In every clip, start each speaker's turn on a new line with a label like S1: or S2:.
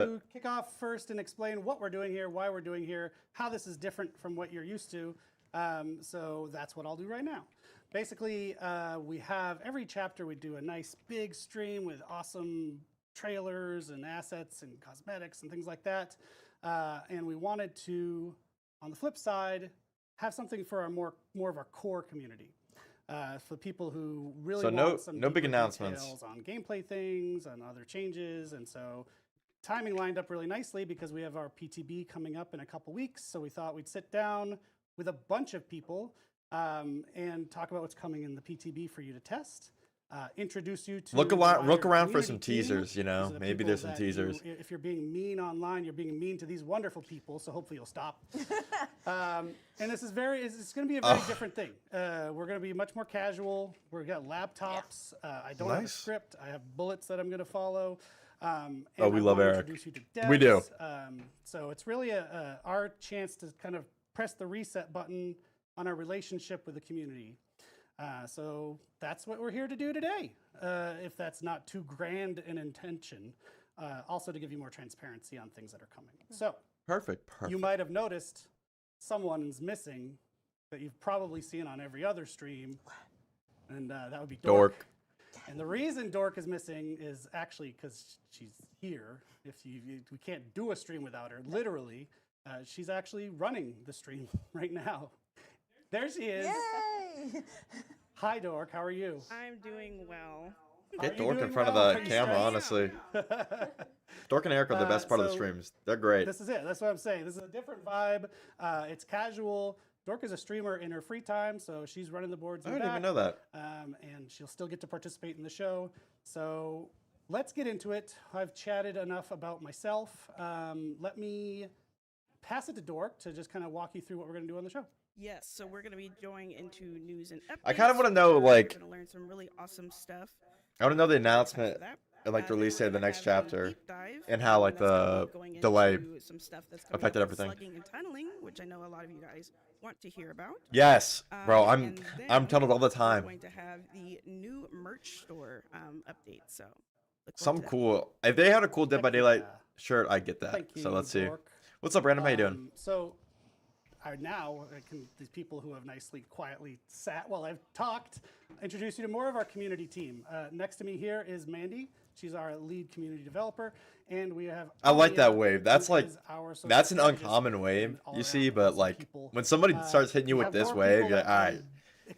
S1: To kick off first and explain what we're doing here, why we're doing here, how this is different from what you're used to. So that's what I'll do right now. Basically, we have every chapter we do a nice big stream with awesome trailers and assets and cosmetics and things like that. And we wanted to, on the flip side, have something for our more of our core community. For people who really want some
S2: no big announcements
S1: details on gameplay things and other changes, and so timing lined up really nicely because we have our PTB coming up in a couple weeks. So we thought we'd sit down with a bunch of people and talk about what's coming in the PTB for you to test. Introduce you to
S2: look around for some teasers, you know, maybe there's some teasers.
S1: If you're being mean online, you're being mean to these wonderful people, so hopefully you'll stop. And this is it's going to be a very different thing. We're going to be much more casual. We've got laptops. I don't have a script. I have bullets that I'm going to follow. And
S2: we love Eric.
S1: Introduce you to devs.
S2: We do.
S1: So it's really our chance to kind of press the reset button on our relationship with the community. So that's what we're here to do today, if that's not too grand an intention. Also to give you more transparency on things that are coming. So
S2: perfect.
S1: You might have noticed someone's missing that you've probably seen on every other stream, and that would be Dork. And the reason Dork is missing is actually because she's here. We can't do a stream without her, literally. She's actually running the stream right now. There she is.
S3: Yay!
S1: Hi, Dork. How are you?
S4: I'm doing well.
S2: Get Dork in front of the camera, honestly. Dork and Eric are the best part of the streams. They're great.
S1: This is it. That's what I'm saying. This is a different vibe. It's casual. Dork is a streamer in her free time, so she's running the boards.
S2: I didn't even know that.
S1: And she'll still get to participate in the show. So let's get into it. I've chatted enough about myself. Let me pass it to Dork to just kind of walk you through what we're going to do on the show.
S4: Yes, so we're going to be going into news and updates.
S2: I kind of want to know, like,
S4: we're going to learn some really awesome stuff.
S2: I want to know the announcement, and like the release date of the next chapter, and how like the delay
S4: some stuff that's
S2: affected everything.
S4: Slugging and tunneling, which I know a lot of you guys want to hear about.
S2: Yes, bro, I'm tunneled all the
S4: We're
S2: time.
S4: going to have the new merch store update, so
S2: some cool. If they had a cool Dead by Daylight shirt, I get that. So let's see. What's up, Brandon? How you doing?
S1: So these people who have nicely, quietly sat while I've talked, introduce you to more of our community team. Next to me here is Mandy. She's our lead community developer, and we have.
S2: I like that wave. That's an uncommon wave, you see, but like when somebody starts hitting you with this wave, you're like, all right,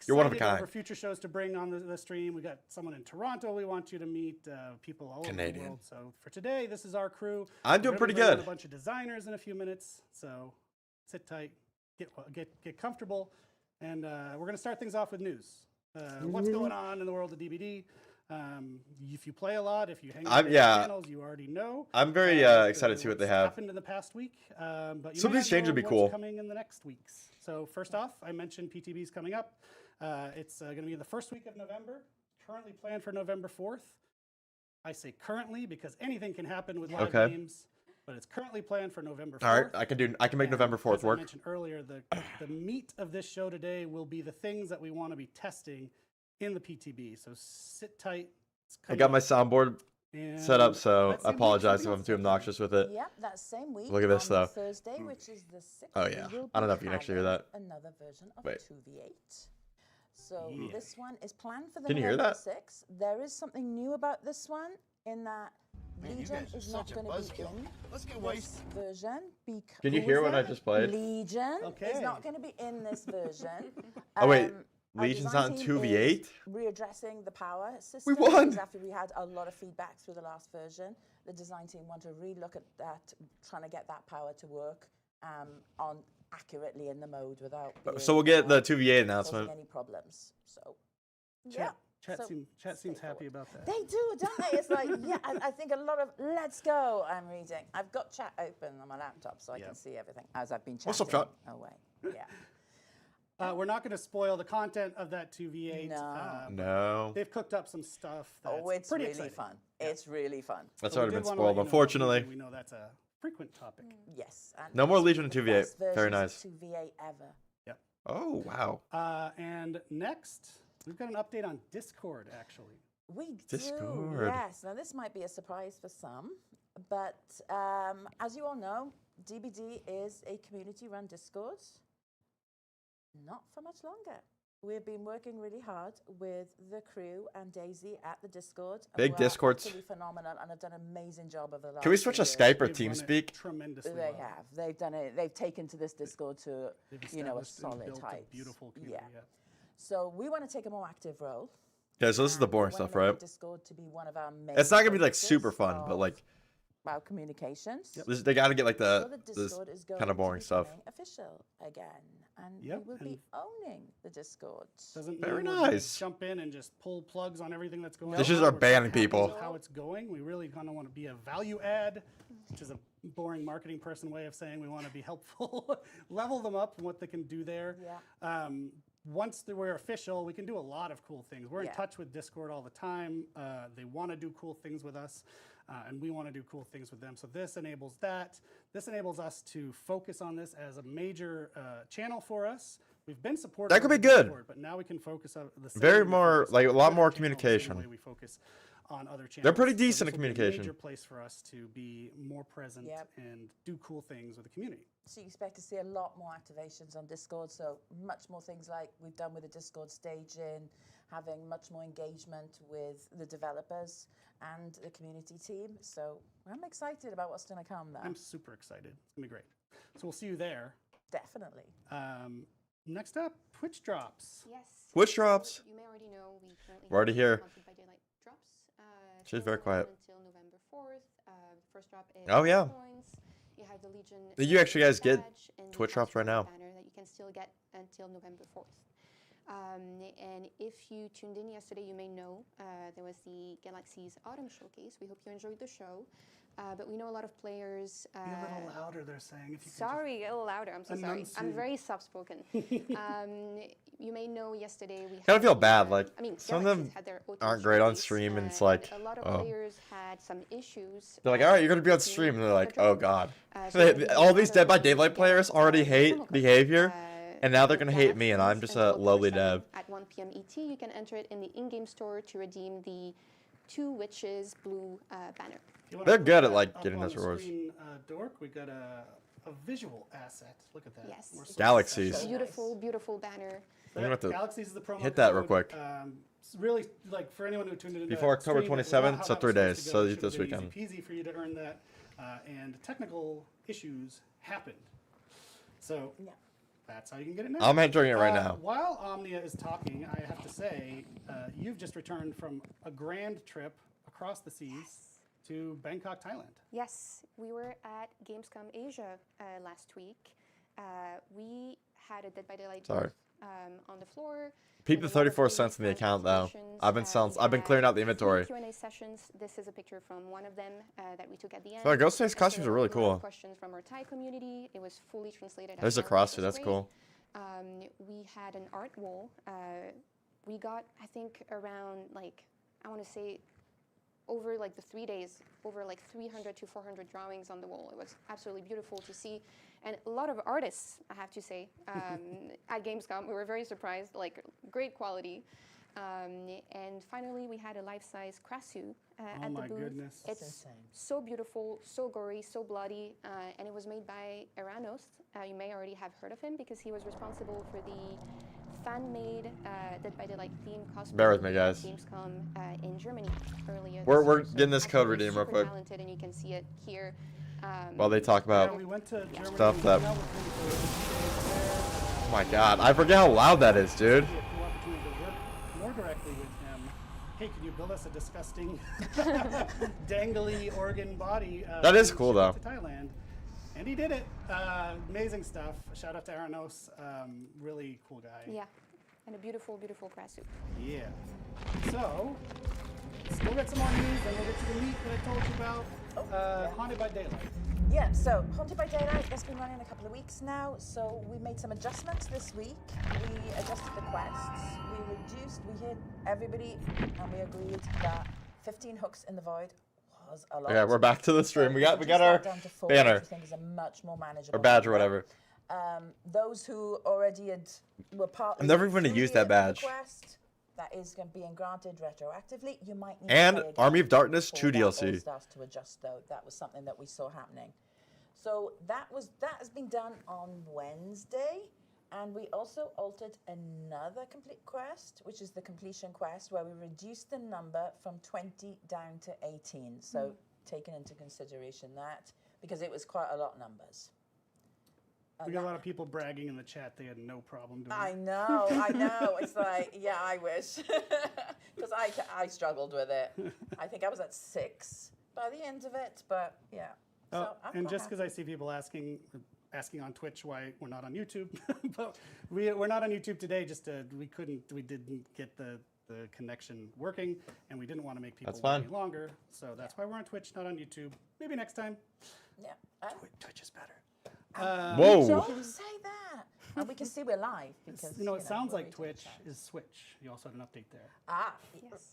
S2: you're one of a kind.
S1: For future shows to bring on the stream, we got someone in Toronto we want you to meet, people all over the world. So for today, this is our crew.
S2: I'm doing pretty good.
S1: A bunch of designers in a few minutes, so sit tight. Get comfortable, and we're going to start things off with news. What's going on in the world of DbD? If you play a lot, if you hang out on channels, you already know.
S2: I'm very excited to see what they have.
S1: Happened in the past week, but
S2: some of these changes would be cool.
S1: Coming in the next weeks. So first off, I mentioned PTB's coming up. It's going to be the first week of November. Currently planned for November 4th. I say currently because anything can happen with live games. But it's currently planned for November 4th.
S2: All right, I can make November 4th work.
S1: As I mentioned earlier, the meat of this show today will be the things that we want to be testing in the PTB. So sit tight.
S2: I got my soundboard set up, so I apologize if I'm too obnoxious with it.
S3: Yep, that same week.
S2: Look at this, though.
S3: Thursday, which is the 6th.
S2: Oh yeah, I don't know if you can actually hear that.
S3: Another version of 2v8. So this one is planned for the
S2: Can you hear that?
S3: 6th. There is something new about this one in that Legion is not going to be in this version.
S2: Can you hear what I just played?
S3: Legion is not going to be in this version.
S2: Oh wait, Legion's not in 2v8?
S3: Readdressing the power system.
S2: We won!
S3: After we had a lot of feedback through the last version, the design team want to relook at that, trying to get that power to work on accurately in the mode without.
S2: So we'll get the 2v8 announcement.
S3: Any problems? So
S1: Chat seems happy about that.
S3: They do, don't they? It's like, yeah, I think a lot of let's go. I'm reading. I've got chat open on my laptop so I can see everything as I've been chatting.
S2: What's up, chat?
S3: Away. Yeah.
S1: We're not going to spoil the content of that 2v8.
S2: No.
S1: They've cooked up some stuff. It's
S3: pretty
S1: really
S3: fun. It's really fun.
S2: That's already been spoiled, unfortunately.
S1: We know that's a frequent topic.
S3: Yes.
S2: No more Legion in 2v8. Very nice.
S3: 2v8 ever.
S1: Yep.
S2: Oh, wow.
S1: And next, we've got an update on Discord, actually.
S3: We
S2: Discord.
S3: do, yes. Now, this might be a surprise for some. But as you all know, DbD is a community-run Discord. Not for much longer. We've been working really hard with the crew and Daisy at the Discord.
S2: Big Discords.
S3: Absolutely phenomenal, and have done an amazing job over the last.
S2: Can we switch to
S3: 2 years.
S2: Skype or
S1: They've run it
S2: TeamSpeak?
S1: Tremendously
S3: They
S1: well.
S3: have. They've done it. They've taken to this Discord to,
S1: They've
S3: you know, a
S1: established and
S3: solid
S1: built a
S3: height.
S1: beautiful community.
S3: Yeah. So we want to take a more active role.
S2: Okay, so this is the
S3: and we
S2: boring
S3: wanna
S2: stuff,
S3: make
S2: right?
S3: Discord to be one of our main.
S2: It's not gonna be like
S3: focuses
S2: super fun, but
S3: of
S2: like
S3: our communications.
S2: they got to get like
S3: So
S2: the
S3: the
S2: this
S3: Discord is going
S2: kind of boring
S3: to be
S2: stuff.
S3: becoming official again, and
S1: Yep,
S3: we will be
S1: and-
S3: owning the Discord.
S1: Doesn't
S2: Very
S1: mean we're gonna
S2: nice.
S1: jump in and just pull plugs on everything that's going on.
S2: This is our
S1: We're just
S2: banning
S1: happy
S2: people.
S1: with how it's going. We really kind of want to be a value add, which is a boring marketing person way of saying we want to be helpful, level them up and what they can do there.
S3: Yeah.
S1: Once we're official, we can do a lot of cool things. We're in
S3: Yeah.
S1: touch with Discord all the time. They want to do cool things with us, and we want to do cool things with them. So this enables that. This enables us to focus on this as a major channel for us. We've been supported.
S2: That could
S1: with
S2: be good.
S1: Discord, but now we can focus on the same
S2: Very
S1: way we
S2: more-
S1: focus
S2: like,
S1: on
S2: a lot
S1: other
S2: more
S1: channels, the same
S2: communication.
S1: way we focus on other channels.
S2: They're pretty
S1: So
S2: decent
S1: this
S2: at
S1: will be a
S2: communication.
S1: major place for us to be more present
S3: Yep.
S1: and do cool things with the community.
S3: So you expect to see a lot more activations on Discord. So much more things like we've done with the Discord staging, having much more engagement with the developers and the community team. So I'm excited about what's going to come there.
S1: I'm super excited. It's gonna be great. So we'll see you there.
S3: Definitely.
S1: Next up, Twitch drops.
S5: Yes.
S2: Twitch
S5: so
S2: drops.
S5: You may already know we currently
S2: We're already
S5: have
S2: here.
S5: Monthly by Daylight drops.
S2: She's
S5: still
S2: very
S5: going on
S2: quiet.
S5: Until November 4th. The first drop is
S2: Oh, yeah.
S5: coins. You have the Legion.
S2: You actually guys get
S5: badge and the
S2: Twitch drops right
S5: Astro
S2: now.
S5: Banner that you can still get until November 4th. And if you tuned in yesterday, you may know there was the Galaxy's Autumn Showcase. We hope you enjoyed the show. But we know a lot of players.
S1: Be a little louder, they're saying. If you could just-
S5: Sorry, a little louder. I'm so sorry.
S1: Enunciate.
S5: I'm very soft-spoken. You may know yesterday we
S2: Kinda
S5: had
S2: feel
S5: the,
S2: bad, like,
S5: I mean,
S2: some of
S5: Galaxy
S2: them
S5: had their OT
S2: aren't great on
S5: showcase,
S2: stream, and it's
S5: but
S2: like,
S5: a lot of
S2: oh.
S5: players had some issues.
S2: They're like, all right, you're gonna be on
S5: with
S2: stream, and they're
S5: their
S2: like, oh
S5: job.
S2: god.
S5: So we
S2: All these
S5: had
S2: Dead by
S5: a
S2: Daylight players
S5: Galaxy
S2: already hate
S5: promo code,
S2: behavior, and now they're
S5: with
S2: gonna hate me, and I'm
S5: Galaxies
S2: just a
S5: until
S2: lowly
S5: October 7th
S2: dev.
S5: At 1 p.m. ET, you can enter it in the in-game store to redeem the Two Witches blue banner.
S1: You wanna
S2: They're
S1: put
S2: good at,
S1: that
S2: like,
S1: up
S2: getting
S1: on
S2: those
S1: the
S2: rewards.
S1: screen, Dork, we got a visual asset. Look at that.
S5: Yes.
S1: We're so
S2: Galaxies.
S1: excited.
S5: Beautiful, beautiful banner.
S1: So
S2: I'm gonna have to
S1: Galaxies is the promo
S2: hit that real
S1: code.
S2: quick.
S1: It's really, like, for anyone who tuned in
S2: Before October
S1: stream, it was
S2: 27th,
S1: not
S2: so
S1: how that
S2: 3
S1: was supposed
S2: days,
S1: to
S2: so
S1: go. It should
S2: this
S1: have been
S2: weekend.
S1: Easy peasy for you to earn that, and technical issues happened. So
S3: Yeah.
S1: that's how you can get it now.
S2: I'm entering it right now.
S1: While Omnia is talking, I have to say, you've just returned from a grand trip across the seas to Bangkok, Thailand.
S5: Yes, we were at Gamescom Asia last week. We had a Dead by Daylight
S2: Sorry.
S5: booth, on the floor.
S2: Peep
S5: with
S2: the
S5: a lot of
S2: 34
S5: really
S2: cents in the
S5: fun
S2: account though.
S5: activations.
S2: I've been
S5: We
S2: clearing out the
S5: had
S2: inventory.
S5: 3 Q&A sessions. This is a picture from one of them that we took at the end.
S2: So Ghost Days
S5: Answered
S2: costumes are really
S5: a lot of
S2: cool.
S5: Questions from our Thai community. It was fully translated.
S2: There's a
S5: as well, which
S2: CrossFit,
S5: was
S2: that's
S5: great.
S2: cool.
S5: We had an art wall. We got, I think, around like, I want to say, over like the 3 days, over like 300 to 400 drawings on the wall. It was absolutely beautiful to see. And a lot of artists, I have to say, at Gamescom. We were very surprised, like great quality. And finally, we had a life-size Krasu
S1: Oh
S5: at the
S1: my
S5: booth.
S1: goodness.
S5: It's
S3: insane.
S5: so beautiful, so gory, so bloody, and it was made by Eranos. You may already have heard of him because he was responsible for the fan-made Dead by Daylight theme cosplay
S2: Bear with me,
S5: at
S2: guys.
S5: Gamescom in Germany earlier.
S2: We're
S5: this year.
S2: getting this code
S5: actually
S2: redeemed real
S5: super
S2: quick.
S5: Talented, and you can see it here.
S2: While they talk
S1: Yeah,
S2: about
S1: we went to Germany.
S2: stuff
S1: we
S2: that-
S1: hung out with him for a few days
S2: oh my god, I forget how loud that is, dude.
S1: there. We had the opportunity to work more directly with him. Hey, can you build us a disgusting, dangly organ body?
S2: That is
S1: and
S2: cool,
S1: ship it
S2: though.
S1: To Thailand, and he did it. Amazing stuff. Shout out to Aranos. Really cool guy.
S5: Yeah, and a beautiful, beautiful Krasu.
S1: Yeah. So, let's go get some more news, and we'll get you the meat that I told you about. Haunted by Daylight.
S3: Yeah, so Haunted by Daylight, that's been running a couple of weeks now. So we made some adjustments this week. We adjusted the quests. We hit everybody, and we agreed that 15 hooks in the void was a lot.
S2: Okay, we're back to the stream.
S3: So
S2: We got
S3: reduced
S2: our
S3: that down to 4,
S2: banner.
S3: which I think is a much more manageable
S2: or badge or
S3: number.
S2: whatever.
S3: Those who already were part.
S2: I'm never gonna
S3: through
S2: use
S3: the
S2: that badge.
S3: Quest, that is being granted retroactively. You might need
S2: And
S3: to play
S2: Army
S3: again
S2: of Darkness
S3: before
S2: 2
S3: that all
S2: DLC.
S3: starts to adjust, though. That was something that we saw happening. So that has been done on Wednesday, and we also altered another complete quest, which is the completion quest, where we reduced the number from 20 down to 18. So taking into consideration that, because it was quite a lot of numbers.
S1: We got a lot of people bragging in the chat they had no problem doing
S3: I
S1: it.
S3: know. It's like, yeah, I wish. Because I struggled with it. I think I was at 6 by the end of it, but yeah.
S1: Oh,
S3: So I'm
S1: and
S3: quite
S1: just because I
S3: happy.
S1: see people asking on Twitch why we're not on YouTube, but we're not on YouTube today. We didn't get the connection working, and we didn't want to make people
S2: That's
S1: wait
S2: fine.
S1: any longer. So that's why we're on Twitch, not on YouTube. Maybe next time.
S3: Yeah.
S1: Twitch is better.
S2: Whoa.
S3: Don't say that. And we can see we're live because
S1: It sounds
S3: we're
S1: like
S3: reading the
S1: Twitch
S3: chat.
S1: is Switch. You also had an update there.
S3: Ah,
S5: Yes.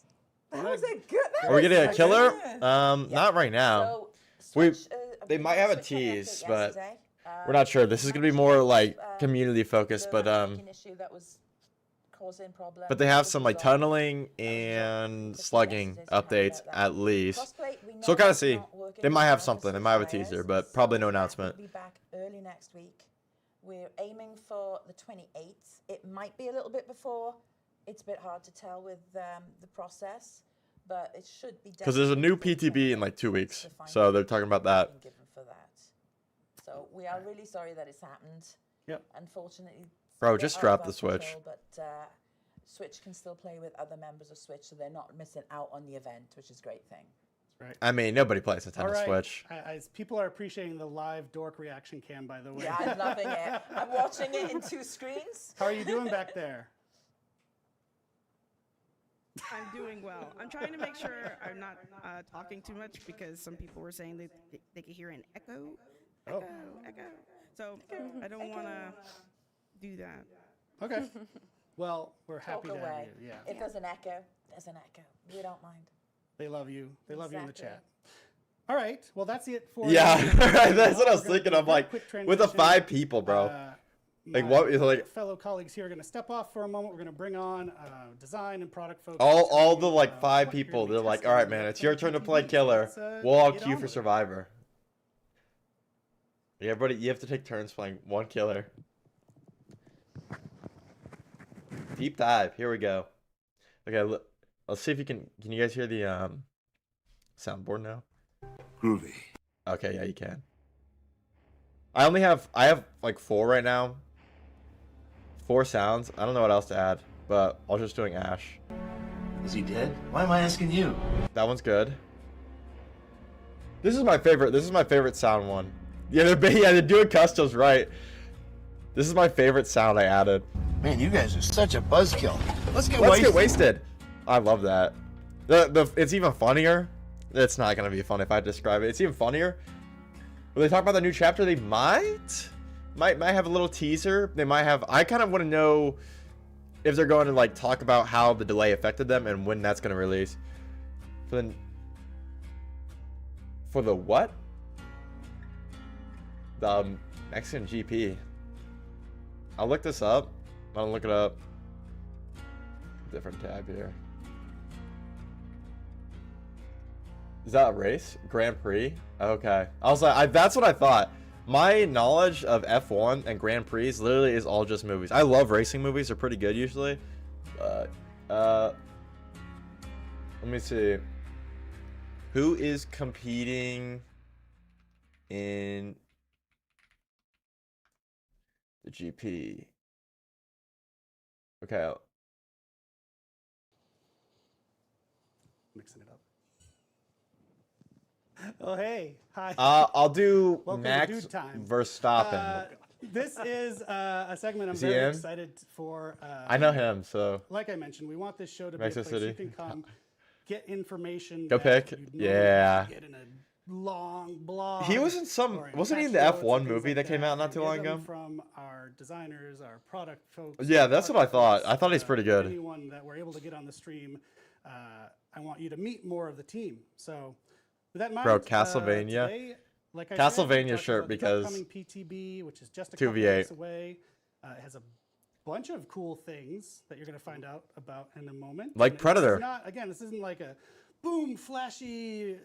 S3: that was a good.
S2: Are we getting a killer?
S3: good.
S2: Not right now.
S3: So,
S2: We-
S3: Switch,
S2: they might have a
S3: Switch had an update
S2: tease, but
S3: yesterday.
S2: We're not sure. This is gonna be more like community focused,
S3: The
S2: but
S3: matchmaking issue that was causing problems
S2: they have
S3: was
S2: some like
S3: resolved.
S2: tunneling and slugging updates at least.
S3: Crossplay, we know
S2: So we'll kind of
S3: it's
S2: see.
S3: not working
S2: They might
S3: with
S2: have
S3: the
S2: something. They might have a
S3: suppliers,
S2: teaser, but
S3: so
S2: probably no
S3: that
S2: announcement.
S3: will be back early next week. We're aiming for the 28th. It might be a little bit before. It's a bit hard to tell with the process, but it should be.
S2: Because there's a new
S3: definitely before
S2: PTB in like 2
S3: 28th
S2: weeks,
S3: to find
S2: so
S3: out
S2: they're talking about that.
S3: been given for that. So we are really sorry that it's happened.
S1: Yep.
S3: Unfortunately, it's
S2: Bro,
S3: a bit
S2: just
S3: out
S2: drop
S3: of
S2: the
S3: our
S2: Switch.
S3: control, but Switch can still play with other members of Switch, so they're not missing out on the event, which is a great thing.
S1: Right.
S2: I mean, nobody plays a ton
S1: All
S2: of
S1: right.
S2: Switch.
S1: As people are appreciating the live dork reaction cam, by the way.
S3: Yeah, I'm loving it. I'm watching it in 2 screens.
S1: How are you doing back there?
S4: I'm doing well. I'm trying to make sure I'm not talking too much because some people were saying they could hear an echo.
S1: Oh.
S4: Echo. So I don't want to do that.
S1: Okay. Well, we're
S3: Talk
S1: happy to have
S3: away.
S1: you. Yeah.
S3: If there's an echo, there's an echo. We don't mind.
S1: They love you. They love you in the
S3: Exactly.
S1: chat. All right. Well, that's it for
S2: Yeah,
S1: right
S2: that's what I was
S1: We're gonna
S2: thinking.
S1: do a
S2: I'm
S1: very
S2: like,
S1: quick
S2: with the
S1: transition.
S2: 5 people, bro. Like,
S1: My
S2: what is like
S1: fellow colleagues here are going to step off for a moment. We're going to bring on design and product folks.
S2: all
S1: to
S2: the
S1: tell
S2: like
S1: you,
S2: 5
S1: what you're
S2: people?
S1: gonna be
S2: They're like,
S1: testing
S2: all right,
S1: in
S2: man,
S1: the
S2: it's your turn to play
S1: PTB.
S2: killer.
S1: Let's,
S2: We'll all
S1: get
S2: queue
S1: on
S2: for
S1: with it.
S2: Survivor. Yeah, everybody, you have to take turns playing one killer. Deep dive. Here we go. Okay, let's see if you can you guys hear the soundboard now?
S6: Groovy.
S2: Okay, yeah, you can. I have like 4 right now. 4 sounds. I don't know what else to add, but I was just doing Ash.
S6: Is he dead? Why am I asking you?
S2: That one's good. This is my favorite. This is my favorite sound one. Yeah, they're doing customs right. This is my favorite sound I added.
S6: Man, you guys are such a buzzkill. Let's get
S2: Let's
S6: wasted.
S2: get wasted. I love that. It's even funnier. It's not gonna be fun if I describe it. It's even funnier. When they talk about the new chapter, they might have a little teaser. They might have. I kind of want to know if they're going to like talk about how the delay affected them and when that's gonna release. For the what? The Mexican GP. I'll look this up. I'll look it up. Different tab here. Is that a race? Grand Prix? Okay. I was like, that's what I thought. My knowledge of F1 and Grand Prix literally is all just movies. I love racing movies. They're pretty good usually. But, let me see. Who is competing in the GP? Okay.
S1: Mixing it up. Oh, hey. Hi.
S2: I'll do
S1: Welcome to
S2: Max
S1: Dude Time.
S2: Verstappen.
S1: This is a segment I'm
S2: Is he
S1: very
S2: in?
S1: excited for.
S2: I know him, so
S1: Like I mentioned, we want this show to be
S2: Mexico
S1: a place you
S2: City.
S1: can come, get information.
S2: Go
S1: that
S2: pick.
S1: you'd normally
S2: Yeah.
S1: Get in a long blog.
S2: he was in some.
S1: or
S2: Wasn't he in
S1: chat
S2: the
S1: shows and
S2: F1
S1: things
S2: movie
S1: like
S2: that came out not
S1: and
S2: too
S1: get
S2: long
S1: them
S2: ago?
S1: From our designers, our product folks.
S2: Yeah,
S1: our
S2: that's what I
S1: market
S2: thought.
S1: folks,
S2: I thought he's pretty good.
S1: Anyone that we're able to get on the stream, I want you to meet more of the team. So, with that in mind,
S2: Bro, Castlevania.
S1: today, like I
S2: Castlevania
S1: said, we're talking
S2: shirt
S1: about the
S2: because
S1: upcoming PTB, which is just a
S2: 2v8.
S1: couple weeks away. It has a bunch of cool things that you're going to find out about in a moment.
S2: Like
S1: And this
S2: Predator.
S1: is not, again, this isn't like a boom, flashy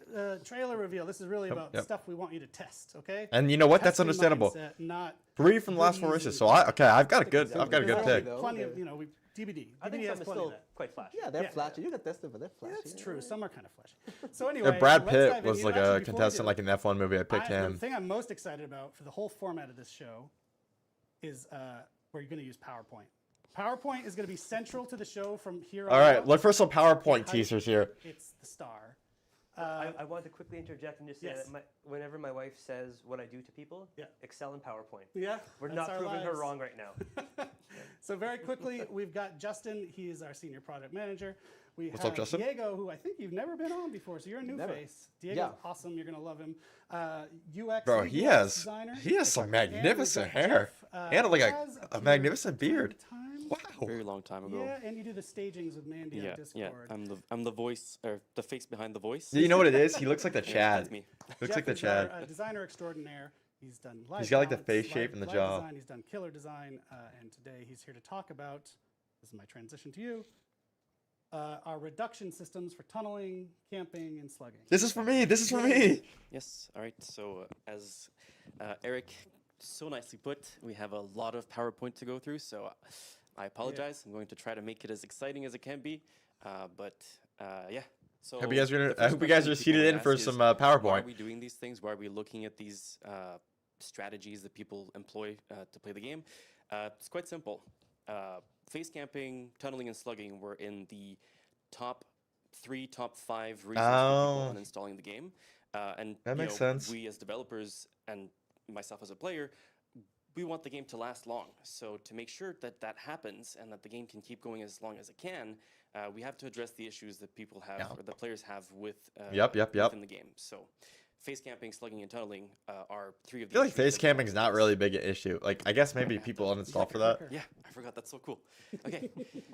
S1: trailer reveal. This is really about stuff we want you to test, okay?
S2: And you know what? That's
S1: Testing
S2: understandable.
S1: mindset, not
S2: 3 from the last 4 races. So I've got a good pick.
S1: plenty of, DbD.
S7: I think
S1: DbD has
S7: some is
S1: plenty of
S7: still
S1: that.
S7: quite flashy.
S8: Yeah, they're
S1: Yeah.
S8: flashy. You can test them, but they're flashy.
S1: That's true. Some are kind of flashy. So anyway,
S2: If Brad
S1: let's
S2: Pitt
S1: dive in.
S2: was
S1: You
S2: like
S1: know,
S2: a
S1: actually, before we
S2: contestant
S1: do
S2: like an F1 movie, I'd pick
S1: The
S2: him.
S1: thing I'm most excited about for the whole format of this show is where you're going to use PowerPoint. PowerPoint is going to be central to the show from here on
S2: All right,
S1: out.
S2: look for some PowerPoint
S1: Hype.
S2: teasers here.
S1: It's the star.
S7: I want to quickly interject and just say
S1: Yes.
S7: that whenever my wife says what I do to people,
S1: Yeah.
S7: excel in PowerPoint.
S1: Yeah,
S7: We're
S1: that's
S7: not
S1: our
S7: proving her
S1: lives.
S7: wrong right now.
S1: So very quickly, we've got Justin. He is our senior product manager. We
S2: What's
S1: have
S2: up, Justin?
S1: Diego, who I think you've never been on before, so you're a new
S8: Never.
S1: face. Diego's
S8: Yeah.
S1: awesome. You're gonna love him. UX.
S2: Bro,
S1: lead
S2: he
S1: UX
S2: has
S1: designer.
S2: some
S1: And we've
S2: magnificent
S1: got
S2: hair.
S1: Jeff,
S2: And like
S1: has
S2: a
S1: appeared
S2: magnificent
S1: from
S2: beard.
S1: time to time.
S2: Wow.
S9: Very long time ago.
S1: Yeah, and you do the stagings with Mandy on
S9: yeah.
S1: Discord.
S9: I'm the voice or the face behind the voice.
S2: You know what it is? He looks like the
S9: Yeah,
S2: Chad.
S9: that's me.
S2: Looks
S1: Jeff
S2: like the
S1: is
S2: Chad.
S1: our, designer extraordinaire. He's done live
S2: He's got, like, the
S1: balance,
S2: face shape
S1: live-
S2: and the
S1: live
S2: jaw.
S1: Design. He's done killer design, and today he's here to talk about, this is my transition to you, our reduction systems for tunneling, camping, and slugging.
S2: This is for me. This is for me.
S9: Yes. All right. So as Eric so nicely put, we have a lot of PowerPoint to go through. So I apologize. I'm going to try to make it as exciting as it can be. But yeah. So
S2: Hope you guys are
S9: the
S2: I
S9: first
S2: hope you guys
S9: question
S2: are
S9: people
S2: seated
S9: might
S2: in for
S9: ask is,
S2: some
S9: Why are
S2: PowerPoint.
S9: we doing these things? Why are we looking at these strategies that people employ to play the game? It's quite simple. Face camping, tunneling, and slugging were in the top 5 reasons for
S2: Oh.
S9: people uninstalling the game. And
S2: That
S9: you
S2: makes
S9: know,
S2: sense.
S9: we as developers and myself as a player, we want the game to last long. So to make sure that that happens and that the game can keep going as long as it can, we have to address the issues that people have
S2: Yeah.
S9: or the players have with
S2: Yep.
S9: within the game. So face camping, slugging, and tunneling are 3 of
S2: I
S9: the
S2: feel like
S9: issues
S2: face
S9: that
S2: camping is not
S9: developers-
S2: really big an issue. Like, I guess maybe people uninstall for that.
S9: Yeah, I forgot. That's so cool. Okay,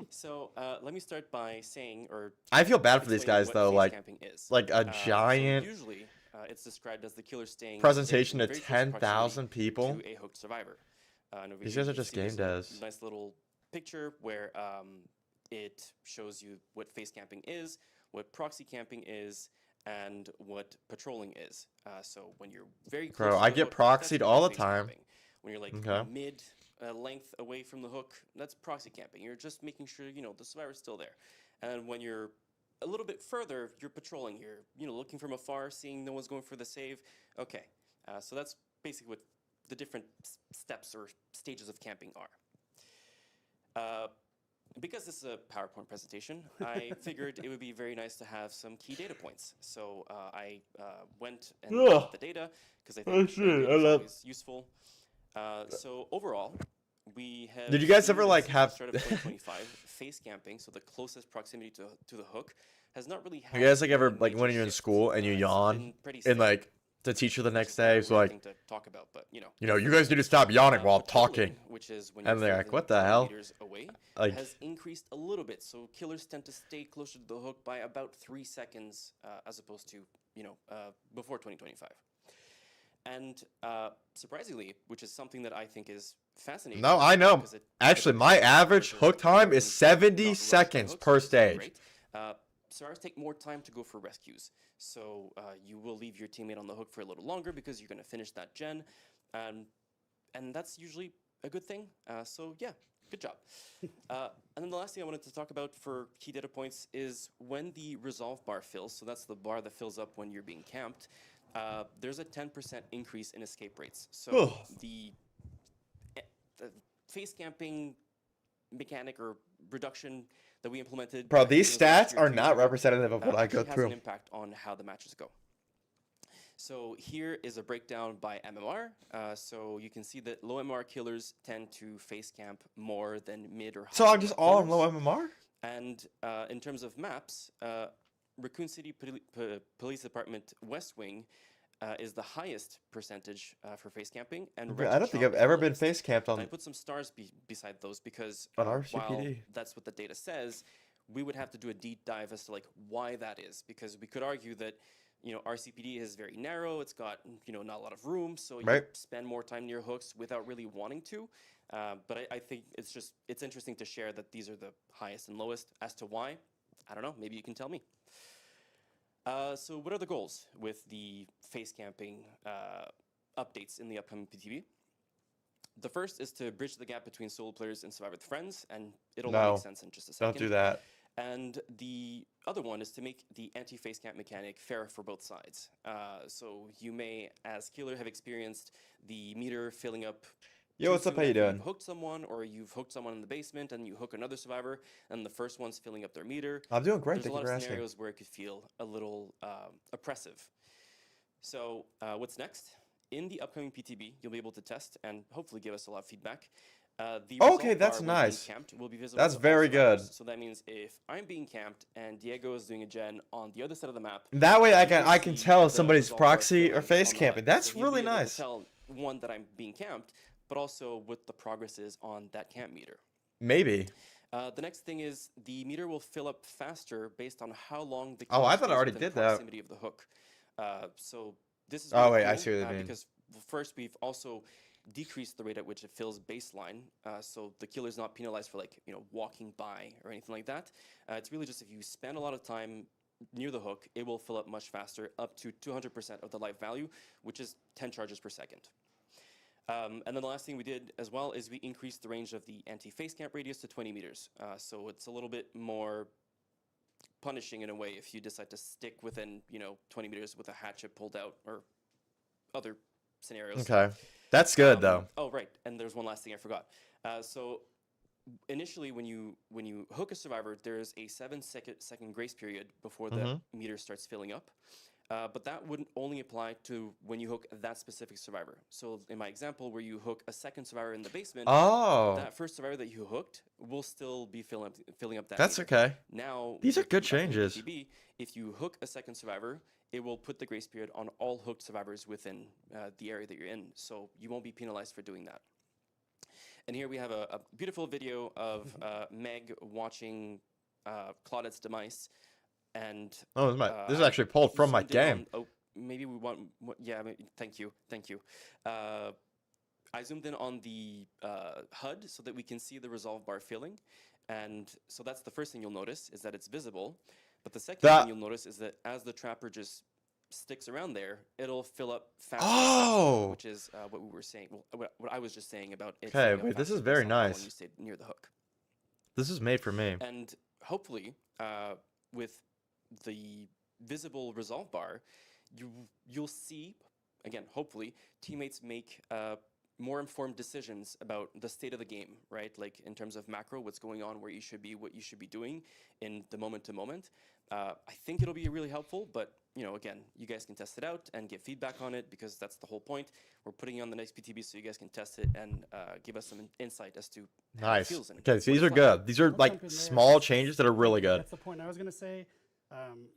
S9: so let me start by saying, or
S2: I feel bad for these
S9: explaining
S2: guys
S9: what
S2: though.
S9: face
S2: Like,
S9: camping is.
S2: like a
S9: So
S2: giant
S9: usually, it's described as the killer staying
S2: presentation
S9: in
S2: to
S9: very close proximity
S2: 10,000 people.
S9: to a hooked survivor. And over
S2: These
S9: here
S2: guys are
S9: you can
S2: just
S9: see this
S2: game devs.
S9: Nice little picture where it shows you what face camping is, what proxy camping is, and what patrolling is. So when you're very close
S2: Bro,
S9: to
S2: I
S9: the
S2: get
S9: hook, that's
S2: proxied
S9: really
S2: all the
S9: face
S2: time.
S9: camping. When you're like
S2: Okay.
S9: mid length away from the hook, that's proxy camping. You're just making sure the survivor's still there. And when you're a little bit further, you're patrolling. You're looking from afar, seeing no one's going for the save. Okay, so that's basically what the different steps or stages of camping are. Because this is a PowerPoint presentation, I figured it would be very nice to have some key data points. So I went and looked at the data because I think data is always useful. So overall, we have.
S2: Did you guys
S9: seen
S2: ever,
S9: that
S2: like,
S9: since
S2: have-
S9: the start of 2025, face camping, so the closest proximity to the hook, has not really.
S2: You guys like ever
S9: any
S2: like when
S9: major
S2: you're in
S9: shifts.
S2: school and you
S9: It's
S2: yawn
S9: been pretty
S2: and
S9: steady,
S2: like the teacher the
S9: which
S2: next
S9: is kind
S2: day
S9: of
S2: is
S9: a weird
S2: like,
S9: thing to talk about, but
S2: you guys need to stop yawning while I'm
S9: patrolling,
S2: talking.
S9: which is when
S2: And
S9: you're
S2: they're like,
S9: further
S2: "What the
S9: than 20
S2: hell?"
S9: meters away,
S2: Like-
S9: has increased a little bit. So killers tend to stay closer to the hook by about 3 seconds, as opposed to before 2025. And surprisingly, which is something that I think is fascinating.
S2: No, I know.
S9: because it-
S2: Actually, my average hook time is 70 seconds per stage.
S9: Great. Survivors take more time to go for rescues. So you will leave your teammate on the hook for a little longer because you're going to finish that gen. And that's usually a good thing. So yeah, good job. And then the last thing I wanted to talk about for key data points is when the resolve bar fills, so that's the bar that fills up when you're being camped, there's a 10% increase in escape rates. So the face camping mechanic or reduction that we implemented.
S2: Bro,
S9: back in
S2: these
S9: the last
S2: stats
S9: year
S2: are
S9: too,
S2: not representative of what I go
S9: actually has
S2: through.
S9: an impact on how the matches go. So here is a breakdown by MMR. So you can see that low MMR killers tend to face camp more than mid or high.
S2: So I'm just
S9: MMR
S2: all on
S9: killers.
S2: low MMR?
S9: And in terms of maps, Raccoon City Police Department West Wing is the highest percentage for face camping. And
S2: I don't think I've ever been face camped
S9: and I
S2: on.
S9: put some stars beside those because
S2: On our
S9: while
S2: CPD.
S9: that's what the data says, we would have to do a deep dive as to like why that is. Because we could argue that RCPD is very narrow. It's got, not a lot of room, so you
S2: Right.
S9: spend more time near hooks without really wanting to. But I think it's interesting to share that these are the highest and lowest. As to why, I don't know. Maybe you can tell me. So what are the goals with the face camping updates in the upcoming PTB? The first is to bridge the gap between solo players and Survivor with friends, and it'll
S2: No.
S9: make sense in just a second.
S2: Don't do that.
S9: And the other one is to make the anti-face camp mechanic fair for both sides. So you may, as killer, have experienced the meter filling up.
S2: Yo,
S9: too
S2: what's up?
S9: soon
S2: How you
S9: after
S2: doing?
S9: You've hooked someone, or you've hooked someone in the basement, and you hook another survivor, and the first one's filling up their meter.
S2: I'm doing great.
S9: There's
S2: Thank
S9: a
S2: you
S9: lot
S2: for
S9: of
S2: asking.
S9: scenarios where it could feel a little oppressive. So what's next? In the upcoming PTB, you'll be able to test and hopefully give us a lot of feedback. The
S2: Okay,
S9: result
S2: that's
S9: bar when being
S2: nice.
S9: camped will be visible
S2: That's
S9: to all
S2: very good.
S9: survivors. So that means if I'm being camped and Diego is doing a gen on the other side of the map,
S2: That way I
S9: you
S2: can
S9: will
S2: I can
S9: see
S2: tell if
S9: the
S2: somebody's
S9: result bar
S2: proxy or
S9: filling
S2: face
S9: on the
S2: camping.
S9: HUD.
S2: That's
S9: So he'll
S2: really
S9: be able to
S2: nice.
S9: tell, one, that I'm being camped, but also what the progress is on that camp meter.
S2: Maybe.
S9: The next thing is the meter will fill up faster based on how long the
S2: Oh,
S9: killer
S2: I thought I
S9: stays
S2: already
S9: within
S2: did that.
S9: proximity of the hook. So this is
S2: Oh,
S9: really
S2: wait, I
S9: cool,
S2: see what you mean.
S9: because first we've also decreased the rate at which it fills baseline, so the killer's not penalized for walking by or anything like that. It's really just if you spend a lot of time near the hook, it will fill up much faster, up to 200% of the life value, which is 10 charges per second. And then the last thing we did as well is we increased the range of the anti-face camp radius to 20 meters. So it's a little bit more punishing in a way if you decide to stick within 20 meters with a hatchet pulled out or other scenarios.
S2: Okay. That's good though.
S9: Oh, right. And there's one last thing I forgot. So initially, when you hook a survivor, there's a 7-second grace period before the meter starts filling up. But that wouldn't only apply to when you hook that specific survivor. So in my example, where you hook a second survivor in the basement,
S2: Oh.
S9: that first survivor that you hooked will still be filling up that
S2: That's
S9: meter.
S2: okay.
S9: Now,
S2: These are
S9: with
S2: good
S9: the upcoming
S2: changes.
S9: PTB, if you hook a second survivor, it will put the grace period on all hooked survivors within the area that you're in. So you won't be penalized for doing that. And here we have a beautiful video of Meg watching Claudette's demise. And
S2: Oh, this is actually pulled from my
S9: zoomed in
S2: game.
S9: on- maybe we want. Yeah, thank you. I zoomed in on the HUD so that we can see the resolve bar filling, and so that's the first thing you'll notice is that it's visible. But the second thing you'll notice is that as the trapper just sticks around there, it'll fill up faster, and faster, which is what we were saying. Well, what I was just saying about it.
S2: Okay,
S9: filling up
S2: wait, this
S9: faster
S2: is very
S9: based on how long
S2: nice.
S9: You stayed near the hook.
S2: This is made for me.
S9: And hopefully, with the visible resolve bar, you'll see, again, hopefully, teammates make more informed decisions about the state of the game, right? Like in terms of macro, what's going on, where you should be, what you should be doing in the moment to moment. I think it'll be really helpful, but again, you guys can test it out and get feedback on it because that's the whole point. We're putting it on the next PTB so you guys can test it and give us some insight as to how it
S2: Nice.
S9: feels.
S2: Okay, so these are good. These are
S1: I'll
S2: like
S1: jump in there.
S2: small changes that are really good.
S1: That's the point I was going to say.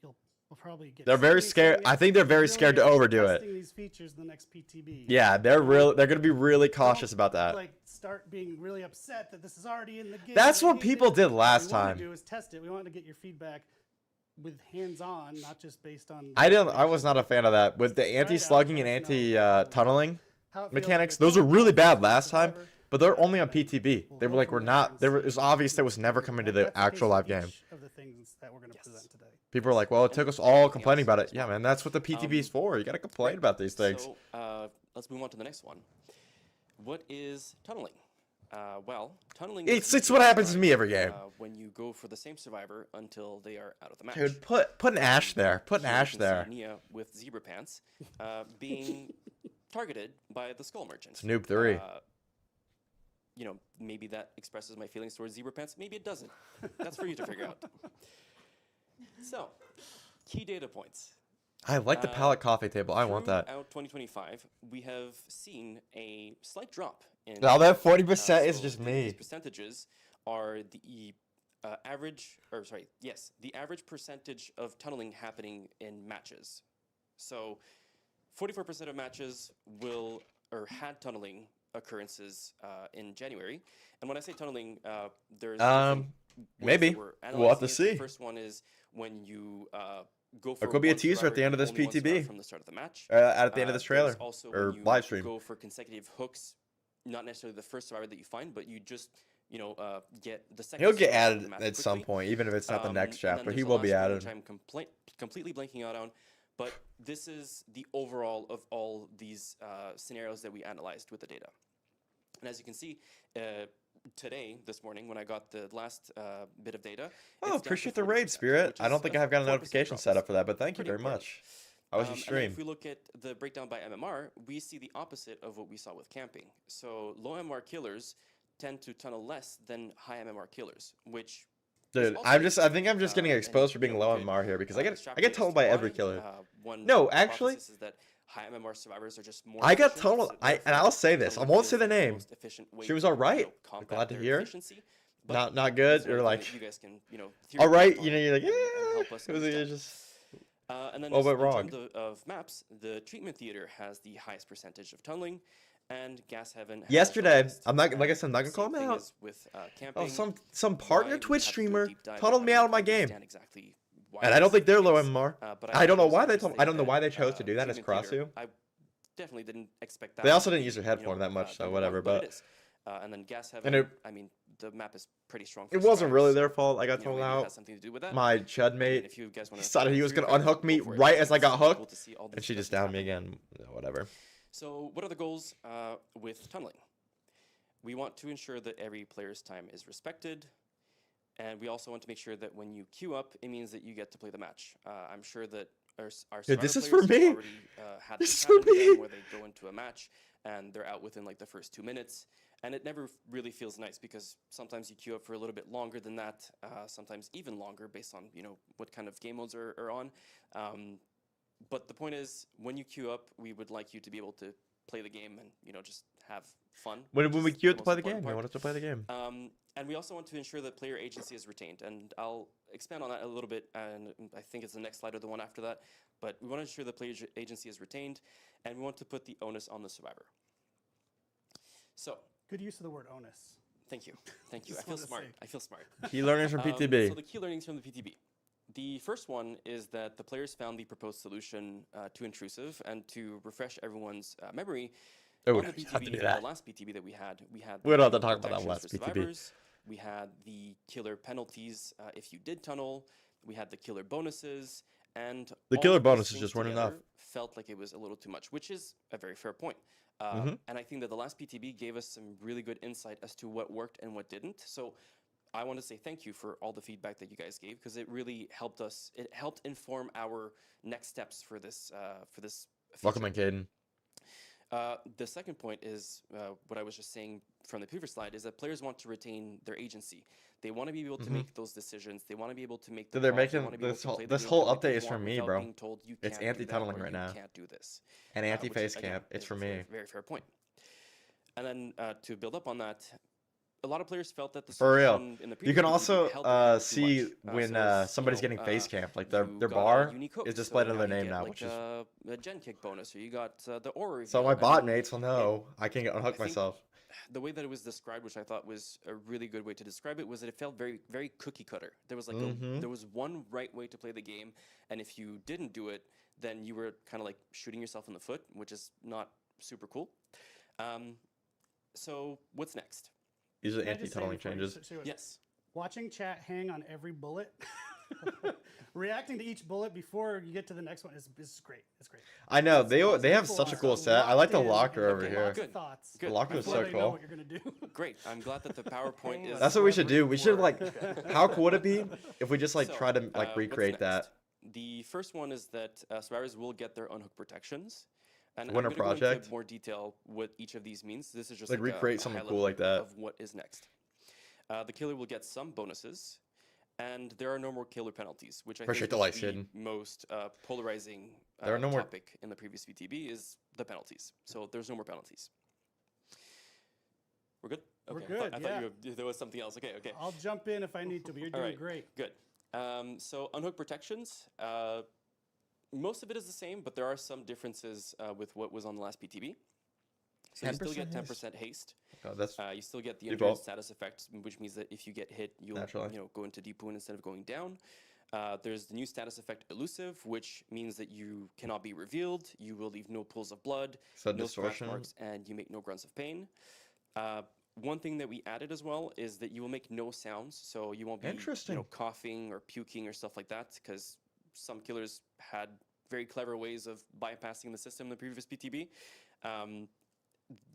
S1: We'll probably get.
S2: They're very scared. I think they're very scared to overdo it.
S1: Testing these features in the next PTB.
S2: Yeah, they're gonna be really cautious
S1: Don't,
S2: about that.
S1: Like start being really upset that this is already in the game.
S2: That's
S1: They
S2: what
S1: need
S2: people
S1: it.
S2: did
S1: What
S2: last
S1: we want
S2: time.
S1: to do is test it. We want to get your feedback with hands-on, not just based on.
S2: I was not a fan of that with the anti-slugging and anti-tunneling mechanics. Those were really bad last time, but they're only on PTB. They were like, we're not. It was obvious that was never coming to the actual live game.
S1: Of the things that we're going to present today.
S2: People are like, well, it took us all complaining about it. Yeah, man, that's what the PTB is for. You gotta complain about these things.
S9: So let's move on to the next one. What is tunneling? Well, tunneling.
S2: It's what happens to me every game.
S9: When you go for the same survivor until they are out of the match.
S2: Dude, put an Ash there. Put an
S9: Here you
S2: Ash
S9: can
S2: there.
S9: see Nia with zebra pants being targeted by the skull merchant.
S2: It's Noob 3.
S9: Maybe that expresses my feelings towards zebra pants. Maybe it doesn't. That's for you to figure out. So, key data points.
S2: I like the pallet coffee table. I want that.
S9: Throughout 2025, we have seen a slight drop in.
S2: Now that 40% is
S9: so
S2: just
S9: these
S2: me.
S9: percentages are the the average percentage of tunneling happening in matches. So, 44% of matches had tunneling occurrences in January. And when I say tunneling, there's different ways
S2: maybe.
S9: that we're
S2: We'll have to
S9: analyzing it.
S2: see.
S9: The first one is when you go for
S2: could be a
S9: one
S2: teaser at the
S9: survivor,
S2: end of this
S9: only one survivor
S2: PTB.
S9: from the start of the match.
S2: At the end of this
S9: There's
S2: trailer
S9: also
S2: or
S9: when you
S2: live stream.
S9: go for consecutive hooks, not necessarily the first survivor that you find, but you just get the second.
S2: He'll get
S9: survivor
S2: added
S9: from the map
S2: at some
S9: quickly.
S2: point, even if it's not the next
S9: And then
S2: chapter. He
S9: there's a
S2: will be
S9: last one,
S2: added.
S9: which I'm completely blanking out on, but this is the overall of all these scenarios that we analyzed with the data. And as you can see, this morning, when I got the last bit of data.
S2: Oh,
S9: it's down to
S2: appreciate the raid,
S9: 40%,
S2: Spirit.
S9: which
S2: I don't
S9: is
S2: think
S9: a
S2: I have got a
S9: 4%
S2: notification
S9: drop.
S2: set up for that, but thank you
S9: Pretty
S2: very
S9: important.
S2: much. I was your
S9: And then
S2: stream.
S9: if we look at the breakdown by MMR, we see the opposite of what we saw with camping. So low MMR killers tend to tunnel less than high MMR killers, which
S2: Dude,
S9: also
S2: I think I'm just getting
S9: and,
S2: exposed for being low
S9: could,
S2: MMR here because I get
S9: extrapolate
S2: tunneled
S9: as
S2: by
S9: to
S2: every
S9: why.
S2: killer.
S9: One
S2: No, actually,
S9: hypothesis is that high MMR survivors are just more
S2: I got
S9: efficient,
S2: tunneled.
S9: so
S2: And
S9: therefore
S2: I'll say this. I
S9: tunneling
S2: won't
S9: is
S2: say the
S9: the
S2: name.
S9: most efficient way
S2: She was
S9: to,
S2: all right.
S9: combat
S2: Glad to
S9: their
S2: hear.
S9: efficiency. But
S2: Not
S9: this
S2: good.
S9: is
S2: Or
S9: one thing
S2: like,
S9: that you guys can,
S2: all right.
S9: theorize
S2: You're like,
S9: and
S2: yeah.
S9: help us
S2: It was
S9: understand.
S2: just.
S9: And then
S2: Well, but
S9: in
S2: wrong.
S9: terms of maps, the treatment theater has the highest percentage of tunneling, and Gas Heaven has the
S2: Yesterday,
S9: lowest.
S2: I'm not like I
S9: And
S2: said, I'm not gonna call
S9: same
S2: him
S9: thing
S2: out.
S9: as with camping.
S2: Oh, some partner
S9: why we
S2: Twitch
S9: have to do a
S2: streamer
S9: deep dive
S2: tunneled
S9: and
S2: me
S9: try
S2: out of my
S9: to
S2: game.
S9: understand exactly why
S2: And I don't
S9: this
S2: think they're
S9: is
S2: low
S9: the case.
S2: MMR.
S9: But
S2: I don't know
S9: was
S2: why
S9: going
S2: they
S9: to
S2: told.
S9: say
S2: I don't know
S9: that,
S2: why they chose to do that as
S9: treatment
S2: cross
S9: theater,
S2: you.
S9: I definitely didn't expect that.
S2: They also
S9: to
S2: didn't
S9: be,
S2: use their headphone that much, so
S9: number
S2: whatever.
S9: one, but
S2: But
S9: it is. And then Gas Heaven.
S2: And it-
S9: I mean, the map is pretty strong. For
S2: it wasn't really
S9: survivors,
S2: their
S9: so,
S2: fault. I got
S9: maybe
S2: tunneled
S9: it
S2: out.
S9: has something to do with that.
S2: My chud
S9: Again,
S2: mate
S9: if you guys wanna
S2: decided he was
S9: run
S2: gonna
S9: through it,
S2: unhook me
S9: go for it.
S2: right as I
S9: It's
S2: got
S9: cool
S2: hooked,
S9: to see all
S2: and
S9: these
S2: she just
S9: discussions
S2: downed me
S9: happening.
S2: again. Whatever.
S9: So, what are the goals with tunneling? We want to ensure that every player's time is respected, and we also want to make sure that when you queue up, it means that you get to play the match. I'm sure that our
S2: Dude, this
S9: Survivor
S2: is for
S9: players have
S2: me.
S9: already had
S2: This
S9: this
S2: is for
S9: happen to them
S2: me.
S9: where they go into a match and they're out within like the first 2 minutes, and it never really feels nice because sometimes you queue up for a little bit longer than that, sometimes even longer based on what kind of game modes are on. But the point is, when you queue up, we would like you to be able to play the game and just have fun.
S2: When
S9: which
S2: we
S9: is
S2: queue up to
S9: most
S2: play the
S9: important
S2: game, we
S9: part.
S2: want us to play the game.
S9: And we also want to ensure that player agency is retained. And I'll expand on that a little bit, and I think it's the next slide or the one after that. But we want to ensure that player agency is retained, and we want to put the onus on the survivor. So,
S1: Good use of the word onus.
S9: thank you. Thank you. I
S1: Just
S9: feel
S1: wanted to
S9: smart.
S1: say.
S9: I feel smart.
S2: Key learnings from PTB.
S9: So the key learnings from the PTB. The first one is that the players found the proposed solution too intrusive, and to refresh everyone's memory,
S2: Oh,
S9: on the
S2: we have to
S9: PTB,
S2: do
S9: the
S2: that.
S9: last PTB that we had
S2: We don't have to
S9: the
S2: talk about that
S9: protections
S2: last
S9: for
S2: PTB.
S9: survivors, we had the killer penalties if you did tunnel, we had the killer bonuses, and
S2: The
S9: all
S2: killer
S9: of these
S2: bonuses
S9: things
S2: just weren't
S9: together
S2: enough.
S9: Felt like it was a little too much, which is a very fair point.
S2: Mhm.
S9: And I think that the last PTB gave us some really good insight as to what worked and what didn't. So I want to say thank you for all the feedback that you guys gave, because it really helped us. It helped inform our next steps for this
S2: Welcome
S9: feature.
S2: in, Caden.
S9: The second point is what I was just saying from the previous slide, is that players want to retain their agency. They want to be able to make those decisions. They want to be able to make the
S2: Dude, they're
S9: calls. They
S2: making
S9: wanna be able
S2: this
S9: to
S2: whole-
S9: play the
S2: this
S9: game
S2: whole
S9: the way they
S2: update is from
S9: want
S2: me,
S9: without
S2: bro.
S9: being told you
S2: It's
S9: can't do that
S2: anti-tunneling
S9: or
S2: right
S9: you
S2: now.
S9: can't do this.
S2: And
S9: which,
S2: anti-face
S9: again,
S2: camp. It's
S9: is
S2: for
S9: a very,
S2: me.
S9: very fair point. And then to build up on that, a lot of players felt that the
S2: For real.
S9: solution in the
S2: You
S9: previous
S2: can
S9: PTB
S2: also
S9: held back too
S2: see
S9: much.
S2: when
S9: So it's,
S2: somebody's getting face camped, like their
S9: you
S2: their
S9: got a
S2: bar
S9: unique hook,
S2: is displayed
S9: so
S2: under their
S9: you
S2: name
S9: get,
S2: now,
S9: like,
S2: which is
S9: a gen kick bonus, or you got the aura
S2: so
S9: reveal.
S2: my
S9: I mean,
S2: bot mates will know I can unhook
S9: think
S2: myself.
S9: the way that it was described, which I thought was a really good way to describe it, was that it felt very, very cookie cutter. There was like there was one right way to play the game, and if you didn't do it, then you were kind of like shooting yourself in the foot, which is not super cool. So what's next?
S2: These are
S1: Can I just say
S2: anti-tunneling
S1: before you
S2: changes.
S1: say what-
S9: Yes.
S1: Watching chat hang on every bullet, reacting to each bullet before you get to the next one is great. It's great.
S2: I know
S1: It's
S2: they have
S1: cool.
S2: such a
S1: It's
S2: cool set. I like the
S1: locked in,
S2: locker
S1: and
S2: over
S1: they
S2: here.
S1: lots of
S9: Good.
S1: thoughts
S2: The locker is
S1: before
S2: so
S1: they know
S2: cool.
S1: what you're gonna do.
S9: Great. I'm glad that the PowerPoint is.
S2: That's what we should do. We should like. How cool would it be if we just like
S9: So,
S2: try to like
S9: what's
S2: recreate that?
S9: next? The first one is that survivors will get their unhook protections. And
S2: Winter
S9: I'm gonna go
S2: project.
S9: into more detail what each of these means. This is just
S2: Like,
S9: a-
S2: recreate
S9: a
S2: something
S9: high
S2: cool
S9: level
S2: like that.
S9: of what is next. The killer will get some bonuses, and there are no more killer penalties, which I
S2: Appreciate
S9: think
S2: the
S9: was
S2: light,
S9: the
S2: Shaden.
S9: most polarizing
S2: There are no more-
S9: topic in the previous VTB is the penalties. So there's no more penalties. We're good?
S1: We're
S9: Okay,
S1: good,
S9: I thought there was something else. Okay.
S1: I'll jump in if I need to, but you're
S9: All
S1: doing
S9: right.
S1: great.
S9: Good. So unhook protections. Most of it is the same, but there are some differences with what was on the last PTB. So you still get 10% haste.
S2: Oh, that's
S9: You still get the
S2: Default.
S9: endurance status effect, which means that if you get hit, you'll
S2: Naturally.
S9: go into deep wound instead of going down. There's the new status effect Elusive, which means that you cannot be revealed, you will leave no pools of blood,
S2: So
S9: no scratch
S2: distortion.
S9: marks, and you make no grunts of pain. One thing that we added as well is that you will make no sounds, so you won't be
S2: Interesting.
S9: coughing or puking or stuff like that, because some killers had very clever ways of bypassing the system in the previous PTB.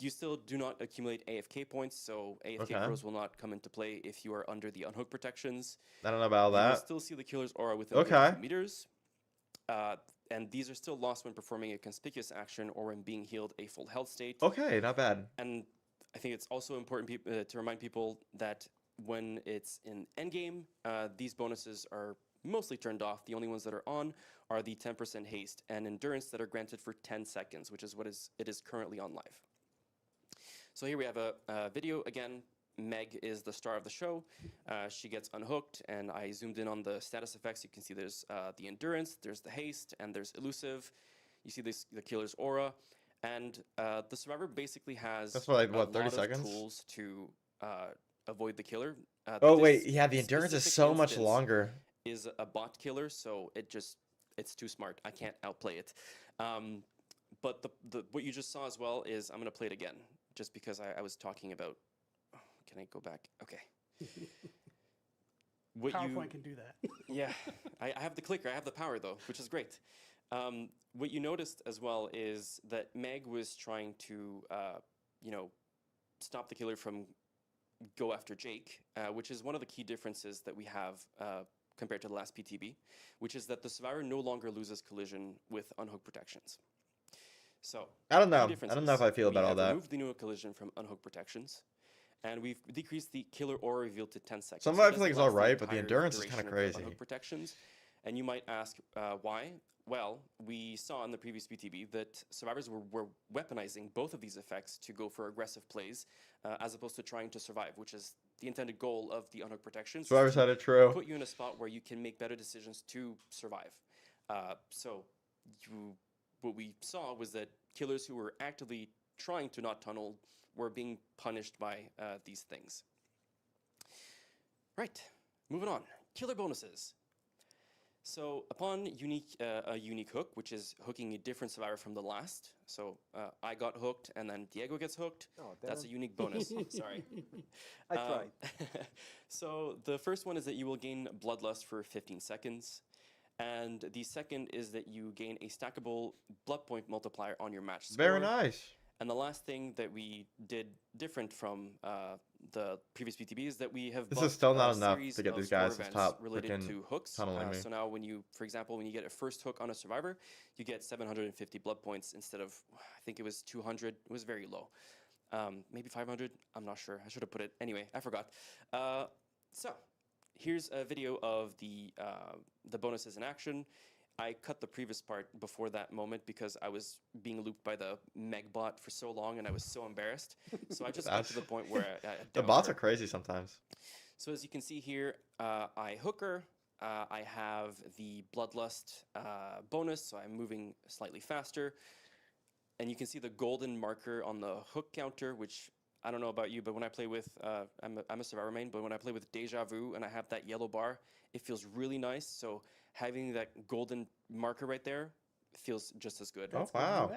S9: You still do not accumulate AFK points, so AFK
S2: Okay.
S9: pros will not come into play if you are under the unhook protections.
S2: I don't know about
S9: You will
S2: that.
S9: still see the killer's aura within
S2: Okay.
S9: 32 meters. And these are still lost when performing a conspicuous action or when being healed a full health state.
S2: Okay, not bad.
S9: And I think it's also important to remind people that when it's in endgame, these bonuses are mostly turned off. The only ones that are on are the 10% haste and endurance that are granted for 10 seconds, which is what it is currently on live. So here we have a video. Again, Meg is the star of the show. She gets unhooked, and I zoomed in on the status effects. You can see there's the endurance, there's the haste, and there's elusive. You see the killer's aura. And the survivor basically has
S2: That's like, what,
S9: a
S2: 30
S9: lot
S2: seconds?
S9: of tools to avoid the killer.
S2: Oh
S9: This
S2: wait, yeah, the endurance is
S9: specific
S2: so much
S9: instance
S2: longer.
S9: Is a bot killer, so it's too smart. I can't outplay it. But what you just saw as well is, I'm going to play it again, just because I was talking about. Oh, can I go back? Okay.
S1: PowerPoint can do that.
S9: Yeah, I have the clicker. I have the power though, which is great. What you noticed as well is that Meg was trying to, stop the killer from go after Jake, which is one of the key differences that we have compared to the last PTB, which is that the survivor no longer loses collision with unhooked protections. So
S2: I don't know.
S9: key
S2: I don't know if I feel
S9: differences.
S2: about all
S9: We
S2: that.
S9: have removed the no collision from unhooked protections, and we've decreased the killer aura reveal to 10 seconds.
S2: Some of
S9: So
S2: it I
S9: it
S2: feel like it's
S9: doesn't
S2: all
S9: last the
S2: right, but the
S9: entire
S2: endurance is
S9: duration
S2: kind of
S9: of the
S2: crazy.
S9: unhooked protections. And you might ask why? Well, we saw in the previous PTB that survivors were weaponizing both of these effects to go for aggressive plays, as opposed to trying to survive, which is the intended goal of the unhooked protections. is
S2: Survivors
S9: to
S2: had it true.
S9: put you in a spot where you can make better decisions to survive. What we saw was that killers who were actively trying to not tunnel were being punished by these things. Right, moving on. Killer bonuses. So upon a unique hook, which is hooking a different survivor from the last. So I got hooked, and then Diego gets hooked.
S8: Oh,
S9: That's a unique bonus. Sorry.
S8: I tried.
S9: So the first one is that you will gain Bloodlust for 15 seconds. And the second is that you gain a stackable blood point multiplier on your match score.
S2: Very nice.
S9: And the last thing that we did different from the previous PTB is that we have
S2: This is
S9: buffed
S2: still not
S9: a
S2: enough
S9: series
S2: to get
S9: of
S2: these
S9: score
S2: guys to
S9: events
S2: stop
S9: related
S2: freaking
S9: to hooks.
S2: tunneling me.
S9: So now when you, for example, when you get a first hook on a survivor, you get 750 blood points instead of, I think it was 200. It was very low. Maybe 500. I'm not sure. I should have put it. Anyway, I forgot. So here's a video of the bonuses in action. I cut the previous part before that moment because I was being looped by the Meg bot for so long and I was so embarrassed. So I just got to the point where I
S2: The
S9: downed
S2: bots
S9: her.
S2: are crazy sometimes.
S9: So as you can see here, I hook her. I have the Bloodlust bonus, so I'm moving slightly faster. And you can see the golden marker on the hook counter, which I don't know about you, but when I play with, I'm a survivor main, but when I play with Deja Vu and I have that yellow bar, it feels really nice. So having that golden marker right there feels just as good.
S2: Oh, wow.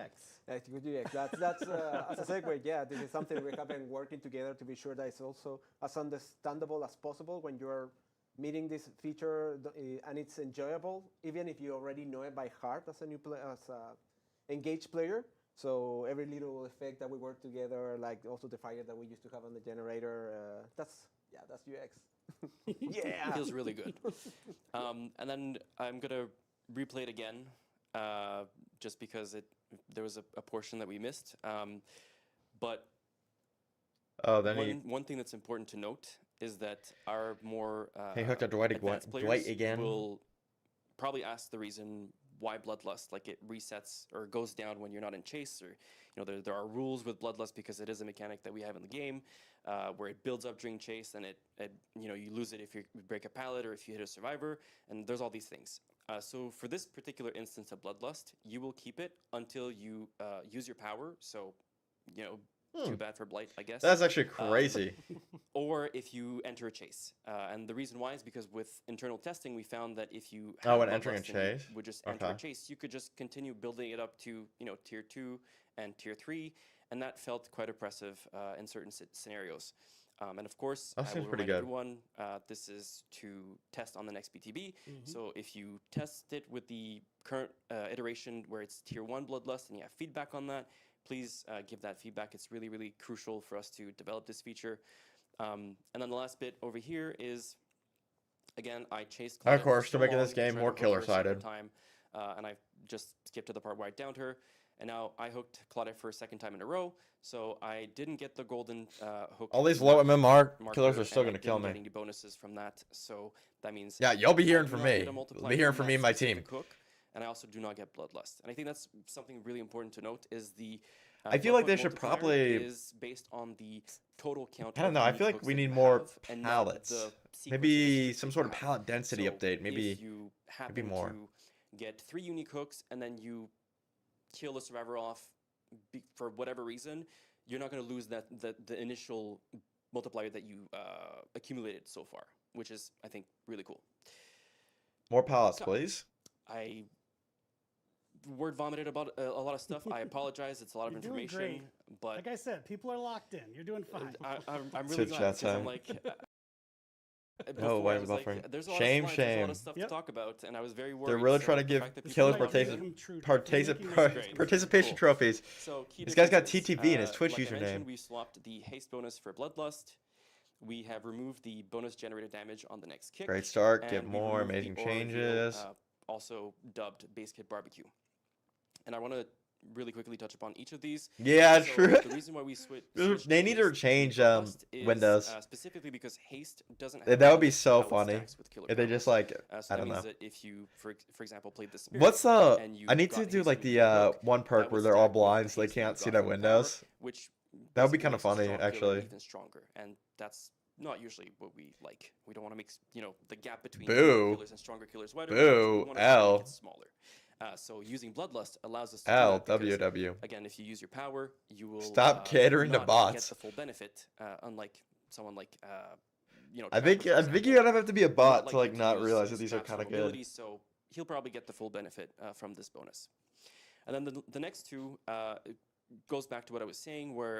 S8: That's good UX. That's as a segue, yeah, this is something we have been working together to be sure that it's also as understandable as possible when you're meeting this feature and it's enjoyable, even if you already know it by heart as a new engaged player. So every little effect that we work together, like also the fire that we used to have on the generator, that's UX. Yeah,
S9: It feels really good. And then I'm gonna replay it again, just because there was a portion that we missed. But
S2: Oh, then
S9: one thing that's important to note is that our more
S2: he hooked up Dwight
S9: advanced
S2: again.
S9: players will probably ask the reason why Bloodlust, like it resets or goes down when you're not in chase, or there are rules with Bloodlust because it is a mechanic that we have in the game, where it builds up during chase and you lose it if you break a pallet or if you hit a survivor, and there's all these things. So for this particular instance of Bloodlust, you will keep it until you use your power. So Too bad for Blight, I guess.
S2: That's actually crazy.
S9: Or if you enter a chase. And the reason why is because with internal testing, we found that if you
S2: When
S9: had
S2: entering a
S9: Bloodlust and you
S2: chase?
S9: would just enter a
S2: Okay.
S9: chase, you could just continue building it up to tier 2 and tier 3, and that felt quite oppressive in certain scenarios. And of course,
S2: That
S9: I
S2: seems
S9: will
S2: pretty
S9: remind
S2: good.
S9: everyone, this is to test on the next BTB. So if you test it with the current iteration where it's tier 1 Bloodlust and you have feedback on that, please give that feedback. It's really, really crucial for us to develop this feature. And then the last bit over here is, again, I chased Claudia
S2: Of
S9: for
S2: course,
S9: so
S2: to making
S9: long,
S2: this game
S9: tried
S2: more
S9: to hook her a second
S2: killer-sided.
S9: time, and I just skipped to the part where I downed her. And now I hooked Claudia for a second time in a row, so I didn't get the golden hook.
S2: All these low MMR
S9: marker,
S2: killers are still
S9: and I
S2: going to kill
S9: didn't
S2: me.
S9: get any bonuses from that, so that means
S2: Yeah, you'll be
S9: I
S2: hearing
S9: do
S2: from
S9: not get
S2: me.
S9: a
S2: You'll
S9: multiplier
S2: be hearing
S9: from
S2: from me
S9: that
S2: and my team.
S9: specific hook, and I also do not get Bloodlust. And I think that's something really important to note is the
S2: I feel like
S9: Bloodlust
S2: they should
S9: multiplier
S2: probably-
S9: is based on the total count.
S2: I don't
S9: of
S2: know. I
S9: unique
S2: feel like
S9: hooks
S2: we
S9: that
S2: need
S9: you
S2: more
S9: have and not
S2: pallets.
S9: the sequence of
S2: Maybe
S9: hooks
S2: some
S9: that
S2: sort
S9: you
S2: of
S9: have.
S2: pallet density
S9: So
S2: update. Maybe
S9: if you happen
S2: more.
S9: to get 3 unique hooks and then you kill the survivor off for whatever reason, you're not going to lose the initial multiplier that you accumulated so far, which is, I think, really cool.
S2: more pallets,
S9: So-
S2: please.
S9: I word vomited about a lot of stuff. I apologize. It's a lot of
S1: You're doing
S9: information, but
S1: Like I said, people are locked in. You're doing fine.
S9: I'm
S2: Switch
S9: really glad
S2: chat
S9: because I'm
S2: time.
S9: like.
S2: Oh,
S9: before
S2: why
S9: I
S2: is it
S9: was like,
S2: buffering?
S9: there's a lot
S2: Shame,
S9: of slides, there's a lot
S2: shame.
S9: of stuff
S1: Yep.
S9: to talk about, and I was very worried.
S2: They're really
S9: so
S2: trying to
S9: the
S2: give
S9: fact that people
S2: killers
S9: are
S1: Like, make
S9: watching-
S1: them true.
S9: Great.
S2: participation
S9: Cool.
S2: trophies.
S9: So key
S2: This guy's got
S9: differences,
S2: TTV in his Twitch
S9: like I
S2: username.
S9: mentioned, we swapped the haste bonus for Bloodlust. We have removed the bonus generated damage on the next kick.
S2: Great start.
S9: and
S2: Get
S9: we
S2: more
S9: removed the
S2: amazing
S9: aura reveal,
S2: changes.
S9: Also dubbed Base Kit Barbecue. And I want to really quickly touch upon each of these.
S2: Yeah,
S9: So
S2: true.
S9: The reason why we switched
S2: They need to
S9: Haste
S2: change
S9: Bloodlust is,
S2: windows.
S9: specifically because haste doesn't.
S2: That
S9: have
S2: would be
S9: enough
S2: so
S9: pallet
S2: funny
S9: stacks with killer
S2: if they
S9: powers.
S2: just like
S9: So
S2: I
S9: that
S2: don't
S9: means
S2: know.
S9: that if you, for example, played the spirit,
S2: What's the?
S9: and you
S2: I need
S9: got
S2: to do
S9: haste
S2: like
S9: when you
S2: the
S9: killed Hook,
S2: one
S9: that
S2: perk
S9: would
S2: where they're all
S9: stack with the
S2: blind so they
S9: haste you
S2: can't see
S9: got
S2: their
S9: from the
S2: windows.
S9: power, which
S2: That would be
S9: basically
S2: kinda
S9: makes a
S2: funny,
S9: strong killer
S2: actually.
S9: even stronger, and that's not usually what we like. We don't want to make the gap between
S2: Boo.
S9: weaker killers and stronger killers wider.
S2: Boo.
S9: So we want to
S2: L.
S9: make it smaller. So using Bloodlust allows us to
S2: L
S9: do that because,
S2: WW.
S9: again, if you use your power, you will
S2: Stop catering to
S9: not
S2: bots.
S9: get the full benefit, unlike someone like
S2: I think
S9: Trapper, for
S2: you
S9: example,
S2: gotta have to be a
S9: who
S2: bot
S9: might
S2: to like
S9: him
S2: not
S9: use
S2: realize that
S9: his
S2: these are
S9: natural
S2: kind of good.
S9: abilities, so he'll probably get the full benefit from this bonus. And then the next two it goes back to what I was saying, where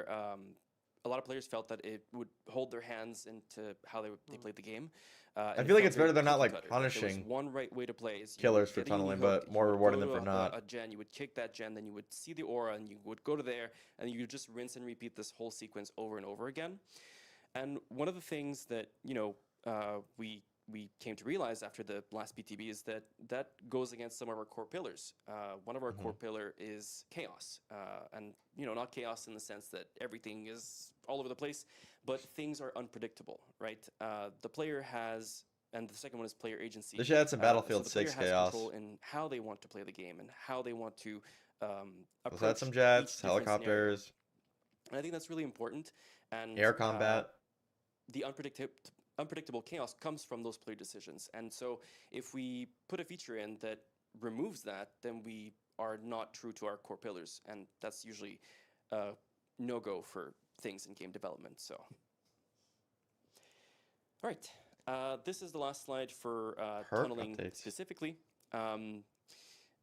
S9: a lot of players felt that it would hold their hands into how they played the game.
S2: I feel like it's better they're not, like,
S9: There was
S2: punishing
S9: one right way to play is you
S2: killers
S9: would
S2: for
S9: get a unique
S2: tunneling,
S9: hook,
S2: but
S9: you
S2: more
S9: would
S2: rewarding
S9: go
S2: them
S9: to
S2: for not.
S9: a gen, you would kick that gen, then you would see the aura, and you would go to there, and you would just rinse and repeat this whole sequence over and over again. And one of the things that we came to realize after the last BTB is that that goes against some of our core pillars. One of our core pillar is chaos, and not chaos in the sense that everything is all over the place, but things are unpredictable, right? The player has, and the second one is player agency.
S2: They should add some Battlefield
S9: so the player
S2: 6
S9: has
S2: chaos.
S9: control in how they want to play the game and how they want to
S2: Let's
S9: approach
S2: add some
S9: each
S2: jets,
S9: different scenario.
S2: helicopters,
S9: And I think that's really important. And
S2: air combat.
S9: the unpredictable chaos comes from those player decisions. And so if we put a feature in that removes that, then we are not true to our core pillars. And that's usually a no-go for things in game development. So, all right. This is the last slide for
S2: Perk
S9: tunneling
S2: updates.
S9: specifically.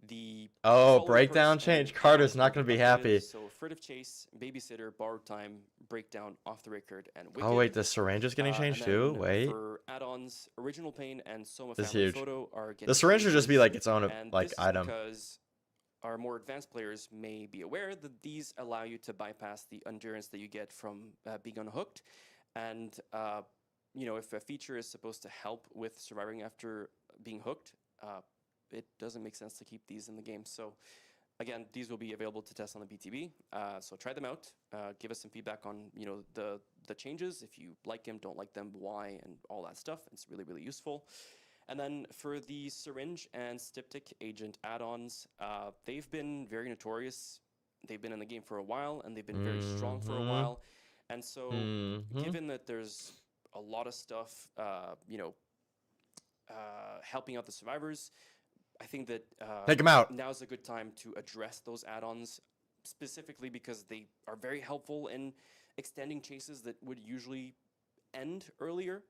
S9: The
S2: Oh,
S9: following
S2: breakdown
S9: perks and
S2: change. Carter's
S9: add-ons
S2: not
S9: will
S2: gonna be
S9: updated.
S2: happy.
S9: So furtive chase, babysitter, borrowed time, breakdown, off the record, and wicked.
S2: Oh wait, the syringe is getting
S9: And
S2: changed too.
S9: then
S2: Wait,
S9: For add-ons, original pain and Soma
S2: This is
S9: family
S2: huge.
S9: photo are getting
S2: the syringe should just be
S9: changes,
S2: like its own
S9: and
S2: like
S9: this is
S2: item.
S9: because our more advanced players may be aware that these allow you to bypass the endurance that you get from being unhooked, and if a feature is supposed to help with surviving after being hooked, it doesn't make sense to keep these in the game. So again, these will be available to test on the BTB. So try them out. Give us some feedback on the changes. If you like them, don't like them, why, and all that stuff. It's really, really useful. And then for the syringe and styptic agent add-ons, they've been very notorious. They've been in the game for a while, and they've been very strong for a while. And so, given that there's a lot of stuff, helping out the survivors, I think that
S2: Take 'em out.
S9: now's a good time to address those add-ons specifically because they are very helpful in extending chases that would usually end earlier.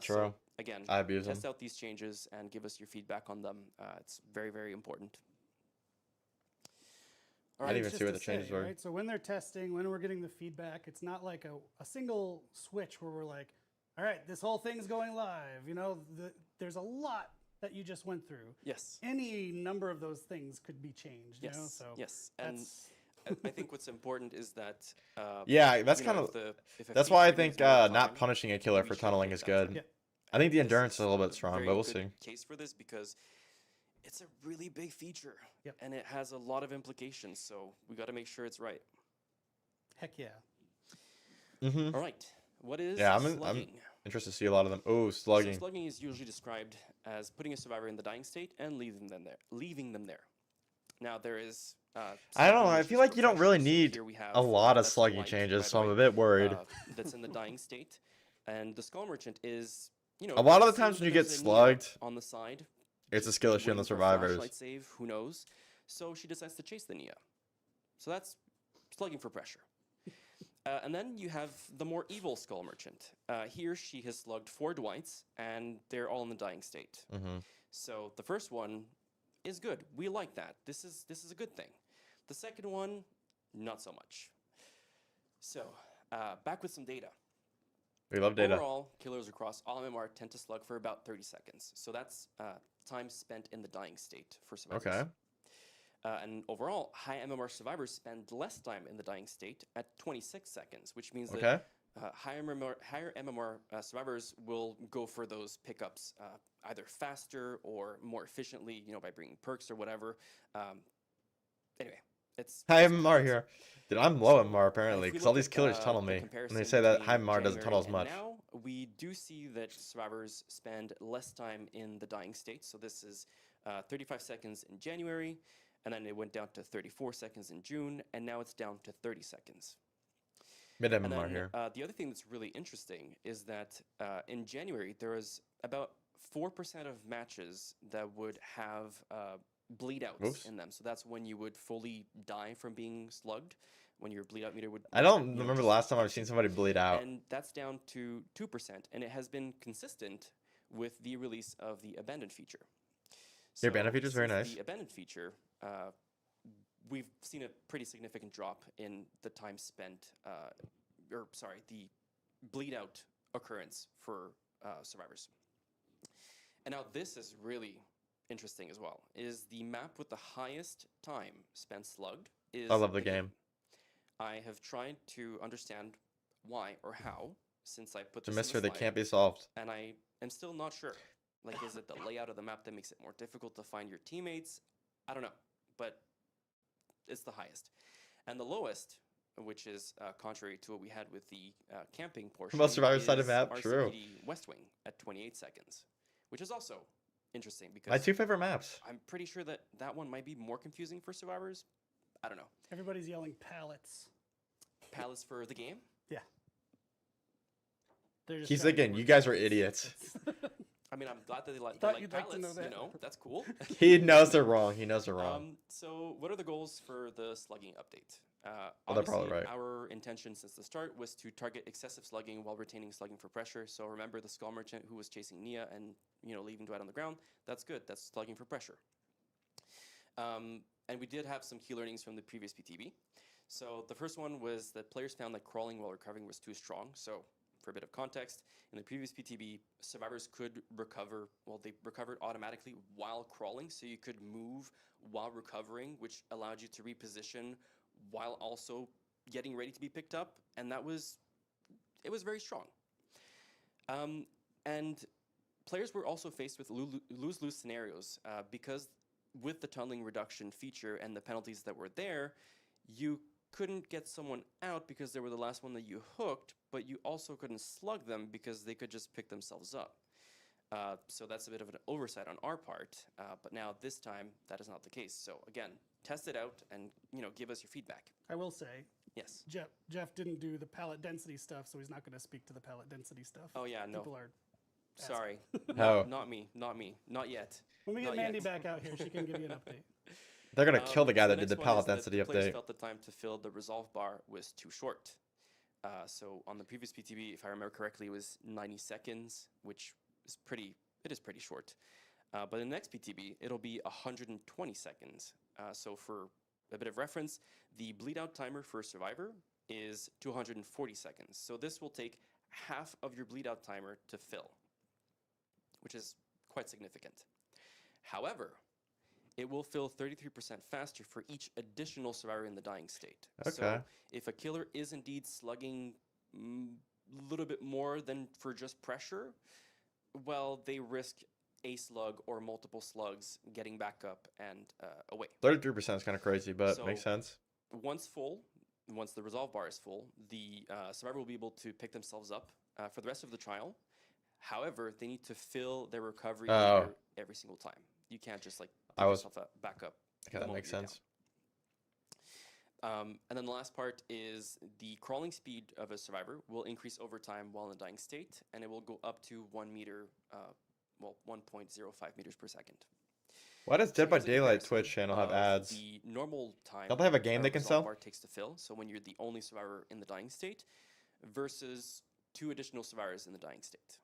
S2: True.
S9: So again,
S2: I abuse
S9: test
S2: them.
S9: out these changes and give us your feedback on them. It's very, very important.
S2: I didn't even
S1: Just
S2: see what
S1: to
S2: the changes
S1: say,
S2: were.
S1: Right? So when they're testing, when we're getting the feedback, it's not like a single switch where we're like, all right, this whole thing's going live. You know, there's a lot that you just went through.
S9: Yes.
S1: Any number of those things could be changed.
S9: Yes.
S1: You know? So
S9: Yes. And
S1: that's
S9: I think what's important is that.
S2: Yeah, that's
S9: you know,
S2: kind of.
S9: if a
S2: That's why I
S9: feature needs
S2: think
S9: more
S2: not
S9: time,
S2: punishing a killer
S9: we
S2: for
S9: should
S2: tunneling
S9: take
S2: is
S9: that
S2: good.
S9: time.
S1: Yeah.
S2: I think the
S9: This
S2: endurance is a little bit
S9: a
S2: strong,
S9: very
S2: but we'll
S9: good
S2: see.
S9: case for this because it's a really big feature.
S1: Yep.
S9: And it has a lot of implications, so we got to make sure it's right.
S1: heck yeah.
S2: Mm-hmm.
S9: All right. What is
S2: Yeah, I'm
S9: slugging?
S2: interested to see a lot of them. Oh,
S9: So
S2: slugging.
S9: slugging is usually described as putting a survivor in the dying state and leaving them there. Now there is.
S2: I don't know.
S9: slugging,
S2: I
S9: which
S2: feel
S9: is
S2: like you don't
S9: refreshing.
S2: really
S9: So
S2: need
S9: here we have,
S2: a lot of
S9: that's
S2: slugging
S9: light,
S2: changes,
S9: by
S2: so
S9: the
S2: I'm a
S9: way,
S2: bit worried.
S9: That's in the dying state, and the skull merchant is. You know,
S2: A lot of
S9: it
S2: the times
S9: seems
S2: when you
S9: there's
S2: get
S9: a Nia
S2: slugged,
S9: on the side,
S2: it's a
S9: just
S2: skill issue on the
S9: waiting for a
S2: survivors.
S9: flashlight save, who knows? So she decides to chase the Nia. So that's slugging for pressure. And then you have the more evil skull merchant. Here she has slugged 4 Dwights, and they're all in the dying state.
S2: Mm-hmm.
S9: So the first one is good. We like that. This is a good thing. The second one, not so much. So back with some data.
S2: We love data.
S9: Overall, killers across all MMR tend to slug for about 30 seconds. So that's time spent in the dying state for survivors.
S2: Okay.
S9: And overall, high MMR survivors spend less time in the dying state at 26 seconds, which means
S2: Okay.
S9: that higher MMR survivors will go for those pickups either faster or more efficiently, you know, by bringing perks or whatever. Anyway, it's
S2: High
S9: it's
S2: MMR here. Dude, I'm low MMR
S9: if
S2: apparently,
S9: we
S2: because all
S9: look
S2: these
S9: at,
S2: killers tunnel
S9: the
S2: me. And
S9: comparison
S2: they say that
S9: between
S2: high MMR doesn't tunnel as
S9: January
S2: much.
S9: and now, we do see that survivors spend less time in the dying state. So this is 35 seconds in January, and then it went down to 34 seconds in June, and now it's down to 30 seconds.
S2: Mid
S9: And
S2: MMR
S9: then
S2: here.
S9: the other thing that's really interesting is that in January, there was about 4% of matches that would have bleed outs
S2: Oops.
S9: in them. So that's when you would fully die from being slugged, when your bleed out meter would.
S2: I don't
S9: you know,
S2: remember the
S9: just
S2: last time I've seen somebody bleed out.
S9: And that's down to 2%, and it has been consistent with the release of the abandoned feature.
S2: The abandoned feature is very
S9: since
S2: nice.
S9: The abandoned feature, we've seen a pretty significant drop in the time spent, the bleed out occurrence for survivors. And now this is really interesting as well, is the map with the highest time spent slugged is
S2: I love the game.
S9: I have tried to understand why or how since I put
S2: It's a
S9: this in the
S2: mystery that
S9: slide,
S2: can't be solved.
S9: and I am still not sure. Like, is it the layout of the map that makes it more difficult to find your teammates? I don't know, but it's the highest. And the lowest, which is contrary to what we had with the camping portion,
S2: Most survivors side of
S9: is
S2: map, true.
S9: RCPD West Wing at 28 seconds, which is also interesting because
S2: My 2 favorite maps.
S9: I'm pretty sure that that one might be more confusing for survivors. I don't know.
S1: Everybody's yelling pallets.
S9: Palace for the game?
S1: Yeah. They're just
S2: He's
S1: trying to
S2: thinking,
S1: work
S2: you guys
S1: it.
S2: are idiots.
S9: I mean, I'm glad that they like
S1: Thought you'd like to
S9: pallets,
S1: know that.
S9: you know, that's cool.
S2: He knows they're wrong. He knows they're wrong.
S9: So what are the goals for the slugging update?
S2: Well, they're probably
S9: Obviously,
S2: right.
S9: our intention since the start was to target excessive slugging while retaining slugging for pressure. So remember the skull merchant who was chasing Nia and leaving Dwight on the ground. That's good. That's slugging for pressure. And we did have some key learnings from the previous PTB. So the first one was that players found that crawling while recovering was too strong. So for a bit of context, in the previous PTB, survivors could recover, well, they recovered automatically while crawling, so you could move while recovering, which allowed you to reposition while also getting ready to be picked up, and it was very strong. And players were also faced with lose-lose scenarios because with the tunneling reduction feature and the penalties that were there, you couldn't get someone out because they were the last one that you hooked, but you also couldn't slug them because they could just pick themselves up. So that's a bit of an oversight on our part, but now this time that is not the case. So again, test it out and give us your feedback.
S1: I will say,
S9: Yes.
S1: Jeff didn't do the pallet density stuff, so he's not going to speak to the pallet density stuff.
S9: Oh yeah, no.
S1: People are.
S9: Sorry.
S2: Oh.
S9: Not me. Not yet.
S1: When we get
S9: Not
S1: Mandy
S9: yet.
S1: back out here, she can give you an update.
S2: They're gonna kill the guy
S9: So
S2: that did the
S9: next one
S2: pallet
S9: is that
S2: density
S9: the players
S2: update.
S9: felt the time to fill the resolve bar was too short. So on the previous PTB, if I remember correctly, it was 90 seconds, which is pretty short. But in the next PTB, it'll be 120 seconds. So for a bit of reference, the bleed out timer for a survivor is 240 seconds. So this will take half of your bleed out timer to fill, which is quite significant. However, it will fill 33% faster for each additional survivor in the dying state.
S2: Okay.
S9: So if a killer is indeed slugging a little bit more than for just pressure, well, they risk a slug or multiple slugs getting back up and away.
S2: 33% is kind of crazy, but
S9: So-
S2: makes sense.
S9: Once the resolve bar is full, the survivor will be able to pick themselves up for the rest of the trial. However, they need to fill their recovery meter every single time. You can't just like pick yourself back up.
S2: Okay,
S9: the
S2: that
S9: moment
S2: makes
S9: you're
S2: sense.
S9: down. And then the last part is the crawling speed of a survivor will increase over time while in the dying state, and it will go up to 1 meter, 1.05 meters per second.
S2: Why does Dead by
S9: Here's a
S2: Daylight
S9: comparison
S2: Twitch channel have
S9: of
S2: ads?
S9: The normal time.
S2: Don't they have a game
S9: a
S2: they can
S9: resolve
S2: sell?
S9: bar takes to fill. So when you're the only survivor in the dying state, versus 2 additional survivors in the dying state.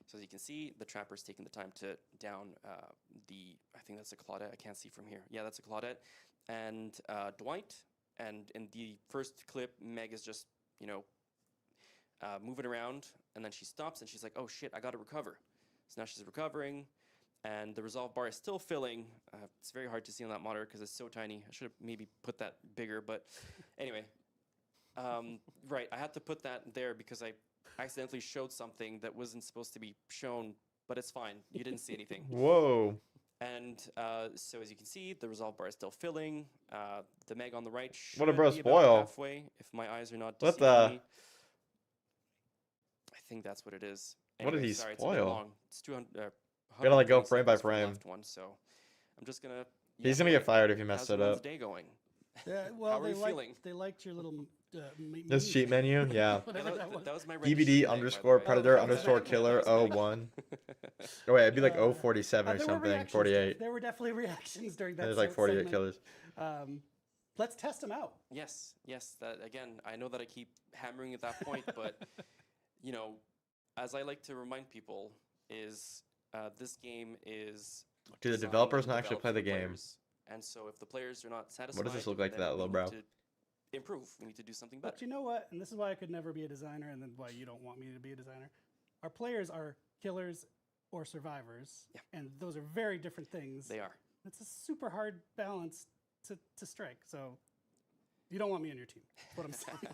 S9: So as you can see, the trapper's taking the time to down I think that's a Claudette. I can't see from here. Yeah, that's a Claudette, and Dwight. And in the first clip, Meg is just moving around, and then she stops and she's like, "Oh shit, I got to recover." So now she's recovering. And the resolve bar is still filling. It's very hard to see on that monitor because it's so tiny. I should have maybe put that bigger, but anyway. Right, I had to put that there because I accidentally showed something that wasn't supposed to be shown, but it's fine. You didn't see anything.
S2: Whoa.
S9: And so as you can see, the resolve bar is still filling. The Meg on the right should
S2: What a bro
S9: be about
S2: spoil.
S9: halfway, if my eyes are not
S2: What
S9: deceiving
S2: the-
S9: me. I think that's what it is.
S2: What did
S9: Anyway,
S2: he
S9: sorry, it's a bit
S2: spoil?
S9: long. It's 200.
S2: Gotta, like, go
S9: 120
S2: frame by
S9: seconds for the
S2: frame.
S9: left one, so I'm just gonna.
S2: He's gonna get fired if he messed
S9: How's
S2: it
S9: everyone's
S2: up.
S9: day going?
S1: Yeah, well,
S9: How are you feeling?
S1: they liked your little
S2: This cheat menu, yeah.
S1: whatever that was.
S9: That was my rendition
S2: DbD
S9: today, by the
S2: underscore
S9: way.
S2: predator
S1: Oh,
S2: underscore
S1: that
S2: killer
S9: was me.
S2: 01. Oh wait, it'd be like
S1: Uh,
S2: 047 or
S1: there were
S2: something.
S1: reactions,
S2: 48.
S1: There were definitely reactions during that.
S2: There's like 48
S1: segment.
S2: killers.
S1: Let's test them out.
S9: Yes. That again. I know that I keep hammering at that point, but as I like to remind people, is this game is.
S2: Do the
S9: designed
S2: developers
S9: and
S2: not actually
S9: developed
S2: play
S9: for
S2: the game?
S9: players. And so, if the players are not satisfied,
S2: this look like to
S9: then
S2: that little
S9: we
S2: bro?
S9: need to improve. We need to do something better.
S1: But you know what? And this is why I could never be a designer, and then why you don't want me to be a designer. Our players are killers or survivors,
S9: Yeah.
S1: and those are very different things.
S9: They are.
S1: It's a super hard balance to strike. So you don't want me on your team. That's what I'm saying.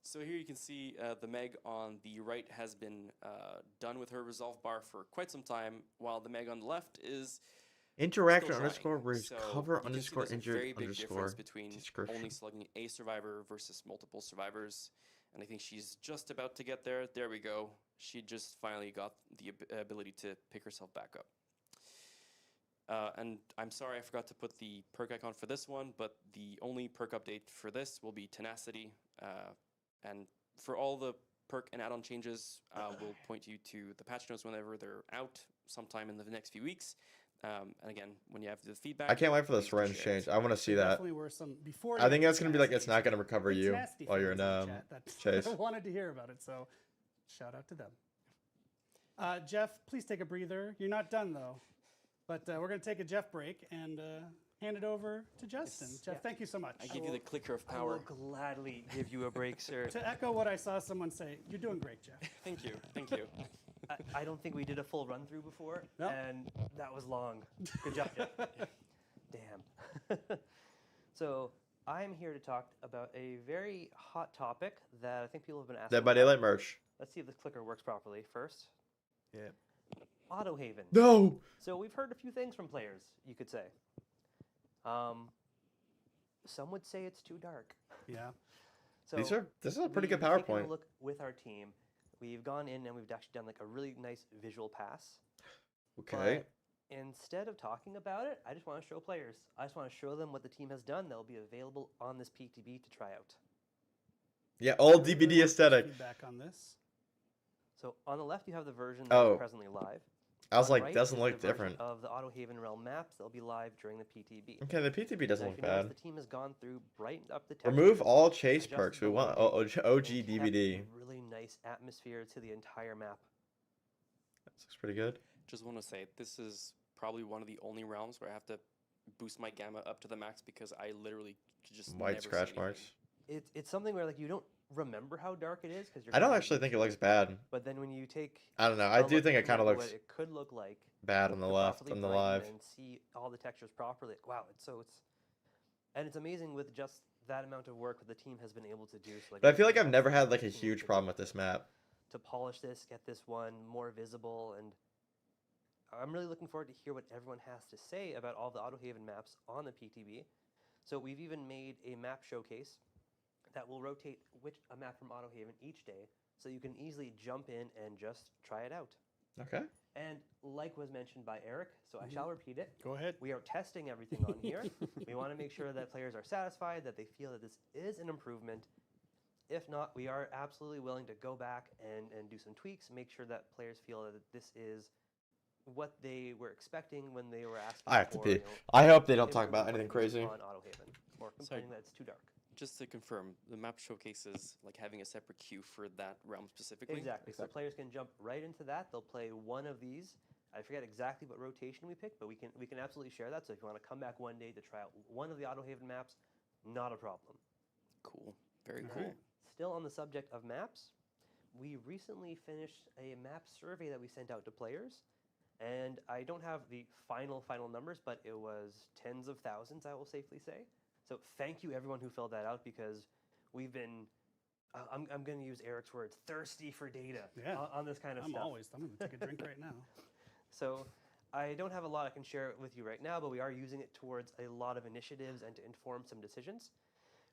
S9: So here you can see the Meg on the right has been done with her resolve bar for quite some time, while the Meg on the left is
S2: Interactor
S9: still
S2: underscore
S9: trying.
S2: where's
S9: So
S2: cover
S9: you can see
S2: underscore
S9: there's a
S2: injured
S9: very big
S2: underscore
S9: difference between
S2: description.
S9: only slugging a survivor versus multiple survivors, and I think she's just about to get there. There we go. She just finally got the ability to pick herself back up. And I'm sorry I forgot to put the perk icon for this one, but the only perk update for this will be tenacity. And for all the perk and add-on changes, we'll point you to the patch notes whenever they're out, sometime in the next few weeks. And again, when you have the feedback,
S2: I can't wait for the
S9: please do
S2: syringe
S9: share it.
S2: change. I want to see
S1: There
S2: that.
S1: definitely were some before.
S2: I
S1: you
S2: think
S1: get
S2: that's
S1: to
S2: gonna be like it's
S1: tenacity.
S2: not gonna recover
S1: The
S2: you
S1: tenacity
S2: while you're in
S1: fans chat that
S2: chase.
S1: wanted to hear about it. So shout out to them. Jeff, please take a breather. You're not done though, but we're gonna take a Jeff break and hand it over to Justin.
S7: Yes.
S1: Jeff,
S7: Yeah.
S1: thank you so much.
S9: I give you the clicker of
S7: I
S9: power.
S7: will gladly give you a break, sir.
S1: To echo what I saw someone say, you're doing great, Jeff.
S9: Thank you. Thank you.
S7: I don't think we did a full run through before,
S1: No.
S7: and that was long. Good job, Jeff. Damn. So I'm here to talk about a very hot topic that I think people have been asking.
S2: Dead by
S7: about.
S2: Daylight merch.
S7: Let's see if this clicker works properly first.
S8: Yeah.
S7: Auto Haven.
S2: No.
S7: So we've heard a few things from players, you could say. Some would say it's too dark.
S1: Yeah.
S7: So
S2: This is a pretty good
S7: we've taken
S2: PowerPoint.
S7: a look with our team. We've gone in and we've actually done like a really nice visual pass.
S2: Okay.
S7: But instead of talking about it, I just want to show players. I just want to show them what the team has done that will be available on this PTB to try out.
S2: Yeah, old
S1: Really
S2: DbD
S1: want
S2: aesthetic.
S1: Feedback on this.
S7: So on the left, you have the version that
S2: Oh.
S7: is presently live.
S2: I was
S7: On
S2: like,
S7: right
S2: doesn't
S7: is
S2: look
S7: the version
S2: different.
S7: Of the Autohaven Realm maps that'll be live during the PTB.
S2: Okay, the PTB doesn't
S7: Now,
S2: look
S7: if you notice,
S2: bad.
S7: the team has gone through, brightened up the
S2: Remove
S7: textures,
S2: all chase
S7: adjusted
S2: perks.
S7: the
S2: We want
S7: loading,
S2: OG
S7: and kept
S2: DbD.
S7: a really nice atmosphere to the entire map.
S2: This looks pretty good.
S9: Just want to say, this is probably one of the only realms where I have to boost my gamma up to the max because I literally could just
S2: White
S9: never see
S2: scratch
S9: anything.
S2: marks.
S7: It's something where like you don't remember how dark it is because
S2: I don't actually think it looks bad.
S7: But then when you take,
S2: I don't know.
S7: a
S2: I do
S7: look
S2: think it
S7: at
S2: kind of
S7: what
S2: looks
S7: it could look like
S2: bad on the
S7: to
S2: left
S7: properly
S2: on the
S7: brighten
S2: live.
S7: and see all the textures properly. Like, wow, it's amazing with just that amount of work that the team has been able to do. So, like,
S2: But I feel like I've
S7: that's
S2: never
S7: the
S2: had like a
S7: team
S2: huge
S7: to
S2: problem
S7: do
S2: with this map.
S7: to polish this, get this one more visible, and I'm really looking forward to hear what everyone has to say about all the Autohaven maps on the PTB. So we've even made a map showcase that will rotate a map from Autohaven each day, so you can easily jump in and just try it out.
S2: Okay.
S7: And like was mentioned by Eric, so I shall repeat it.
S1: Go ahead.
S7: We are testing everything on here. We want to make sure that players are satisfied, that they feel that this is an improvement. If not, we are absolutely willing to go back and do some tweaks, make sure that players feel that this is what they were expecting when they were asking
S2: I have to
S7: for,
S2: pee.
S7: you know,
S2: I hope they don't talk about
S7: improvement
S2: anything crazy.
S7: on Autohaven or complaining that it's too dark.
S9: Just to confirm, the map showcases like having a separate queue for that realm specifically.
S7: Exactly. So players can jump right into that. They'll play one of these. I forget exactly what rotation we picked, but we can absolutely share that. So if you want to come back one day to try out one of the Autohaven maps, not a problem.
S9: Cool. Very
S1: All
S9: cool.
S1: right.
S7: Still on the subject of maps, we recently finished a map survey that we sent out to players. And I don't have the final numbers, but it was tens of thousands, I will safely say. So thank you everyone who filled that out because we've been, I'm going to use Eric's words, thirsty for data
S1: Yeah.
S7: on this kind of
S1: I'm
S7: stuff.
S1: I'm going to take a drink right now.
S7: So I don't have a lot I can share with you right now, but we are using it towards a lot of initiatives and to inform some decisions.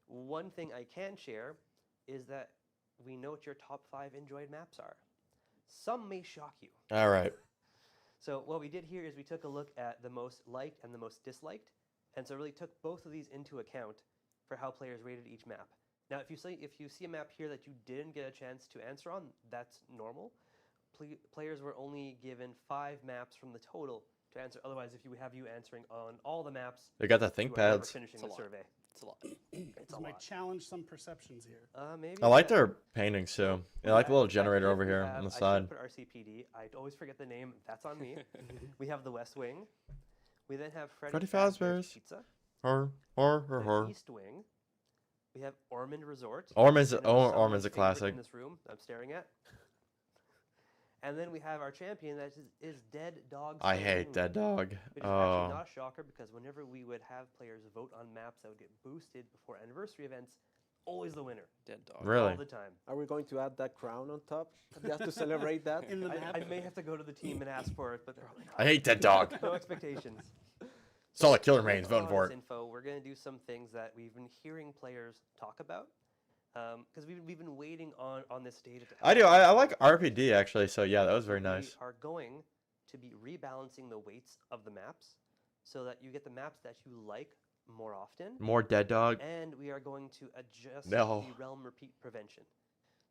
S7: One thing I can share is that we know what your top 5 enjoyed maps are. Some may shock you.
S2: All right.
S7: So what we did here is we took a look at the most liked and the most disliked, and so really took both of these into account for how players rated each map. Now, if you see a map here that you didn't get a chance to answer on, that's normal. Players were only given 5 maps from the total to answer. Otherwise, if you have you answering on all the maps,
S2: They got the
S7: you
S2: think
S7: are never
S2: pads.
S7: finishing
S9: It's a
S7: the
S9: lot.
S7: survey.
S9: It's a lot.
S7: It's a
S1: This might
S7: lot.
S1: challenge some perceptions here.
S7: Maybe
S2: I like
S7: that-
S2: their paintings too. I like the little
S7: Back
S2: generator
S7: here
S2: over
S7: we
S2: here
S7: have-
S2: on the
S7: I should
S2: side.
S7: put RCPD. I always forget the name. That's on me. We have the West Wing. We then have
S2: Freddy
S7: Fazbear's
S2: Fazbear's.
S7: Pizza.
S2: Her.
S7: The East Wing. We have Ormond Resort.
S2: Ormond's-
S7: I know
S2: Ormond's a
S7: someone's favorite
S2: classic.
S7: in this room I'm staring at. And then we have our champion that is Dead Dog.
S2: I
S7: Stone
S2: hate
S7: Moon,
S2: Dead Dog.
S7: Which is actually
S2: Oh.
S7: not a shocker because whenever we would have players vote on maps that would get boosted before anniversary events, always the winner.
S9: Dead dog.
S2: Really?
S7: All the time.
S8: Are we going to add that crown on top just to celebrate that?
S1: In the map.
S7: I may have to go to the team and ask for it, but they're probably not.
S2: I hate Dead Dog.
S7: No expectations.
S2: Solid Killer
S7: With
S2: Remains.
S7: all
S2: Voting for
S7: this
S2: it.
S7: info, we're going to do some things that we've been hearing players talk about because we've been waiting on this data to
S2: I do.
S7: happen.
S2: I like RPD actually. So yeah, that was very nice.
S7: We are going to be rebalancing the weights of the maps so that you get the maps that you like more often.
S2: More Dead Dog.
S7: And we are going to adjust
S2: No.
S7: the realm repeat prevention.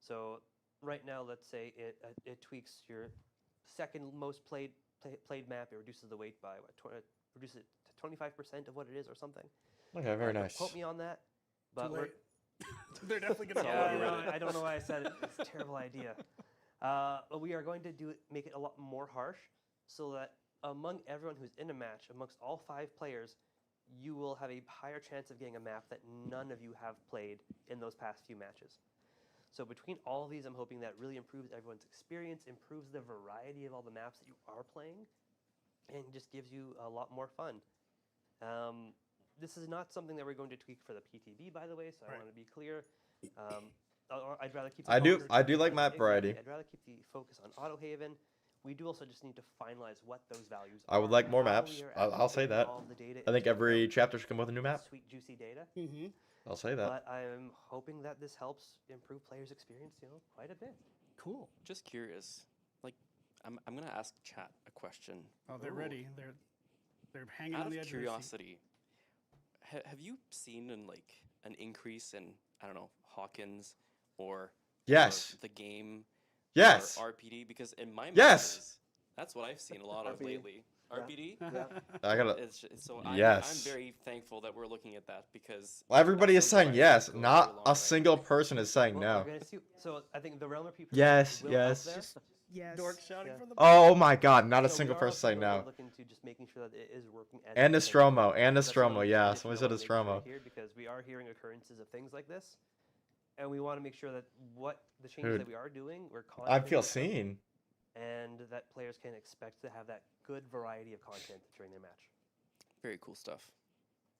S7: So right now, let's say it tweaks your second most played map. It reduces the weight by reduces it to 25% of what it is or something.
S2: Okay, very
S7: Don't
S2: nice.
S7: Quote me on that. But
S1: Too
S7: we're,
S1: late. They're definitely going to
S7: yeah,
S1: follow you with it.
S7: I don't know why I said it. It's a terrible idea. But we are going to make it a lot more harsh so that among everyone who's in a match, amongst all 5 players, you will have a higher chance of getting a map that none of you have played in those past few matches. So between all of these, I'm hoping that really improves everyone's experience, improves the variety of all the maps that you are playing, and just gives you a lot more fun. This is not something that we're going to tweak for the PTB, by the way, so I
S1: Right.
S7: want to be clear. I'd rather keep. The
S2: I do-
S7: focus-
S2: I do like map
S7: Exactly,
S2: variety.
S7: I'd rather keep the focus on Autohaven. We do also just need to finalize what those values
S2: I would
S7: are,
S2: like more
S7: how
S2: maps.
S7: we are
S2: I'll
S7: actually
S2: say
S7: putting
S2: that.
S7: all of the data
S2: I think
S7: into
S2: every
S7: account.
S2: chapter should come with a new map.
S7: Sweet, juicy data.
S1: Mm-hmm.
S2: I'll say that.
S7: But I'm hoping that this helps improve players' experience, quite a bit.
S1: Cool.
S9: Just curious. Like, I'm gonna ask chat a question.
S1: Oh, they're ready. They're hanging
S9: Out
S1: on the
S9: of
S1: edge of their seat.
S9: curiosity, have you seen an increase in, I don't know, Hawkins or
S2: Yes.
S9: the game
S2: Yes.
S9: or RPD? Because in my
S2: Yes.
S9: matches, That's what I've seen a lot of
S8: RBD.
S9: lately.
S8: Yeah.
S9: RBD.
S8: Yeah.
S2: I gotta.
S9: So
S2: Yes.
S9: I'm very thankful that we're looking at that because
S2: Well, everybody
S9: that's
S2: is
S9: something
S2: saying
S9: I
S2: yes.
S9: think goes
S2: Not
S9: very long
S2: a
S9: right
S2: single
S9: now.
S2: person is saying
S7: Well,
S2: no.
S7: we're gonna see. So I think the realm of people.
S2: Yes,
S7: will
S2: yes.
S7: Out there.
S4: Yes.
S1: Dork shouting
S7: Yeah.
S1: from the
S2: Oh my God! Not a
S7: So we
S2: single
S7: are
S2: person
S7: also
S2: saying
S7: gonna
S2: no.
S7: Look into just making sure that it is working. As
S2: And
S7: intended.
S2: Nostromo, and
S7: That's
S2: Nostromo.
S7: another
S2: Yeah,
S7: additional
S2: somebody said
S7: make sure
S2: Nostromo.
S7: here because we are hearing occurrences of things like this, and we want to make sure that what the changes
S2: Dude,
S7: that we are doing, we're
S2: I
S7: confident
S2: feel
S7: with them,
S2: seen.
S7: and that players can expect to have that good variety of content during their match.
S9: Very cool stuff.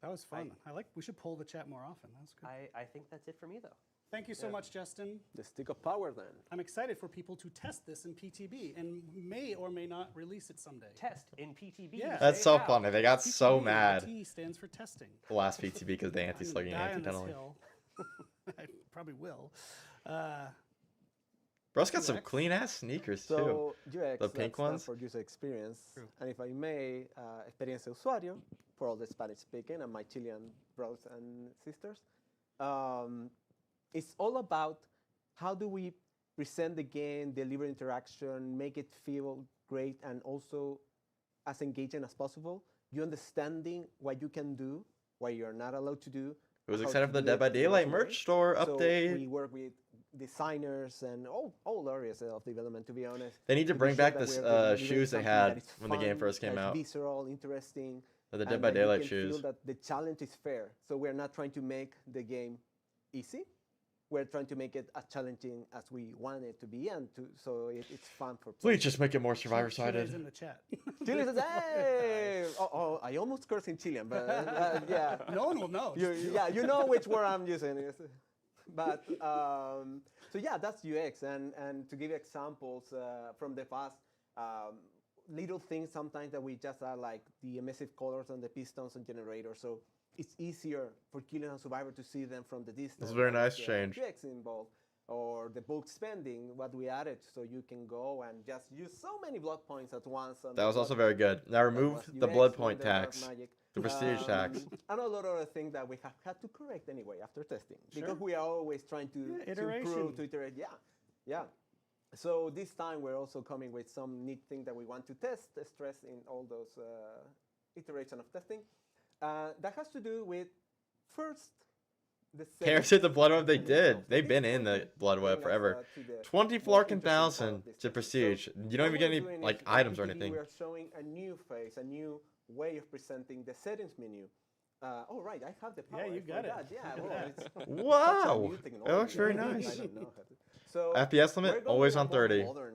S1: That was fun. We should pull the chat more often. That was good.
S7: I think that's it for me though.
S1: Thank you so
S7: Yeah.
S1: much, Justin.
S8: The stick of power then.
S1: I'm excited for people to test this in PTB and may or may not release it someday.
S7: Test in PTB.
S1: Yeah.
S2: That's
S7: say
S2: so
S7: how.
S2: funny. They got so
S1: PTB,
S2: mad.
S1: the T stands for testing.
S2: The last VTB because the
S1: I'm
S2: anti-slugging
S1: gonna die on this
S2: anti-tunneling.
S1: hill. I probably will.
S2: Bro's got some
S1: UX.
S2: clean ass sneakers too.
S8: So UX,
S2: The pink
S8: that stands
S2: ones?
S8: for user experience.
S1: True.
S8: And if I may, experiencia usuario for all the Spanish speaking and my Chilean brothers and sisters. It's all about how do we present the game, deliver interaction, make it feel great, and also as engaging as possible. You understanding what you can do, what you're not allowed to do.
S2: Who was
S8: how
S2: excited
S8: to
S2: for the
S8: do
S2: Dead
S8: it
S2: by
S8: in the
S2: Daylight
S8: best way.
S2: merch store
S8: So
S2: update?
S8: we work with designers and all areas of development, to be honest.
S2: They need to
S8: be
S2: bring
S8: sure
S2: back
S8: that
S2: this
S8: we're delivering
S2: shoes they
S8: something
S2: had
S8: that is
S2: when the game
S8: fun,
S2: first came
S8: that's
S2: out.
S8: visceral, interesting.
S2: The Dead
S8: and
S2: by
S8: that you
S2: Daylight
S8: can
S2: shoes.
S8: Feel that the challenge is fair. So we're not trying to make the game easy. We're trying to make it as challenging as we want it to be, and so it's fun for
S2: Please
S8: players.
S2: just make it more survivor
S1: Chile's
S2: sided.
S1: in the chat.
S8: Chile says, hey! Oh, I almost cursed in Chilean, but yeah.
S1: No one will know.
S8: You know which word I'm using. But so yeah, that's UX, and to give examples from the past, little things sometimes that we just add, like the emissive colors on the pistons and generators. So it's easier for killers and survivor to see them from the distance.
S2: That's a very nice
S8: with,
S2: change.
S8: UX involved, or the bulk spending, what we added, so you can go and just use so many blood points at once. On
S2: That
S8: the
S2: was also
S8: blood
S2: very
S8: point.
S2: good. Now
S8: That
S2: remove
S8: was
S2: the
S8: UX
S2: blood
S8: with
S2: point
S8: the dark
S2: tax.
S8: magic.
S2: The prestige tax.
S8: And a lot of other things that we have had to correct anyway after testing,
S1: Sure.
S8: because we are always trying to
S1: iteration.
S8: improve, to iterate. Yeah. So this time we're also coming with some neat thing that we want to test, stress in all those iteration of testing. That has to do with first the
S2: Cares hit the blood web. They did. They've been in the blood web forever. 24,000 to prestige. You don't even get any like items or anything.
S8: We are showing a new face, a new way of presenting the settings menu. Oh right, I have the power.
S1: Yeah, you
S8: I
S1: got it.
S8: forgot. Yeah,
S1: Look
S8: well,
S1: at
S8: it's
S2: Wow.
S8: such a new
S2: It looks
S8: technology.
S2: very
S8: I
S2: nice.
S8: don't know how to- So
S2: FPS limit
S8: we're going
S2: always
S8: with a
S2: on
S8: more
S2: 30.
S8: modern,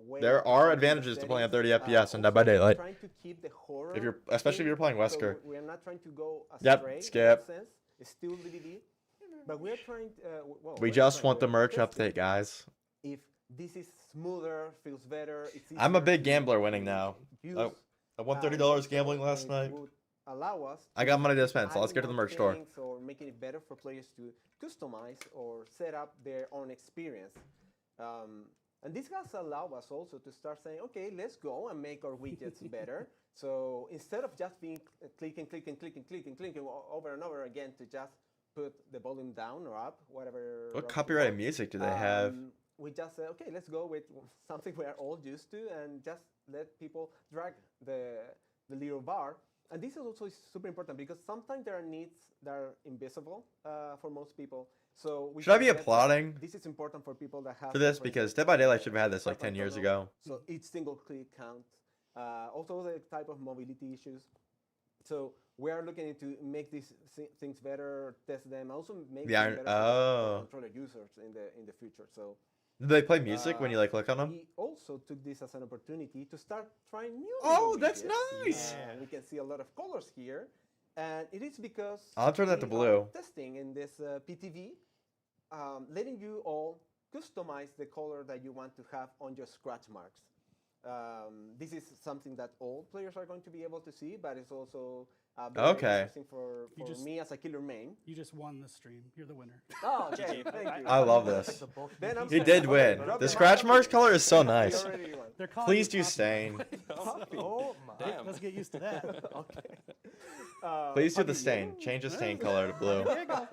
S8: way
S2: There
S8: of
S2: are
S8: presenting
S2: advantages
S8: the
S2: to playing at
S8: settings.
S2: 30 FPS in Dead by
S8: Also,
S2: Daylight.
S8: Trying to keep the horror
S2: If you're, especially if you're playing
S8: so
S2: Wesker.
S8: we're not trying to go
S2: Yep,
S8: astray in
S2: skip.
S8: that sense. It's still DbD, but we're trying. Well,
S2: We
S8: we're
S2: just
S8: trying-
S2: want the
S8: we're
S2: merch
S8: testing
S2: update, guys.
S8: if this is smoother, feels better. It's
S2: I'm a
S8: easier
S2: big
S8: to
S2: gambler winning now.
S8: use,
S2: I won
S8: and
S2: $30
S8: also
S2: gambling last
S8: it
S2: night.
S8: would allow us
S2: I got money to spend, so
S8: add
S2: let's get to the
S8: more
S2: merch store.
S8: things or making it better for players to customize or set up their own experience. And this has allowed us also to start saying, okay, let's go and make our widgets better. So instead of just being clicking over and over again to just put the volume down or up, whatever.
S2: What
S8: route you
S2: copyrighted
S8: want,
S2: music do they have?
S8: we just said, okay, let's go with something we are all used to and just let people drag the little bar. And this is also super important because sometimes there are needs that are invisible for most people. So we
S2: Should I be
S8: forget that
S2: applauding
S8: this is important for people that have
S2: for this?
S8: for
S2: Because
S8: instance,
S2: Dead by Daylight should have had this like
S8: carpal
S2: 10 years
S8: tunnel.
S2: ago.
S8: So each single click counts. Also the type of mobility issues. So we are looking into make these things better, test them, also make
S2: The
S8: them
S2: iron-
S8: better for
S2: oh.
S8: controller users in the future. So
S2: Do they play music when you like click on them?
S8: we also took this as an opportunity to start trying new.
S2: Oh,
S8: video
S2: that's
S8: widgets.
S2: nice.
S8: We can see a lot of colors here, and it is because
S2: I'll turn that to
S8: we
S2: blue.
S8: are testing in this PTV, letting you all customize the color that you want to have on your scratch marks. This is something that all players are going to be able to see, but it's also very
S2: Okay.
S8: interesting for
S1: just-
S8: me as a killer main.
S1: You just won the stream. You're the winner.
S8: Oh, okay, thank you.
S2: I love this.
S8: Then I'm
S2: He
S8: sorry.
S2: did
S8: Okay,
S2: win.
S8: drop
S2: The
S8: your
S2: scratch
S8: mic.
S2: marks color is so
S8: You
S2: nice.
S8: already won.
S1: They're calling
S2: Please
S1: you
S2: do
S1: Poppy.
S2: stain.
S8: Oh my.
S9: Damn.
S1: Let's get used to that.
S8: Okay.
S2: Please do
S8: Poppy,
S2: the stain.
S8: you?
S2: Change the stain color to blue.
S1: There you go.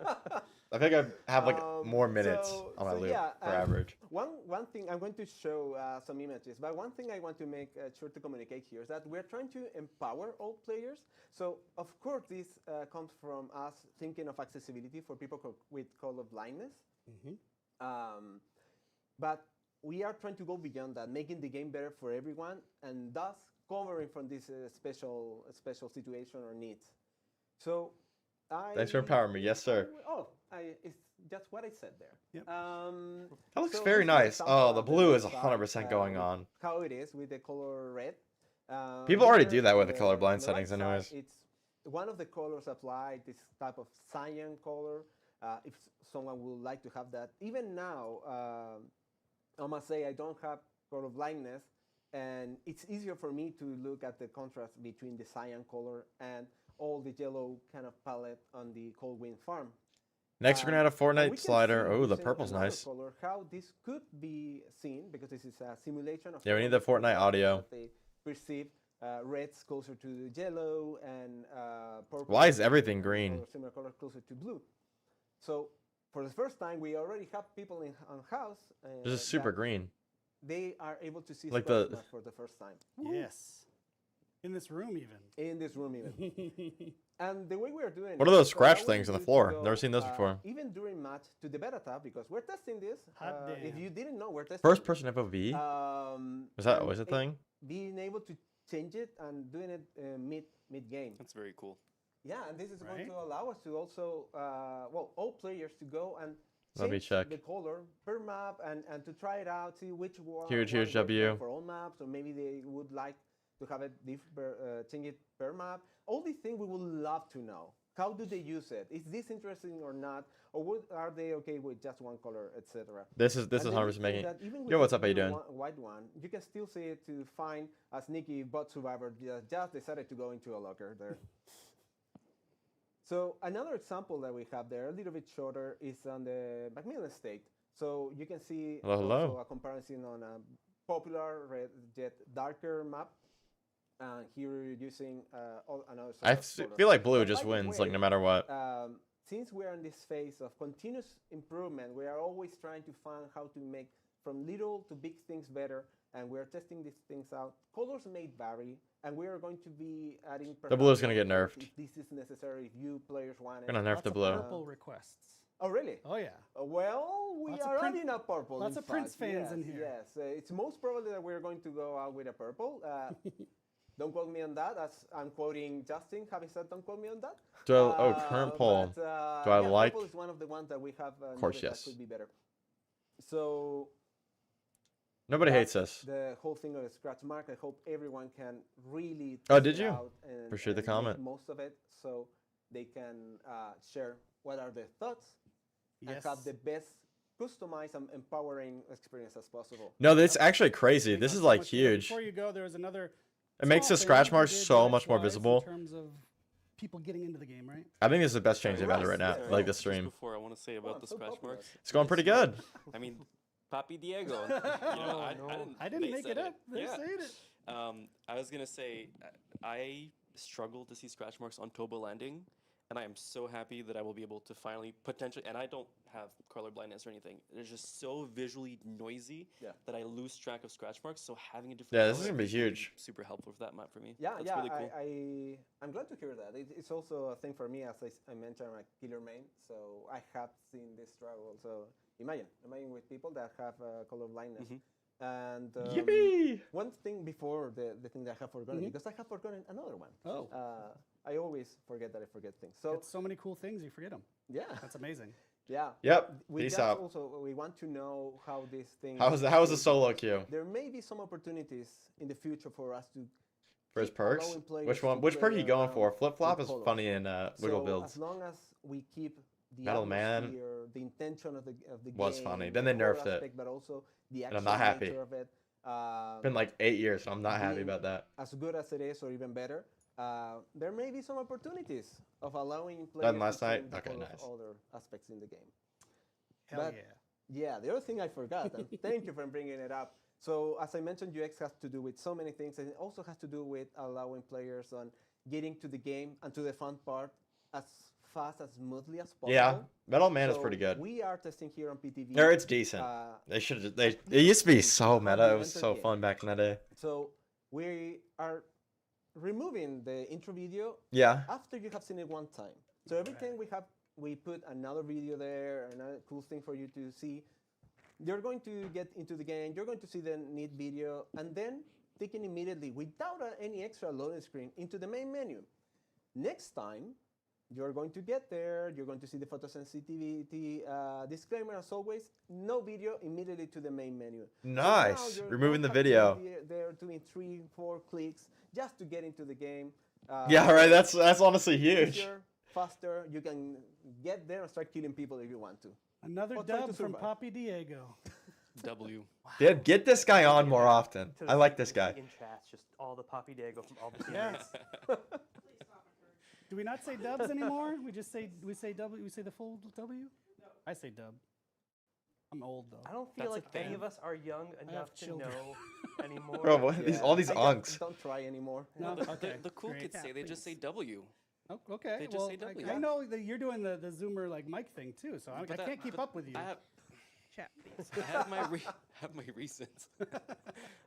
S2: I think I have like more minutes
S8: so-
S2: on my
S8: so
S2: loop
S8: yeah,
S2: for average.
S8: One thing I'm going to show some images, but one thing I want to make sure to communicate here is that we're trying to empower all players. So of course this comes from us thinking of accessibility for people with color blindness. But we are trying to go beyond that, making the game better for everyone, and thus covering from this special situation or needs. So
S2: Thanks for empowering me. Yes, sir.
S8: It's just what I said there.
S1: Yep.
S2: That looks
S8: so
S2: very
S8: this is an
S2: nice.
S8: example
S2: Oh, the
S8: of
S2: blue is
S8: design,
S2: 100% going on.
S8: How it is with the color red.
S2: People already
S8: Here
S2: do that with the
S8: on
S2: colorblind
S8: on the
S2: settings
S8: side,
S2: anyways.
S8: It's one of the colors applied, this type of cyan color. If someone would like to have that. Even now, I must say I don't have color blindness, and it's easier for me to look at the contrast between the cyan color and all the yellow kind of palette on the Cold Wind Farm.
S2: Next, we're gonna add a
S8: And we
S2: Fortnite
S8: can
S2: slider.
S8: see
S2: Oh, the
S8: using
S2: purple's
S8: another
S2: nice.
S8: color how this could be seen, because this is a simulation of
S2: Yeah, we
S8: how
S2: need the
S8: people
S2: Fortnite audio.
S8: that they perceive reds closer to yellow and purple.
S2: Why is everything
S8: and
S2: green?
S8: other similar colors closer to blue. So for the first time, we already have people on house.
S2: This is super
S8: that
S2: green.
S8: They are able to see
S2: Like
S8: Scratch
S2: the-
S8: Map for the first time
S1: Yes. In this room, even.
S8: in this room even. And the way we are doing
S2: What are
S8: it,
S2: those
S8: so
S2: scratch
S8: I want
S2: things on
S8: you
S2: the
S8: to
S2: floor?
S8: go,
S2: Never seen those before.
S8: Even during match to the beta tab, because we're testing this.
S1: Hot
S8: If
S1: damn.
S8: you didn't know, we're testing
S2: First
S8: this.
S2: person FOV? Is that
S8: And
S2: always a thing?
S8: Being able to change it and doing it mid game.
S9: That's very cool.
S8: Yeah, and this is going
S1: Right.
S8: to allow us to also, all players to go and
S2: Let me
S8: change
S2: check.
S8: the color per map and to try it out, see which one.
S2: Huge,
S8: one
S2: huge
S8: works better
S2: W.
S8: for all maps, or maybe they would like to have it change it per map. All these things we would love to know. How do they use it? Is this interesting or not? Or are they okay with just one color, etc.?
S2: This is
S8: And the
S2: 100%
S8: neat thing
S2: making.
S8: that even with
S2: Yo, what's
S8: this
S2: up? How you
S8: blue
S2: doing?
S8: White one, you can still see it to find a sneaky bot survivor just decided to go into a locker there. So another example that we have there, a little bit shorter, is on the Macmillan Estate. So you can see
S2: Hello, hello.
S8: also a comparison on a popular red jet darker map. And here you're using another sort
S2: I
S8: of color.
S2: feel like blue
S8: But
S2: just
S8: by the
S2: wins, like
S8: way,
S2: no matter what.
S8: Since we're in this phase of continuous improvement, we are always trying to find how to make from little to big things better, and we're testing these things out. Colors may vary, and we are going to be adding.
S2: The blue's gonna get
S8: perhaps
S2: nerfed.
S8: if this is necessary. If you players want it.
S2: Gonna nerf
S1: Lots
S2: the
S1: of
S2: blue.
S1: purple requests.
S8: Oh really?
S1: Oh, yeah.
S8: Well, we
S1: Lots of
S8: are
S1: Prin-
S8: adding a purple.
S1: lots
S8: in
S1: of Prince
S8: fact.
S1: fans
S8: yes,
S1: in here.
S8: Yes, it's most probably that we're going to go out with a purple. Don't quote me on that, as I'm quoting Justin, having said don't quote me on that.
S2: Current poll.
S8: But,
S2: Do I
S8: yeah,
S2: like-
S8: purple is one of the ones that we have
S2: Of course,
S8: noticed
S2: yes.
S8: that could be better. So
S2: Nobody hates
S8: that's
S2: us.
S8: the whole thing of the scratch mark. I hope everyone can really
S2: Oh,
S8: test
S2: did
S8: it
S2: you?
S8: out and,
S2: Appreciate the
S8: and make
S2: comment.
S8: most of it, so they can share what are their thoughts and
S1: Yes.
S8: have the best customized and empowering experience as possible.
S2: No, that's actually crazy.
S1: Hang
S2: This
S1: on
S2: is
S1: so
S2: like
S1: much here.
S2: huge.
S1: Before you go, there was another.
S2: It makes
S1: small
S2: the
S1: thing
S2: scratch
S1: we
S2: marks
S1: did
S2: so much more
S1: UX-wise
S2: visible.
S1: In terms of people getting into the game, right?
S2: I think this is the best change they've
S8: Right.
S2: added right now,
S8: Yeah.
S2: like the
S9: Just
S2: stream.
S9: before I want to say
S8: Oh,
S9: about
S8: I'm
S9: the
S8: so
S9: scratch
S8: popular.
S9: marks.
S2: It's going pretty good.
S9: I mean, Papi Diego. You know,
S1: I didn't
S9: they
S1: make
S9: said
S1: it up. They
S9: Yeah.
S1: said it.
S9: I was gonna say I struggle to see scratch marks on Toba Landing, and I am so happy that I will be able to finally potentially. And I don't have color blindness or anything. It's just so visually noisy
S8: Yeah.
S9: that I lose track of scratch marks. So having a different
S2: Yeah, this
S9: color
S2: is gonna be
S9: is gonna
S2: huge.
S9: super helpful for that map for me.
S8: Yeah,
S9: That's
S8: yeah,
S9: really cool.
S8: I'm glad to hear that. It's also a thing for me, as I mentioned, I'm a killer main, so I have seen this struggle. So imagine with people that have color blindness.
S9: Mhm.
S8: And
S2: Yippee!
S8: one thing before the thing that I have forgotten, because I have forgotten another one.
S1: Oh.
S8: I always forget that I forget things. So
S1: It's so many cool things, you forget them.
S8: yeah,
S1: That's amazing.
S8: yeah.
S2: Yep.
S8: We
S2: Peace
S8: just
S2: out.
S8: also we want to know how this thing.
S2: How was the solo queue?
S8: There may be some opportunities in the future for us to.
S2: For his
S8: keep
S2: perks?
S8: allowing players
S2: Which one?
S8: to
S2: Which perk are
S8: play
S2: you going
S8: around
S2: for? Flip flop
S8: with
S2: is
S8: colors.
S2: funny in Wiggle
S8: So
S2: builds.
S8: as long as we keep the
S2: Metal Man
S8: atmosphere, the intention of the
S2: was
S8: game,
S2: funny.
S8: the
S2: Then they
S8: horror
S2: nerfed it.
S8: aspect, but also the
S2: And I'm
S8: action
S2: not happy.
S8: nature of it.
S2: It's been like 8 years, and I'm not happy
S8: being
S2: about that.
S8: as good as it is, or even better, there may be some opportunities of allowing players
S2: last
S8: to
S2: night?
S8: change the
S2: Okay,
S8: color of
S2: nice.
S8: other aspects in the game.
S1: Hell
S8: But-
S1: yeah.
S8: Yeah, the other thing I forgot, and thank you for bringing it up. So as I mentioned, UX has to do with so many things, and it also has to do with allowing players on getting to the game and to the fun part as fast as smoothly as possible.
S2: Yeah, Metal Man is
S8: So
S2: pretty good.
S8: We are testing here on PTV.
S2: Or it's decent. They should. It used to be so meta. It was so fun back in the day.
S8: So we are removing the intro video
S2: Yeah.
S8: after you have seen it one time. So every time we put another video there, another cool thing for you to see. You're going to get into the game. You're going to see the neat video, and then taken immediately without any extra loading screen into the main menu. Next time, you're going to get there. You're going to see the photosensitivity disclaimer as always. No video immediately to the main menu.
S2: Nice.
S8: So now
S2: Removing the
S8: don't have to
S2: video.
S8: be there doing 3-4 clicks just to get into the game.
S2: Yeah, right. That's honestly huge.
S8: Easier, faster. You can get there and start killing people if you want to.
S1: Another
S8: Or try to
S1: dub from
S8: survive.
S1: Poppy Diego.
S9: W.
S2: Yeah, get this guy on more often.
S7: To the
S2: I like this
S7: people
S2: guy.
S7: in chats, just all the Poppy Dago from all the
S1: Yeah.
S7: series.
S1: Do we not say dubs anymore? We say W. We say the full W. I say dub. I'm old though.
S7: I don't feel
S9: That's
S7: like
S9: a
S7: any
S9: thing.
S7: of us are young enough to
S1: children.
S7: know anymore.
S2: Bro, what? All these
S8: I
S2: unks.
S8: Don't try anymore.
S1: No, okay.
S9: The cool
S1: great.
S9: kids say they just say W.
S1: Oh, okay.
S9: They just
S1: well,
S9: say W.
S1: I know that you're doing the Zoomer like mic thing too, so I
S9: But
S1: can't keep
S9: but
S1: up with you.
S4: Chat, please.
S9: I have my reasons.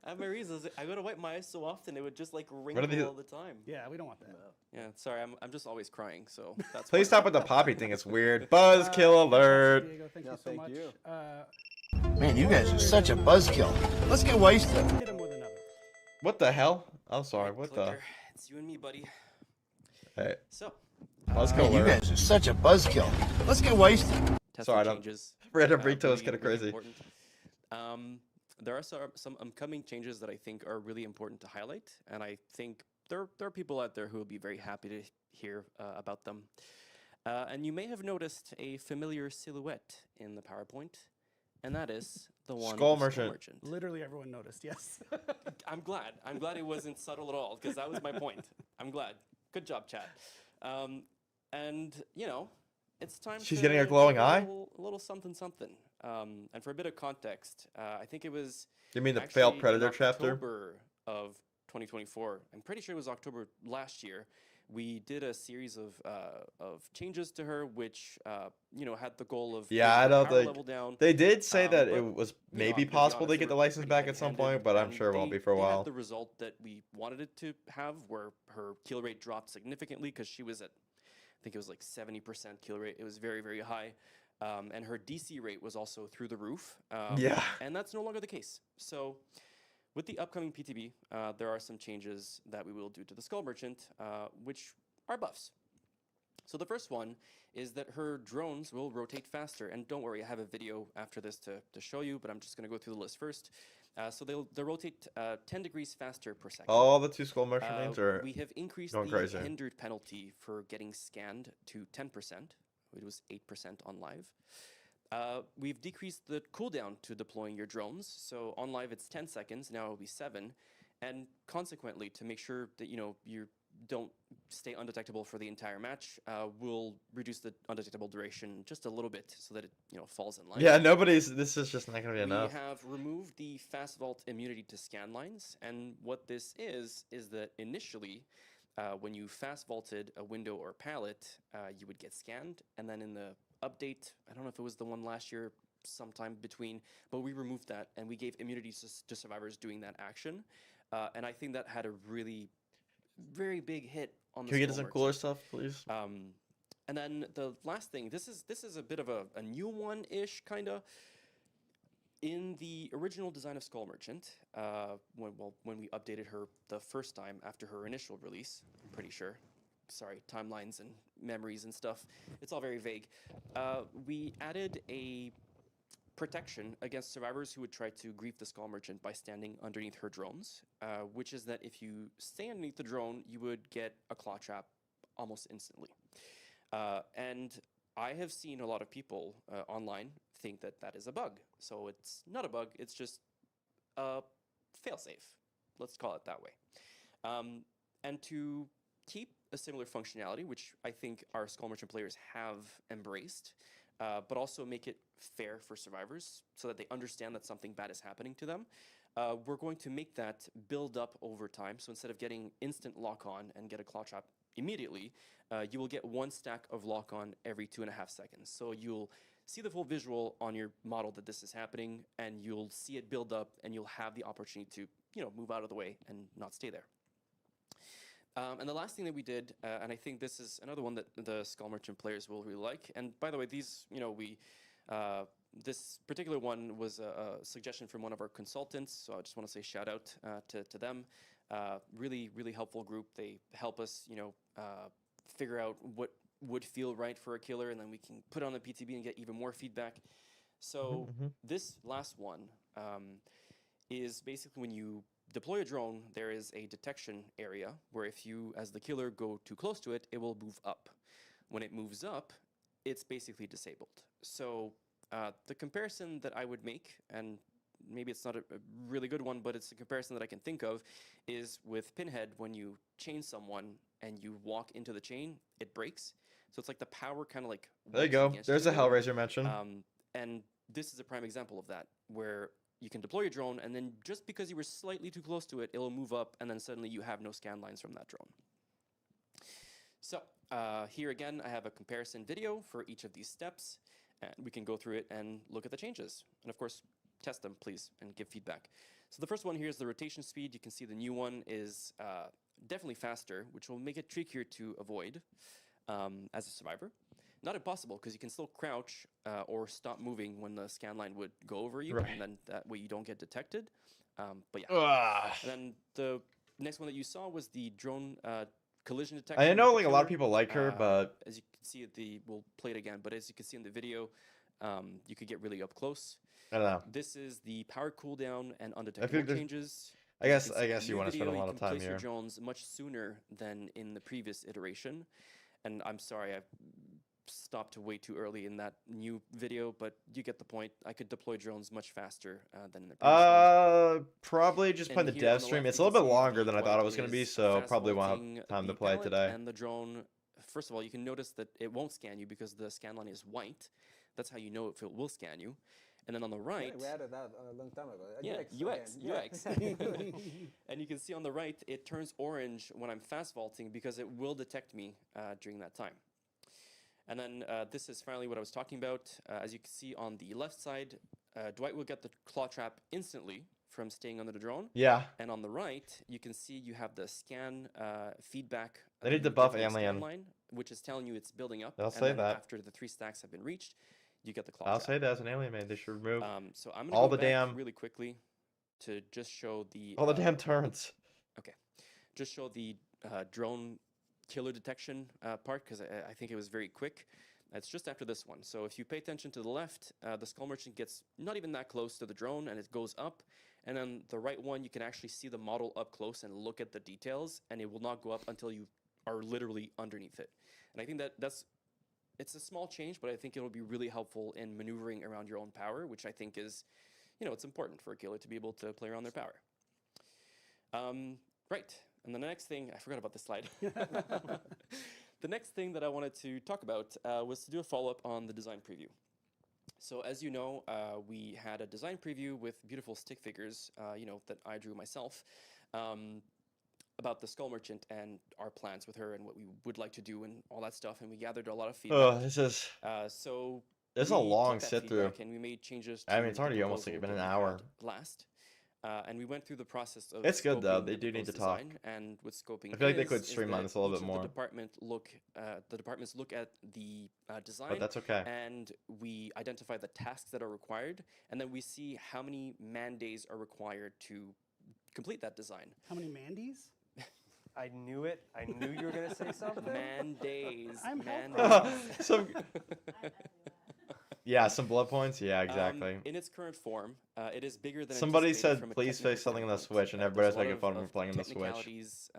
S9: I have my reasons. I go to wipe my eyes so often it would just like wrinkle
S2: these-
S9: all the time.
S1: Yeah, we don't want that.
S9: Yeah, sorry, I'm just always crying. So that's.
S2: Please
S9: why.
S2: stop with the poppy thing. It's weird. Buzzkill alert.
S1: Diego, thank
S8: Yeah,
S1: you so
S8: thank
S1: much.
S8: you.
S6: Man, you guys are such a buzzkill. Let's get wasted.
S1: Hit him with another.
S2: What the hell? I'm sorry. What the?
S9: Clicker, it's you and me, buddy.
S2: Hey,
S9: So.
S2: Buzzkill
S6: Man, you
S2: alert.
S6: guys are such a buzzkill. Let's get wasted.
S9: Testing
S2: Sorry, I don't-
S9: changes.
S2: Random Brito is
S9: really,
S2: kinda
S9: really
S2: crazy.
S9: important. There are some upcoming changes that I think are really important to highlight, and I think there are people out there who will be very happy to hear about them. And you may have noticed a familiar silhouette in the PowerPoint, and that is the one
S2: Skull
S9: of
S2: Merchant.
S1: Literally everyone noticed. Yes.
S9: I'm glad. I'm glad it wasn't subtle at all, because that was my point. I'm glad. Good job, chat. And you know, it's time.
S2: She's
S9: to
S2: getting a glowing
S9: give
S2: eye?
S9: A little something, something. And for a bit of context, I think it was.
S2: You mean the
S9: actually
S2: failed
S9: in
S2: Predator chapter?
S9: October of 2024. I'm pretty sure it was October last year. We did a series of changes to her, which you know had the goal of
S2: Yeah, I
S9: bringing her
S2: don't
S9: power
S2: think
S9: level down.
S2: they did say that
S9: but,
S2: it was
S9: you know,
S2: maybe
S9: I'm gonna be
S2: possible to
S9: honest,
S2: get the
S9: we're
S2: license
S9: pretty
S2: back at some
S9: heavy-handed,
S2: point, but I'm
S9: and
S2: sure it won't be for a
S9: they
S2: while.
S9: had the result that we wanted it to have, where her kill rate dropped significantly because she was at, I think it was like 70% kill rate. It was very, very high. And her DC rate was also through the roof.
S2: Yeah.
S9: And that's no longer the case. So with the upcoming PTB, there are some changes that we will do to the Skull Merchant, which are buffs. So the first one is that her drones will rotate faster. And don't worry, I have a video after this to show you, but I'm just going to go through the list first. So they'll rotate 10 degrees faster per second.
S2: All the two Skull Merchant names are
S9: We have increased
S2: going
S9: the
S2: crazy.
S9: hindered penalty for getting scanned to 10%. It was 8% on live. We've decreased the cooldown to deploying your drones. So on live it's 10 seconds, now it'll be 7. And consequently, to make sure that you don't stay undetectable for the entire match, we'll reduce the undetectable duration just a little bit so that it falls in line.
S2: Yeah, this is just not gonna be enough.
S9: We have removed the fast vault immunity to scan lines, and what this is that initially, when you fast vaulted a window or pallet, you would get scanned, and then in the update, I don't know if it was the one last year, sometime between, but we removed that and we gave immunity to survivors doing that action, and I think that had a really very big hit on the
S2: Can we get
S9: Skull
S2: some cooler
S9: Merchant.
S2: stuff, please?
S9: And then the last thing, this is a bit of a new one-ish kinda. In the original design of Skull Merchant, when we updated her the first time after her initial release, I'm pretty sure. Sorry, timelines and memories and stuff. It's all very vague. We added a protection against survivors who would try to grief the Skull Merchant by standing underneath her drones, which is that if you stay underneath the drone, you would get a claw trap almost instantly. And I have seen a lot of people online think that that is a bug. So it's not a bug, it's just a failsafe. Let's call it that way. And to keep a similar functionality, which I think our Skull Merchant players have embraced, but also make it fair for survivors so that they understand that something bad is happening to them, we're going to make that build up over time. So instead of getting instant lock on and get a claw trap immediately, you will get 1 stack of lock-on every 2.5 seconds. So you'll see the full visual on your model that this is happening, and you'll see it build up, and you'll have the opportunity to, move out of the way and not stay there. And the last thing that we did, and I think this is another one that the Skull Merchant players will really like. And by the way, these, this particular one was a suggestion from one of our consultants, so I just want to say shout out to them. Really, really helpful group. They help us, figure out what would feel right for a killer, and then we can put it on the PTB and get even more feedback. So this last one is basically when you deploy a drone, there is a detection area where if you, as the killer, go too close to it, it will move up. When it moves up, it's basically disabled. So the comparison that I would make, and maybe it's not a really good one, but it's a comparison that I can think of, is with Pinhead. When you chain someone and you walk into the chain, it breaks. So it's like the power kind of like...
S2: There you go. There's a Hellraiser mention.
S9: And this is a prime example of that, where you can deploy your drone, and then just because you were slightly too close to it, it'll move up, and then suddenly you have no scan lines from that drone. So here again, I have a comparison video for each of these steps, and we can go through it and look at the changes. And of course, test them, please, and give feedback. So the first one here is the rotation speed. You can see the new one is definitely faster, which will make it trickier to avoid as a survivor. Not impossible, because you can still crouch or stop moving when the scan line would go over you, and then that way you don't get detected. But yeah. And then the next one that you saw was the drone collision detection.
S2: I know like a lot of people like her, but
S9: as you can see, we'll play it again. But as you can see in the video, you could get really up close.
S2: I don't know.
S9: This is the power cooldown and undetectable changes.
S2: I guess you want to spend a lot of time
S9: here. You can place
S2: here.
S9: your drones much sooner than in the previous iteration. And I'm sorry, I stopped way too early in that new video, but you get the point. I could deploy drones much faster than in the previous one.
S2: Probably just play the dev stream. It's a little bit longer than I thought it was going to be, so probably won't have time to play today.
S9: And the drone, first of all, you can notice that it won't scan you because the scan line is white. That's how you know if it will scan you. And then on the right...
S8: Yeah, we added that a long time ago.
S9: UX. And you can see on the right, it turns orange when I'm fast vaulting because it will detect me during that time. And then this is finally what I was talking about. As you can see on the left side, Dwight will get the claw trap instantly from staying under the drone.
S2: Yeah.
S9: And on the right, you can see you have the scan feedback.
S2: They need to buff Alien.
S9: Line, which is telling you it's building up.
S2: I'll say that.
S9: After the 3 stacks have been reached, you get the claw
S2: I'll
S9: trap.
S2: say that as an Alien man, they should remove
S9: so I'm gonna
S2: all
S9: go
S2: the
S9: back
S2: damn
S9: really quickly to just show the...
S2: all the damn turrets.
S9: Okay. Just show the drone killer detection part, because I think it was very quick. It's just after this one. So if you pay attention to the left, the Skull Merchant gets not even that close to the drone, and it goes up. And then the right one, you can actually see the model up close and look at the details, and it will not go up until you are literally underneath it. And I think it's a small change, but I think it'll be really helpful in maneuvering around your own power, which I think is, it's important for a killer to be able to play around their power. Right. And the next thing, I forgot about this slide. The next thing that I wanted to talk about was to do a follow-up on the design preview. So as you know, we had a design preview with beautiful stick figures, that I drew myself, about the Skull Merchant and our plans with her and what we would like to do and all that stuff. And we gathered a lot of feedback.
S2: Oh, this is...
S9: so
S2: this is a long sit-through.
S9: And we made changes
S2: I mean, it's already almost like been an hour.
S9: Last. And we went through the process of...
S2: It's good, though. They do need to talk.
S9: And with scoping,
S2: I feel like they could streamline this a little bit more.
S9: The departments look at the design.
S2: But that's okay.
S9: And we identify the tasks that are required. And then we see how many man days are required to complete that design.
S1: How many Mandies?
S7: I knew it. I knew you were going to say something.
S9: Man days.
S1: I'm
S9: man
S1: helpful.
S9: days.
S2: Yeah, some blood points. Yeah, exactly.
S9: In its current form, it is bigger than
S2: somebody
S9: anticipated
S2: said, please fix something on the Switch, and everybody's making fun of me playing on the Switch.
S9: Technicalities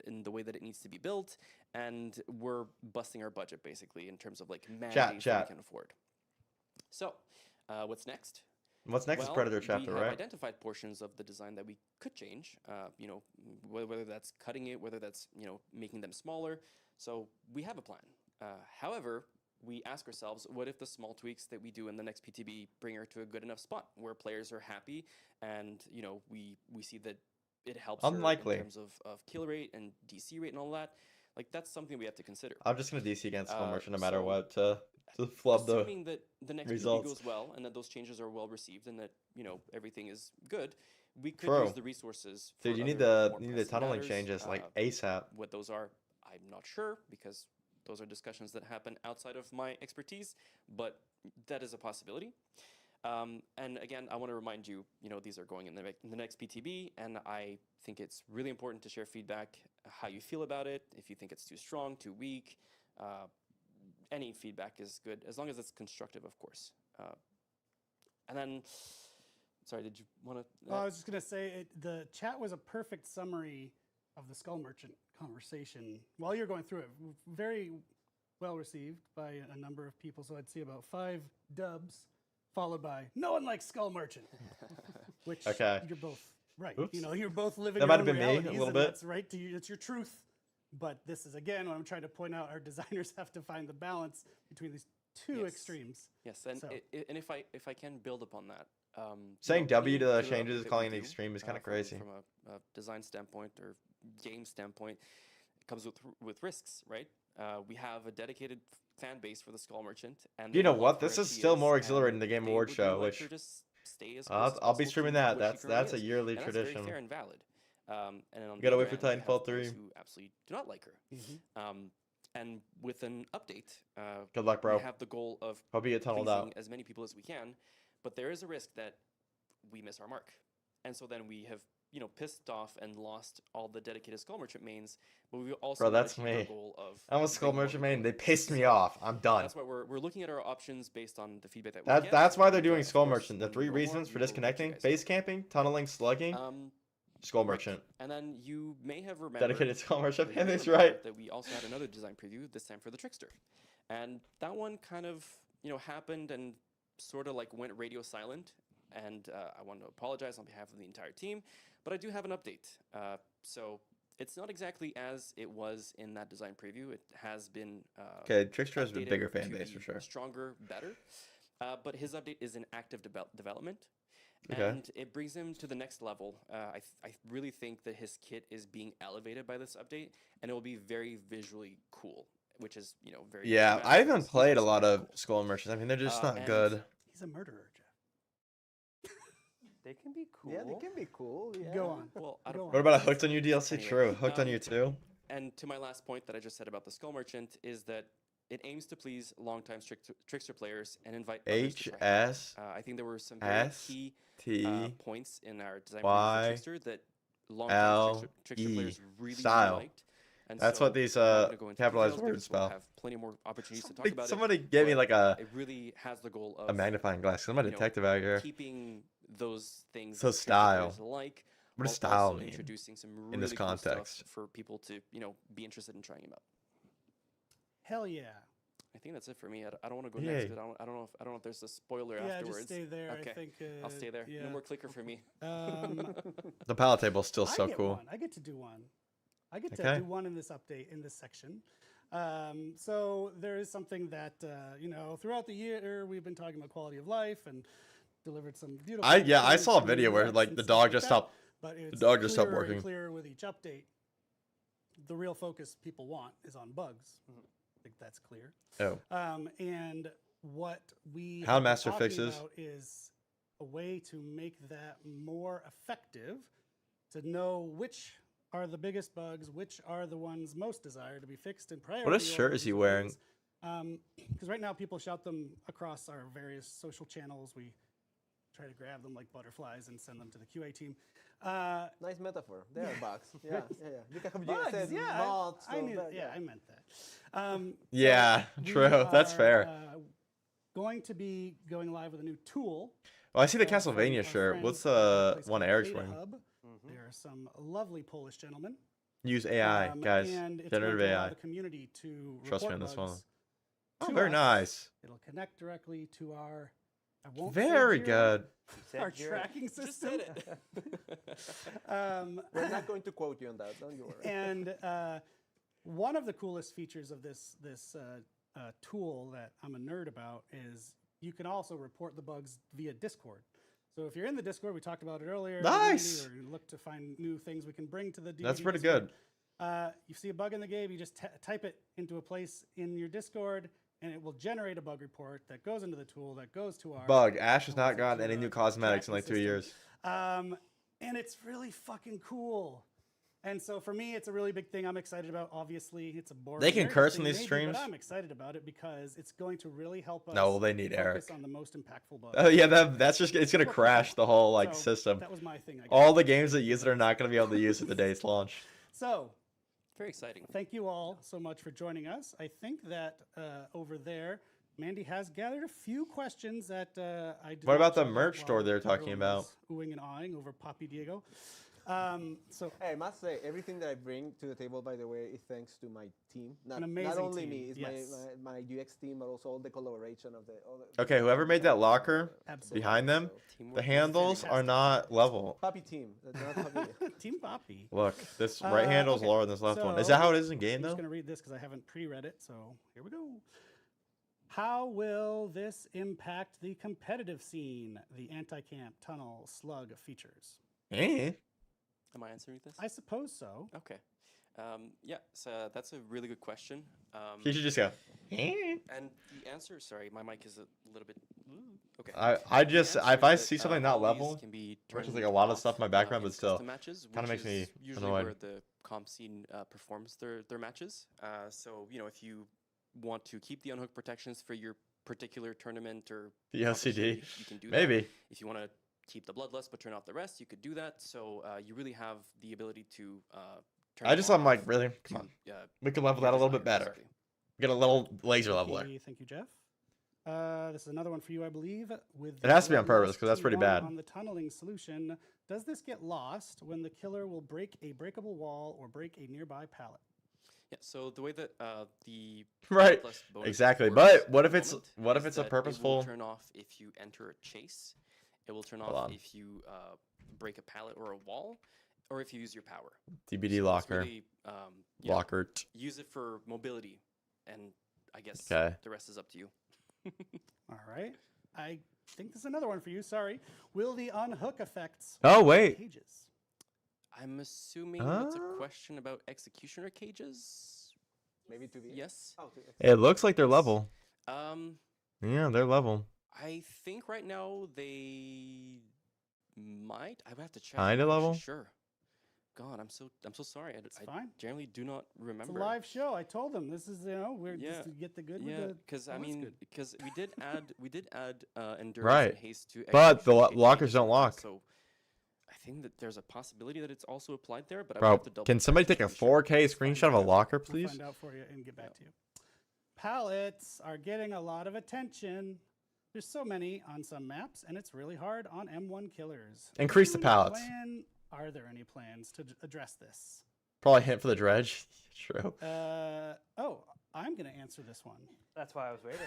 S9: in the way that it needs to be built, and we're busting our budget, basically, in terms of like man days that we can afford. So, what's next?
S2: What's next is Predator chapter,
S9: we have
S2: right?
S9: Identified portions of the design that we could change. Whether that's cutting it, whether that's making them smaller. So we have a plan. However, we ask ourselves, what if the small tweaks that we do in the next PTB bring her to a good enough spot where players are happy and we see that it helps
S2: Unlikely.
S9: her in terms of kill rate and DC rate and all that. Like that's something we have to consider.
S2: I'm just gonna DC against Skull Merchant no matter
S9: so
S2: what to flub the
S9: Assuming that the next PvP
S2: results.
S9: goes well and that those changes are well received and that everything is good, we could
S2: True.
S9: use the resources. For
S2: Dude, you need
S9: other
S2: the
S9: more pressing
S2: tunneling
S9: matters.
S2: changes like ASAP.
S9: What those are, I'm not sure because those are discussions that happen outside of my expertise, but that is a possibility. And again, I want to remind you, these are going in the next PTB, and I think it's really important to share feedback, how you feel about it, if you think it's too strong, too weak. Any feedback is good, as long as it's constructive, of course. And then, sorry, did you want to?
S1: I was just going to say, the chat was a perfect summary of the Skull Merchant conversation while you're going through it. Very well received by a number of people. So I'd see about 5 dubs, followed by "No one likes Skull Merchant," which
S2: Okay.
S1: you're both right.
S2: Oops.
S1: You're both living.
S2: That
S1: your
S2: might
S1: own
S2: have been me a
S1: realities,
S2: little
S1: and
S2: bit.
S1: That's right. It's your truth. But this is again what I'm trying to point out. Our designers have to find the balance between these two
S9: Yes.
S1: extremes.
S9: Yes, and
S1: So-
S9: and if I can build upon that,
S2: Saying W to the
S9: any
S2: changes,
S9: that we
S2: calling it
S9: do,
S2: extreme is kind of
S9: from-
S2: crazy.
S9: From a design standpoint or game standpoint, it comes with risks, right? We have a dedicated fan base for the Skull Merchant, and
S2: You
S9: they
S2: know
S9: love
S2: what?
S9: where
S2: This is
S9: she
S2: still more
S9: and
S2: exhilarating than the Game
S9: they
S2: Awards
S9: would
S2: show,
S9: like
S2: which
S9: her to stay as close as
S2: I'll be
S9: possible
S2: streaming
S9: to
S2: that.
S9: where she
S2: That's
S9: currently
S2: a
S9: is.
S2: yearly
S9: And
S2: tradition.
S9: That's very fair and valid. And then on the
S2: Gotta
S9: other
S2: wait for
S9: end, we have
S2: Titanfall
S9: players
S2: 3.
S9: who absolutely do not like her. And with an update,
S2: Good luck, bro.
S9: we have the goal of
S2: Hope you get tunneled
S9: pleasing
S2: out.
S9: as many people as we can, but there is a risk that we miss our mark. And so then we have, pissed off and lost all the dedicated Skull Merchant mains, but we also
S2: Bro,
S9: not
S2: that's
S9: achieved our
S2: me.
S9: goal of
S2: I'm a Skull
S9: bringing more
S2: Merchant
S9: people
S2: main.
S9: in.
S2: They pissed me
S9: So
S2: off. I'm done.
S9: That's why we're looking at our options based on the feedback that we get.
S2: That's why they're
S9: and,
S2: doing
S9: of
S2: Skull
S9: course,
S2: Merchant. The
S9: when we
S2: 3
S9: know more,
S2: reasons for
S9: we will let you
S2: disconnecting:
S9: guys
S2: base camping, tunneling, slugging,
S9: know.
S2: Skull
S9: Right.
S2: Merchant.
S9: And then you may have remembered
S2: Dedicated Skull Merchant
S9: that
S2: main
S9: you
S2: is
S9: remember
S2: right.
S9: that we also had another design preview, this time for the Trickster. And that one kind of, happened and sort of like went radio silent. And I want to apologize on behalf of the entire team, but I do have an update. So it's not exactly as it was in that design preview. It has been
S2: Okay, Trickster has a
S9: updated
S2: bigger fan
S9: to
S2: base
S9: be
S2: for sure.
S9: stronger, better. But his update is in active development.
S2: Okay.
S9: And it brings him to the next level. I really think that his kit is being elevated by this update, and it will be very visually cool, which is, very
S2: Yeah,
S9: dramatic
S2: I haven't
S9: because he's
S2: played a
S9: just
S2: lot
S9: very
S2: of
S9: cool.
S2: Skull Merchants. I mean, they're just not
S9: and-
S2: good.
S1: He's a murderer, Jeff.
S7: They can be cool.
S8: Yeah, they can be cool. Yeah.
S1: Go on.
S9: Well, I
S1: Go
S9: don't
S1: on.
S2: What about a Hooked on You DLC?
S9: Anyway,
S2: True. Hooked on You too?
S9: And to my last point that I just said about the Skull Merchant is that it aims to please longtime Trickster players and invite others to try it.
S2: HS
S9: I think there were some very
S2: S
S9: key
S2: T
S9: points in our design
S2: Y
S9: preview for Trickster that
S2: L
S9: longtime Trickster
S2: E
S9: players really
S2: style.
S9: liked. And
S2: That's
S9: so
S2: what these,
S9: I'm not gonna go into
S2: capitalized
S9: details
S2: words
S9: because we'll
S2: spell.
S9: have plenty more opportunities to talk
S2: Like,
S9: about
S2: somebody
S9: it.
S2: gave me
S9: but
S2: like a
S9: it really has the goal of
S2: magnifying glass. I'm a
S9: you know,
S2: detective out here.
S9: keeping those things
S2: So
S9: that Trickster
S2: style.
S9: players like.
S2: What does
S9: while
S2: style
S9: also
S2: mean
S9: introducing some really
S2: in this
S9: cool stuff
S2: context?
S9: for people to be interested in trying them out.
S1: Hell yeah.
S9: I think that's it for me. I don't want to go
S2: Yay.
S9: next, but I don't know if there's a spoiler
S1: Yeah,
S9: afterwards.
S1: just stay there.
S9: Okay.
S1: I think.
S9: I'll stay there.
S1: Yeah.
S9: No more clicker for me.
S2: The pallet table's still
S1: I
S2: so
S1: get
S2: cool.
S1: one. I get to do one. I get
S2: Okay.
S1: to do one in this update in this section. So there is something that throughout the year we've been talking about quality of life and delivered some beautiful.
S2: I saw a
S1: things,
S2: video where
S1: nuts
S2: like
S1: and
S2: the
S1: stuff
S2: dog
S1: like
S2: just
S1: that,
S2: stopped.
S1: But it's
S2: dog just stopped
S1: clearer and
S2: working.
S1: Clearer with each update. The real focus people want is on bugs. I think that's clear.
S2: Oh,
S1: And what we
S2: How
S1: have been
S2: Master
S1: talking
S2: fixes.
S1: about is a way to make that more effective, to know which are the biggest bugs, which are the ones most desired to be fixed in priority.
S2: shirt
S1: order
S2: is he
S1: for
S2: wearing?
S1: things. Because right now people shout them across our various social channels. We try to grab them like butterflies and send them to the QA team.
S8: Nice metaphor. They are bugs. Yeah, yeah, yeah. You can have
S1: Bugs,
S8: said
S1: yeah,
S8: moths.
S1: I
S8: or
S1: knew,
S8: that,
S1: yeah, I meant that.
S2: Yeah,
S1: we
S2: true. That's
S1: are,
S2: fair.
S1: Going to be going live with a new tool.
S2: Oh, I see the
S1: from
S2: Castlevania
S1: our
S2: shirt.
S1: friends
S2: What's
S1: at a place
S2: one
S1: called
S2: Eric's
S1: Data
S2: wearing?
S1: Hub. There are some lovely Polish gentlemen.
S2: Use AI, guys.
S1: And it's
S2: Generative
S1: going to allow
S2: AI.
S1: the community to
S2: Trust me
S1: report
S2: on this one.
S1: bugs
S2: Oh,
S1: to
S2: very
S1: us.
S2: nice.
S1: It'll connect directly to our. I won't say
S2: Very
S1: Jira,
S2: good.
S7: Said
S1: Our
S7: Jared.
S1: tracking
S9: Just
S1: system.
S9: said it.
S8: We're not going to quote you on that. Don't you worry.
S1: And one of the coolest features of this tool that I'm a nerd about is you can also report the bugs via Discord. So if you're in the Discord, we talked about it earlier. in the
S2: Nice.
S1: community, or you look to find new things we can bring to the DbD
S2: That's pretty
S1: Discord,
S2: good.
S1: you see a bug in the game, you just type it into a place in your Discord, and it will generate a bug report that goes into the tool, that goes to our
S2: Bug. Ash has
S1: what was
S2: not
S1: it,
S2: gotten
S1: to
S2: any
S1: a
S2: new cosmetics in
S1: tracking
S2: like 3
S1: system.
S2: years.
S1: And it's really fucking cool. And so for me, it's a really big thing I'm excited about. Obviously, it's a boring.
S2: They can
S1: nerd
S2: curse in
S1: thing
S2: these
S1: maybe,
S2: streams?
S1: but I'm excited about it because it's going to really help us.
S2: No, they need
S1: focus
S2: Eric.
S1: on the most impactful bugs.
S2: Oh yeah, that's just it's gonna
S1: What
S2: crash
S1: people
S2: the whole like
S1: So,
S2: system.
S1: That was my thing. I guess.
S2: All the games that use it are not gonna be able to use it the day it's launched.
S1: So
S9: Very exciting.
S1: thank you all so much for joining us. I think that over there, Mandy has gathered a few questions that I did
S2: What
S1: not
S2: about the
S1: check out
S2: merch store
S1: while
S2: they're talking
S1: everyone
S2: about?
S1: was oohing and awing over Papi Diego. So
S8: Hey, I must say, everything that I bring to the table, by the way, is thanks to my team. Not
S1: amazing
S8: only
S1: team,
S8: me, it's
S1: yes.
S8: my UX team, but also all the collaboration of the.
S2: Okay, whoever made that locker
S1: Absolutely.
S2: behind them,
S9: Teamwork
S2: the
S9: is
S2: handles
S1: fantastic.
S2: are not level.
S8: Puppy team. That's not Puppy.
S1: Team Papi.
S2: Look, this right handle's
S1: okay,
S2: lower than this left one. Is
S1: so
S2: that how it is in game
S1: I'm just
S2: though?
S1: going to read this because I haven't pre-read it. So here we go. How will this impact the competitive scene, the anti-camp, tunnel, slug features?
S2: Eh?
S9: Am I answering this?
S1: I suppose so.
S9: Okay. Yeah, so that's a really good question.
S2: You should just go. Eh?
S9: And the answer, sorry, my mic is a little bit. Okay.
S2: I
S9: The
S2: just
S9: answer
S2: if I
S9: is
S2: see
S9: that,
S2: something
S9: all
S2: not
S9: these
S2: level,
S9: can be
S2: which is
S9: turned
S2: like a lot of
S9: off,
S2: stuff in my background,
S9: in
S2: but still,
S9: custom matches,
S2: kinda
S9: which
S2: makes me
S9: is usually
S2: annoyed.
S9: where the comp scene performs their matches. So if you want to keep the unhook protections for your particular tournament or
S2: The
S9: competition,
S2: LCD.
S9: you can do
S2: Maybe.
S9: that. If you want to keep the bloodlust but turn off the rest, you could do that. So you really have the ability to turn.
S2: I
S9: it
S2: just
S9: on
S2: I'm like,
S9: off
S2: really?
S9: to,
S2: Come on.
S9: uh,
S2: We can level
S9: your
S2: that a little bit
S9: desire,
S2: better.
S9: basically.
S2: Get a little laser leveler.
S1: Thank you, Jeff. This is another one for you, I believe. With
S2: It has to be on
S1: the
S2: purpose,
S1: Lust
S2: 'cause that's pretty
S1: T1
S2: bad.
S1: On the tunneling solution, does this get lost when the killer will break a breakable wall or break a nearby pallet?
S9: Yeah, so the way that the
S2: Right.
S9: bloodlust bonus
S2: Exactly.
S9: works
S2: But
S9: at
S2: what
S9: the
S2: if it's
S9: moment
S2: what if
S9: is
S2: it's a
S9: that
S2: purposeful?
S9: It will turn off if you enter a chase. It will turn
S2: Hold
S9: off
S2: on.
S9: if you break a pallet or a wall, or if you use your power.
S2: DbD
S9: So it's
S2: locker.
S9: really, yeah,
S2: Locker.
S9: use it for mobility, and I guess
S2: Okay.
S9: the rest is up to you.
S1: All right. I think this is another one for you. Sorry. Will the unhook effects
S2: Oh,
S1: work with
S2: wait.
S1: cages?
S9: I'm assuming that's a
S2: Huh?
S9: question about executioner cages.
S8: Maybe to be.
S9: Yes.
S8: Oh,
S2: It looks like they're level.
S9: Um,
S2: Yeah, they're level.
S9: I think right now they might. I would have to check. I'm
S2: Kinda
S9: not actually
S2: level?
S9: Sure. God, I'm so sorry.
S1: It's
S9: I
S1: fine.
S9: generally do not
S1: It's a
S9: remember.
S1: live show. I told them this is we're
S9: Yeah.
S1: just to get the good
S9: Yeah,
S1: with the.
S9: because I
S1: well, that's
S9: mean,
S1: good.
S9: because we did add endurance
S2: Right.
S9: and haste to.
S2: But the
S9: execution cages
S2: lockers
S9: as
S2: don't
S9: well,
S2: lock.
S9: So I think that there's a possibility that it's also applied there. But I would
S2: Bro,
S9: have to double
S2: can
S9: check
S2: somebody
S9: just
S2: take a
S9: to be sure.
S2: 4K screenshot of a locker,
S1: We'll
S2: please?
S1: find out for you and get back to you. Pallets are getting a lot of attention. There's so many on some maps, and it's really hard on M1 killers.
S2: Increase the
S1: Any
S2: pallets.
S1: Are there any plans to address this?
S2: Probably hint for the dredge. True.
S1: I'm going to answer this one.
S7: That's why I was waiting.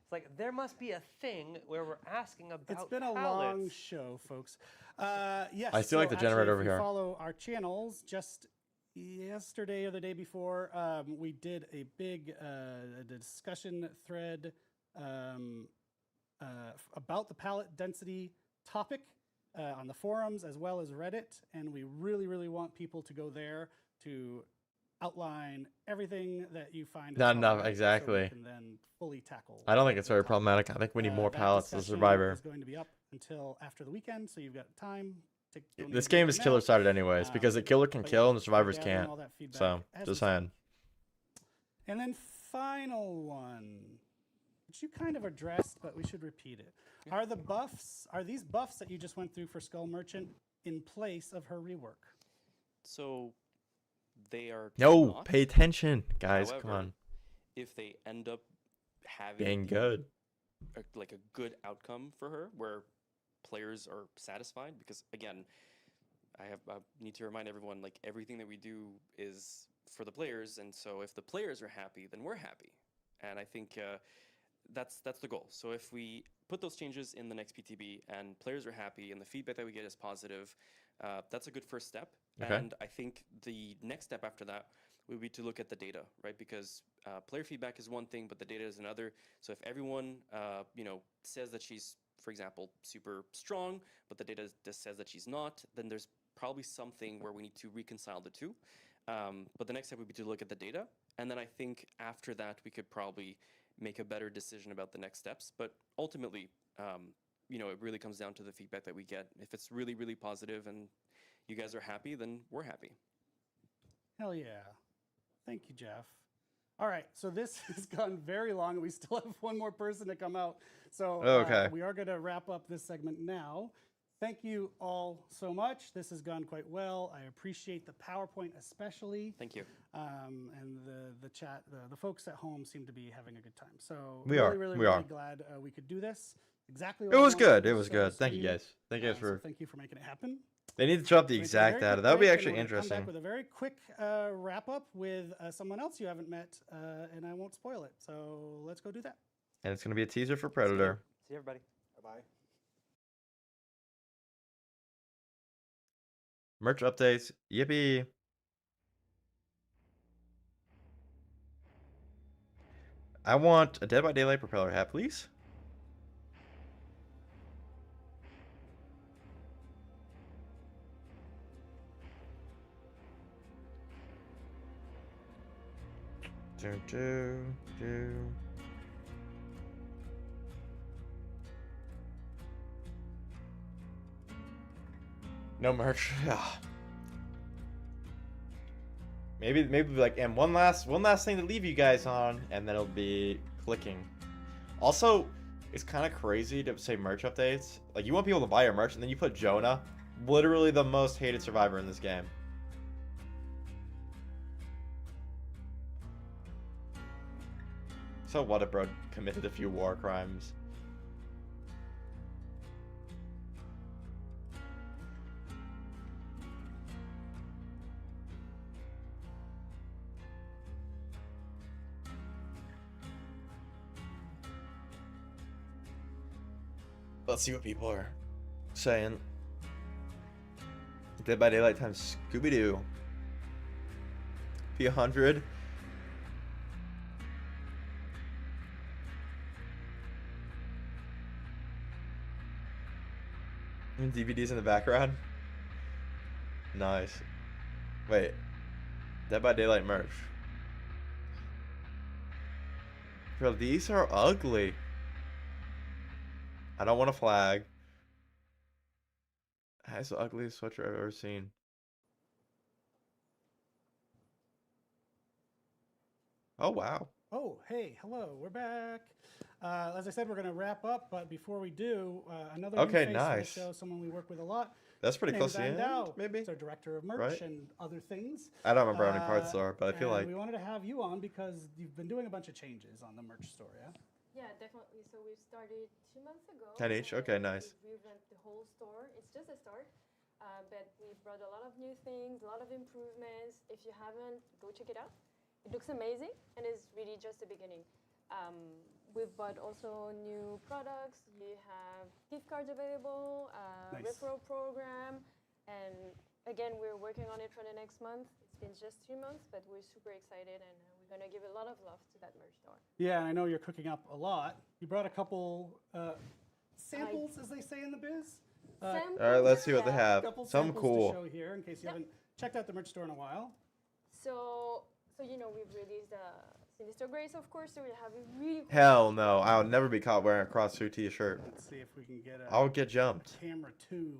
S7: It's like there must be a thing where we're asking about.
S1: It's been a long
S7: pallets.
S1: show, folks. Yes.
S2: I still like the generator
S1: actually,
S2: over
S1: if you
S2: here.
S1: follow our channels, just yesterday or the day before, we did a big discussion thread about the pallet density topic on the forums as well as Reddit, and we really, really want people to go there to outline everything that you find.
S2: Not
S1: is
S2: enough,
S1: problematic so we
S2: exactly.
S1: can then fully tackle.
S2: I don't think it's
S1: the
S2: very
S1: topic.
S2: problematic. I think we need more
S1: That
S2: pallets as a
S1: discussion
S2: survivor.
S1: is going to be up until after the weekend, so you've got time to. don't need
S2: This
S1: to do
S2: game
S1: it
S2: is
S1: now.
S2: killer sided anyways, because the killer can
S1: But
S2: kill
S1: yeah,
S2: and the survivors
S1: gathering
S2: can't.
S1: all that feedback
S2: So,
S1: as
S2: just
S1: we
S2: saying.
S1: And then final one, which you kind of addressed, but we should repeat it. Are these buffs that you just went through for Skull Merchant in place of her rework?
S9: So they are.
S2: No,
S9: not.
S2: pay attention, guys. Come
S9: However,
S2: on.
S9: If they end up having
S2: Being
S9: the-
S2: good.
S9: like a good outcome for her, where players are satisfied, because again, I need to remind everyone, like, everything that we do is for the players, and so if the players are happy, then we're happy, and I think that's the goal. So if we put those changes in the next PTB and players are happy and the feedback that we get is positive, that's a good first step.
S2: Okay.
S9: And I think the next step after that would be to look at the data, right? Because player feedback is one thing, but the data is another. So if everyone, says that she's, for example, super strong, but the data just says that she's not, then there's probably something where we need to reconcile the two. But the next step would be to look at the data. And then I think after that, we could probably make a better decision about the next steps. But ultimately, it really comes down to the feedback that we get. If it's really, really positive and you guys are happy, then we're happy.
S1: Hell yeah. Thank you, Jeff. All right, so this has gone very long, and we still have one more person to come out. So
S2: Okay.
S1: we are going to wrap up this segment now. Thank you all so much. This has gone quite well. I appreciate the PowerPoint especially.
S9: Thank you.
S1: And the chat, the folks at home seem to be having a good time. So
S2: We
S1: really,
S2: are.
S1: really,
S2: We
S1: really
S2: are.
S1: glad we could do this. Exactly.
S2: It
S1: What I
S2: was
S1: wanted
S2: good.
S1: to
S2: It was good. Thank you
S1: stream.
S2: guys. Thank you guys
S1: So
S2: for.
S1: thank you for making it happen.
S2: They need to drop the
S1: We're gonna take a
S2: exact
S1: very
S2: data.
S1: quick
S2: That would be
S1: break, and
S2: actually
S1: we're gonna come
S2: interesting.
S1: back with a very quick wrap up with someone else you haven't met, and I won't spoil it. So let's go do that.
S2: And it's gonna be a teaser for Predator.
S7: See everybody.
S8: Bye-bye.
S2: Merch updates. Yippee. I want a Dead by Daylight propeller hat, please. Do. No merch. Maybe like, and one last thing to leave you guys on, and then it'll be clicking. Also, it's kind of crazy to say merch updates. Like, you want people to buy your merch, and then you put Jonah, literally the most hated survivor in this game. So what if bro committed a few war crimes? Let's see what people are saying. Dead by Daylight times Scooby-Doo. P100. And DvDs in the background. Nice. Wait. Dead by Daylight merch. Bro, these are ugly. I don't want a flag. That's the ugliest sweatshirt I've ever seen. Oh, wow.
S1: Oh, hey, hello, we're back. As I said, we're going to wrap up, but before we do, another new
S2: Okay,
S1: face
S2: nice.
S1: to the show, someone we work with a lot.
S2: That's pretty
S1: Her
S2: close
S1: name
S2: to
S1: is
S2: the
S1: Ann
S2: end,
S1: Dow.
S2: maybe?
S1: He's our director of merch
S2: Right?
S1: and other things.
S2: I don't remember how many parts there are, but I feel
S1: and
S2: like...
S1: we wanted to have you on because you've been doing a bunch of changes on the merch store, yeah?
S10: Yeah, definitely. So we started 2 months ago.
S2: 10 each? Okay, nice.
S10: We revamped the whole store. It's just a start, but we brought a lot of new things, a lot of improvements. If you haven't, go check it out. It looks amazing, and it's really just the beginning. We've bought also new products. You have gift cards available,
S1: Nice.
S10: referral program, and again, we're working on it for the next month. It's been just 3 months, but we're super excited, and we're gonna give a lot of love to that merch store.
S1: Yeah, I know you're cooking up a lot. You brought a couple samples, as they say in the biz.
S2: All right, let's see what they have.
S1: Couple
S2: Something
S1: samples
S2: cool.
S1: to show here in case you haven't checked out the merch store in a while.
S10: So we've released Sinister Grace, of course. So we have a really cool
S2: Hell no. I'll never be caught wearing a cross-suit t-shirt.
S1: Let's see if we can get a
S2: I'll get jumped.
S1: camera too.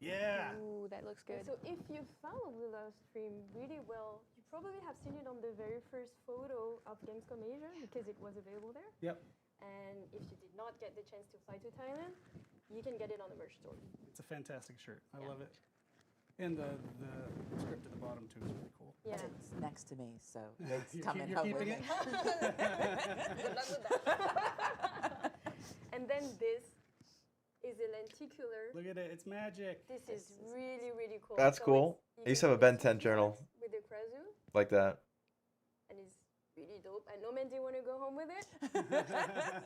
S1: Yeah.
S5: Ooh, that looks good.
S10: So if you follow the live stream really well, you probably have seen it on the very first photo of Gamescom Asia because it was available there.
S1: Yep.
S10: And if you did not get the chance to fly to Thailand, you can get it on the merch store.
S1: It's a fantastic shirt. I
S10: Yeah.
S1: love it. And the script at the bottom too is really cool.
S10: Yeah.
S3: It's next to me, so
S1: You're
S3: it's coming
S1: you're
S3: home
S1: keeping
S3: with
S1: it?
S3: me.
S10: Good luck with that. And then this is a lenticular.
S1: Look at it. It's magic.
S10: This is really, really cool.
S2: That's
S10: So
S2: cool.
S10: it's-
S2: I used
S10: you
S2: to have a
S10: can
S2: Ben 10
S10: see
S2: journal.
S10: that with the Krazu,
S2: Like that.
S10: and it's really dope. I know Mandy want to go home with it.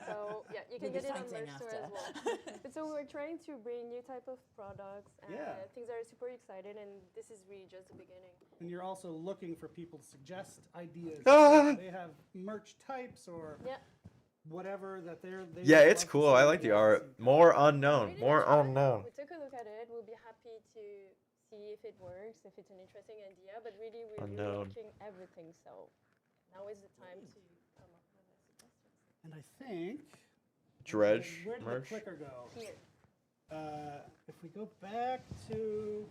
S10: So yeah, you can
S3: We'll be
S10: get it on
S3: fighting
S10: merch store as
S3: after.
S10: well. But so we're trying to bring new type of products and
S1: Yeah.
S10: things that are super excited, and this is really just the beginning.
S1: And you're also looking for people to suggest ideas.
S2: Ah!
S1: They have merch types or
S10: Yeah.
S1: whatever that they
S2: Yeah,
S1: would
S2: it's
S1: love to
S2: cool.
S1: see
S2: I like the
S1: ideas
S2: art.
S1: and-
S2: More
S10: We
S2: unknown.
S10: didn't
S2: More
S10: try.
S2: unknown.
S10: We took a look at it. We'll be happy to see if it works, if it's an interesting idea. But really, we're
S2: Unknown.
S10: relooking everything. So now is the time to come up with a suggestion.
S1: And I think.
S2: Dredge
S1: Where did the
S2: merch.
S1: clicker go?
S10: Here.
S1: If we go back to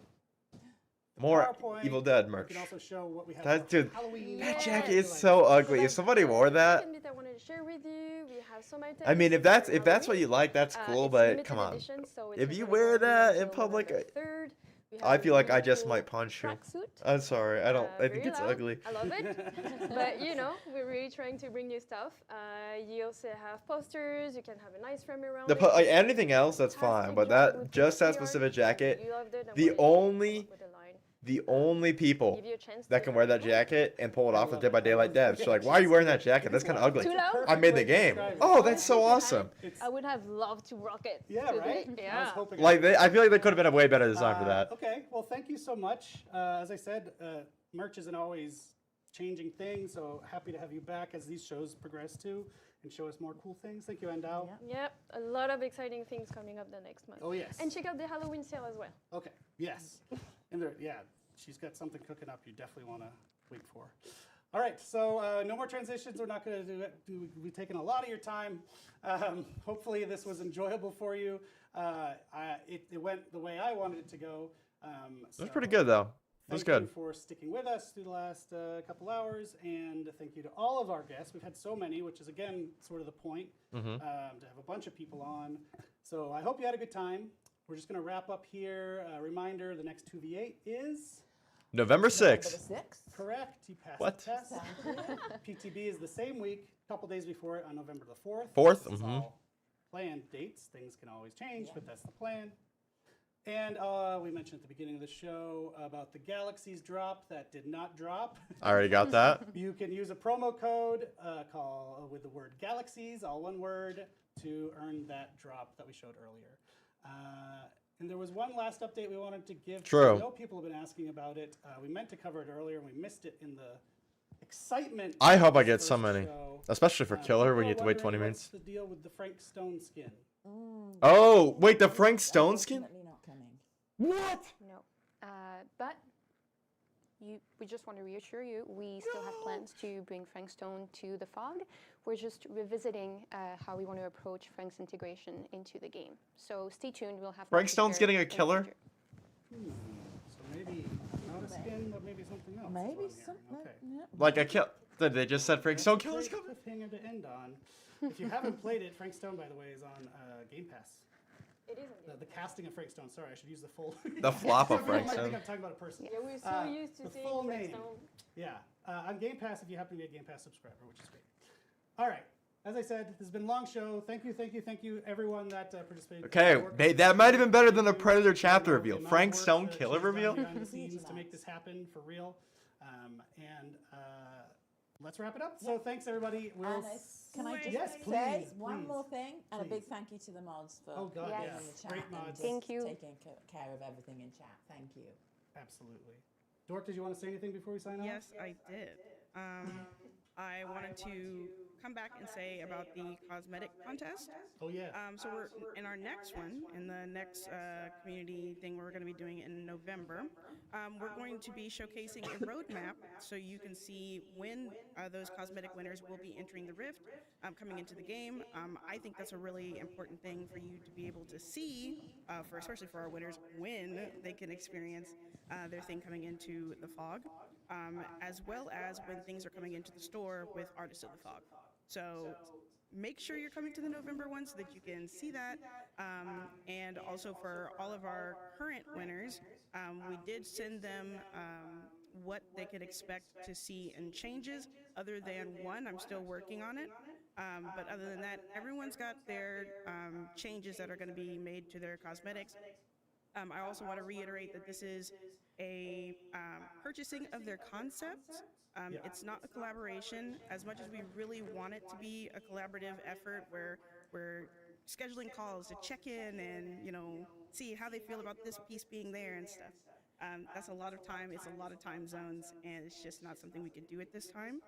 S2: More
S1: PowerPoint,
S2: Evil Dead
S1: we
S2: merch.
S1: can also show what we have
S2: That
S1: for
S2: dude,
S1: Halloween.
S2: that
S10: Yeah.
S2: jacket is so ugly. If somebody wore that,
S10: Second bit I wanted to share with you. We have some items.
S2: I mean, if
S10: for
S2: that's what
S10: Halloween.
S2: you like, that's cool.
S10: It's
S2: But
S10: limited
S2: come on,
S10: edition, so it's
S2: if you
S10: only
S2: wear
S10: available
S2: that in
S10: until
S2: public,
S10: November 3rd. We have
S2: I
S10: a
S2: feel like I
S10: really
S2: just
S10: cool
S2: might punch you.
S10: tracksuit.
S2: I'm sorry. I don't. I think
S10: Very
S2: it's
S10: loud.
S2: ugly.
S10: I love it. But you know, we're really trying to bring new stuff. You also have posters. You can have a nice frame around it.
S2: Like, anything else, that's fine.
S10: Fantastic
S2: But
S10: job
S2: that
S10: with
S2: just that
S10: the art.
S2: specific
S10: I
S2: jacket.
S10: really loved it. I
S2: The
S10: wanted to come
S2: only
S10: up with a line.
S2: the only people
S10: Give you a chance
S2: that
S10: to
S2: can wear that
S10: have it.
S2: jacket and pull it off
S1: love
S2: with Dead by
S1: it. I
S2: Daylight
S1: love
S2: devs.
S1: it.
S2: You're like, why are you wearing that jacket? That's kind of ugly.
S10: Too loud?
S2: I made the
S1: Perfect way to
S2: game.
S1: describe it.
S2: Oh, that's so awesome.
S1: It's,
S10: I would have loved to rock it.
S1: yeah,
S10: today.
S1: right? I was
S10: Yeah.
S1: hoping
S2: Like I feel like there could have been a way better design for that.
S1: Okay, well, thank you so much. As I said, merch isn't always changing things, so happy to have you back as these shows progress too and show us more cool things. Thank you, Andao.
S10: Yep, a lot of exciting things coming up the next month.
S1: Oh, yes.
S10: And check out the Halloween sale as well.
S1: Okay, yes. And there, yeah, she's got something cooking up you definitely want to wait for. All right, so no more transitions. We're not going to do it. We've taken a lot of your time. Hopefully this was enjoyable for you. It went the way I wanted it to go.
S2: It was pretty good though. It was
S1: Thank
S2: good.
S1: you for sticking with us through the last couple hours, and thank you to all of our guests. We've had so many, which is again sort of the point, to have a bunch of people on. So I hope you had a good time. We're just going to wrap up here. Reminder: the next 2v8 is
S2: November 6th.
S1: correct. You passed
S2: What?
S1: the test. PTB is the same week, a couple days before it, on November the 4th.
S2: 4th,
S1: This is all planned dates. Things can always change, but that's the plan. And we mentioned at the beginning of the show about the Galaxies drop that did not drop.
S2: I already got that.
S1: You can use a promo code with the word Galaxies, all one word, to earn that drop that we showed earlier. And there was one last update we wanted to give.
S2: True.
S1: I know people have been asking about it. We meant to cover it earlier and we missed it in the excitement.
S2: I
S1: of
S2: hope I
S1: this
S2: get so
S1: first
S2: many,
S1: show.
S2: especially for Killer when
S1: People
S2: you have to
S1: are
S2: wait 20
S1: wondering
S2: minutes.
S1: What's the deal with the Frank Stone skin?
S2: Oh, wait, the Frank Stone skin?
S11: Definitely not coming.
S2: What?
S5: No. But we just want to reassure you, we still have plans to bring Frank Stone to the Fog. We're just revisiting how we want to approach Frank's integration into the game. So stay tuned. We'll have more
S2: Frank
S5: to
S2: Stone's
S5: share
S2: getting a
S5: in the
S2: killer?
S5: future.
S1: So maybe not a skin, but maybe something else. is what I'm
S11: Maybe
S1: hearing.
S11: something.
S1: Okay.
S11: Yeah.
S2: Like I kill. They just said Frank Stone killer's
S1: Great
S2: coming.
S1: cliffhanger to end on. If you haven't played it, Frank Stone, by the way, is on Game Pass.
S10: It is on
S1: The casting of Frank Stone. Sorry, I should use the full.
S2: The flop of
S1: Some people
S2: Frank
S1: might think
S2: Stone.
S1: I'm talking about a person.
S10: Yeah, we're so used to
S1: the
S10: seeing
S1: full
S10: Frank
S1: name.
S10: Stone.
S1: Yeah, on Game Pass if you happen to be a Game Pass subscriber, which is great. All right. As I said, this has been a long show. Thank you, everyone that participated.
S2: Okay, that might have been better than a Predator chapter
S1: The
S2: reveal.
S1: amount of
S2: Frank
S1: work
S2: Stone
S1: that
S2: killer
S1: she's done
S2: reveal?
S1: behind the scenes to make this happen for real. And let's wrap it up. So thanks, everybody. We'll
S11: And can I just
S1: Yes,
S11: say
S1: please,
S11: one
S1: please,
S11: more thing and a big
S1: please.
S11: thank you to the mods for
S1: Oh, God,
S11: being
S5: yes.
S11: in the chat
S1: Great
S11: and
S1: mods.
S11: just
S5: Thank you.
S11: taking care of everything in chat. Thank you.
S1: Absolutely. Dork, did you want to say anything before we sign off?
S4: Yes, I did. I wanted to come back and say about the cosmetic contest.
S1: Oh, yeah.
S4: So we're in our next one, in the next community thing we're going to be doing in November. We're going to be showcasing a roadmap so you can see when those cosmetic winners will be entering the Rift coming into the game. I think that's a really important thing for you to be able to see, especially for our winners, when they can experience their thing coming into the Fog, as well as when things are coming into the store with Artists of the Fog. So make sure you're coming to the November one so that you can see that. And also for all of our current winners, we did send them what they could expect to see in changes. Other than one, I'm still working on it. But other than that, everyone's got their changes that are going to be made to their cosmetics. I also want to reiterate that this is a purchasing of their concept. It's not a collaboration. As much as we really want it to be a collaborative effort where we're scheduling calls to check in and, see how they feel about this piece being there and stuff. That's a lot of time. It's a lot of time zones, and it's just not something we could do at this time.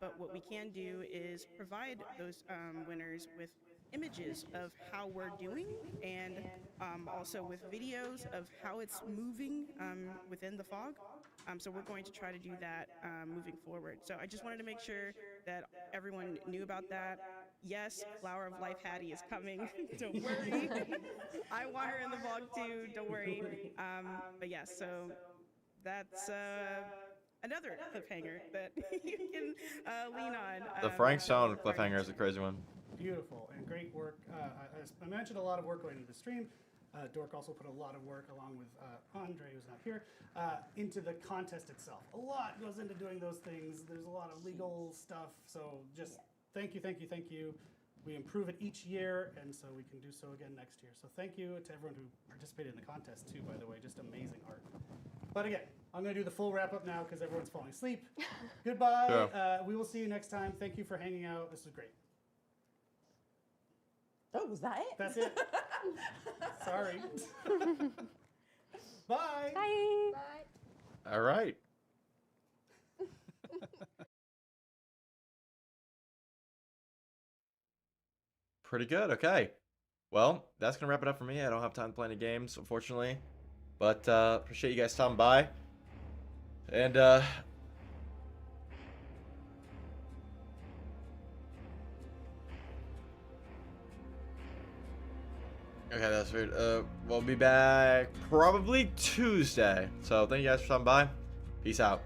S4: But what we can do is provide those winners with images of how we're doing, and also with videos of how it's moving within the fog. So we're going to try to do that moving forward. So I just wanted to make sure that everyone knew about that. Yes, Flower of Life Hattie is coming. Don't worry. I want her in the vlog too. Don't worry. But yes, so that's another cliffhanger that you can lean on.
S2: The Frank Stone cliffhanger is a crazy one.
S1: Beautiful and great work. I mentioned a lot of work going into the stream. Dork also put a lot of work, along with Andre, who's not here, into the contest itself. A lot goes into doing those things. There's a lot of legal stuff. So just thank you, thank you, thank you. We improve it each year, and so we can do so again next year. So thank you to everyone who participated in the contest too, by the way. Just amazing art. But again, I'm going to do the full wrap up now because everyone's falling asleep. Goodbye.
S2: Sure.
S1: We will see you next time. Thank you for hanging out. This was great.
S11: Oh, was that it?
S1: That's it. Sorry. Bye.
S5: Bye.
S2: All right. Pretty good. Okay. Well, that's going to wrap it up for me. I don't have time to play any games, unfortunately. But appreciate you guys stopping by. And okay, that's weird. We'll be back probably Tuesday. So thank you guys for stopping by. Peace out.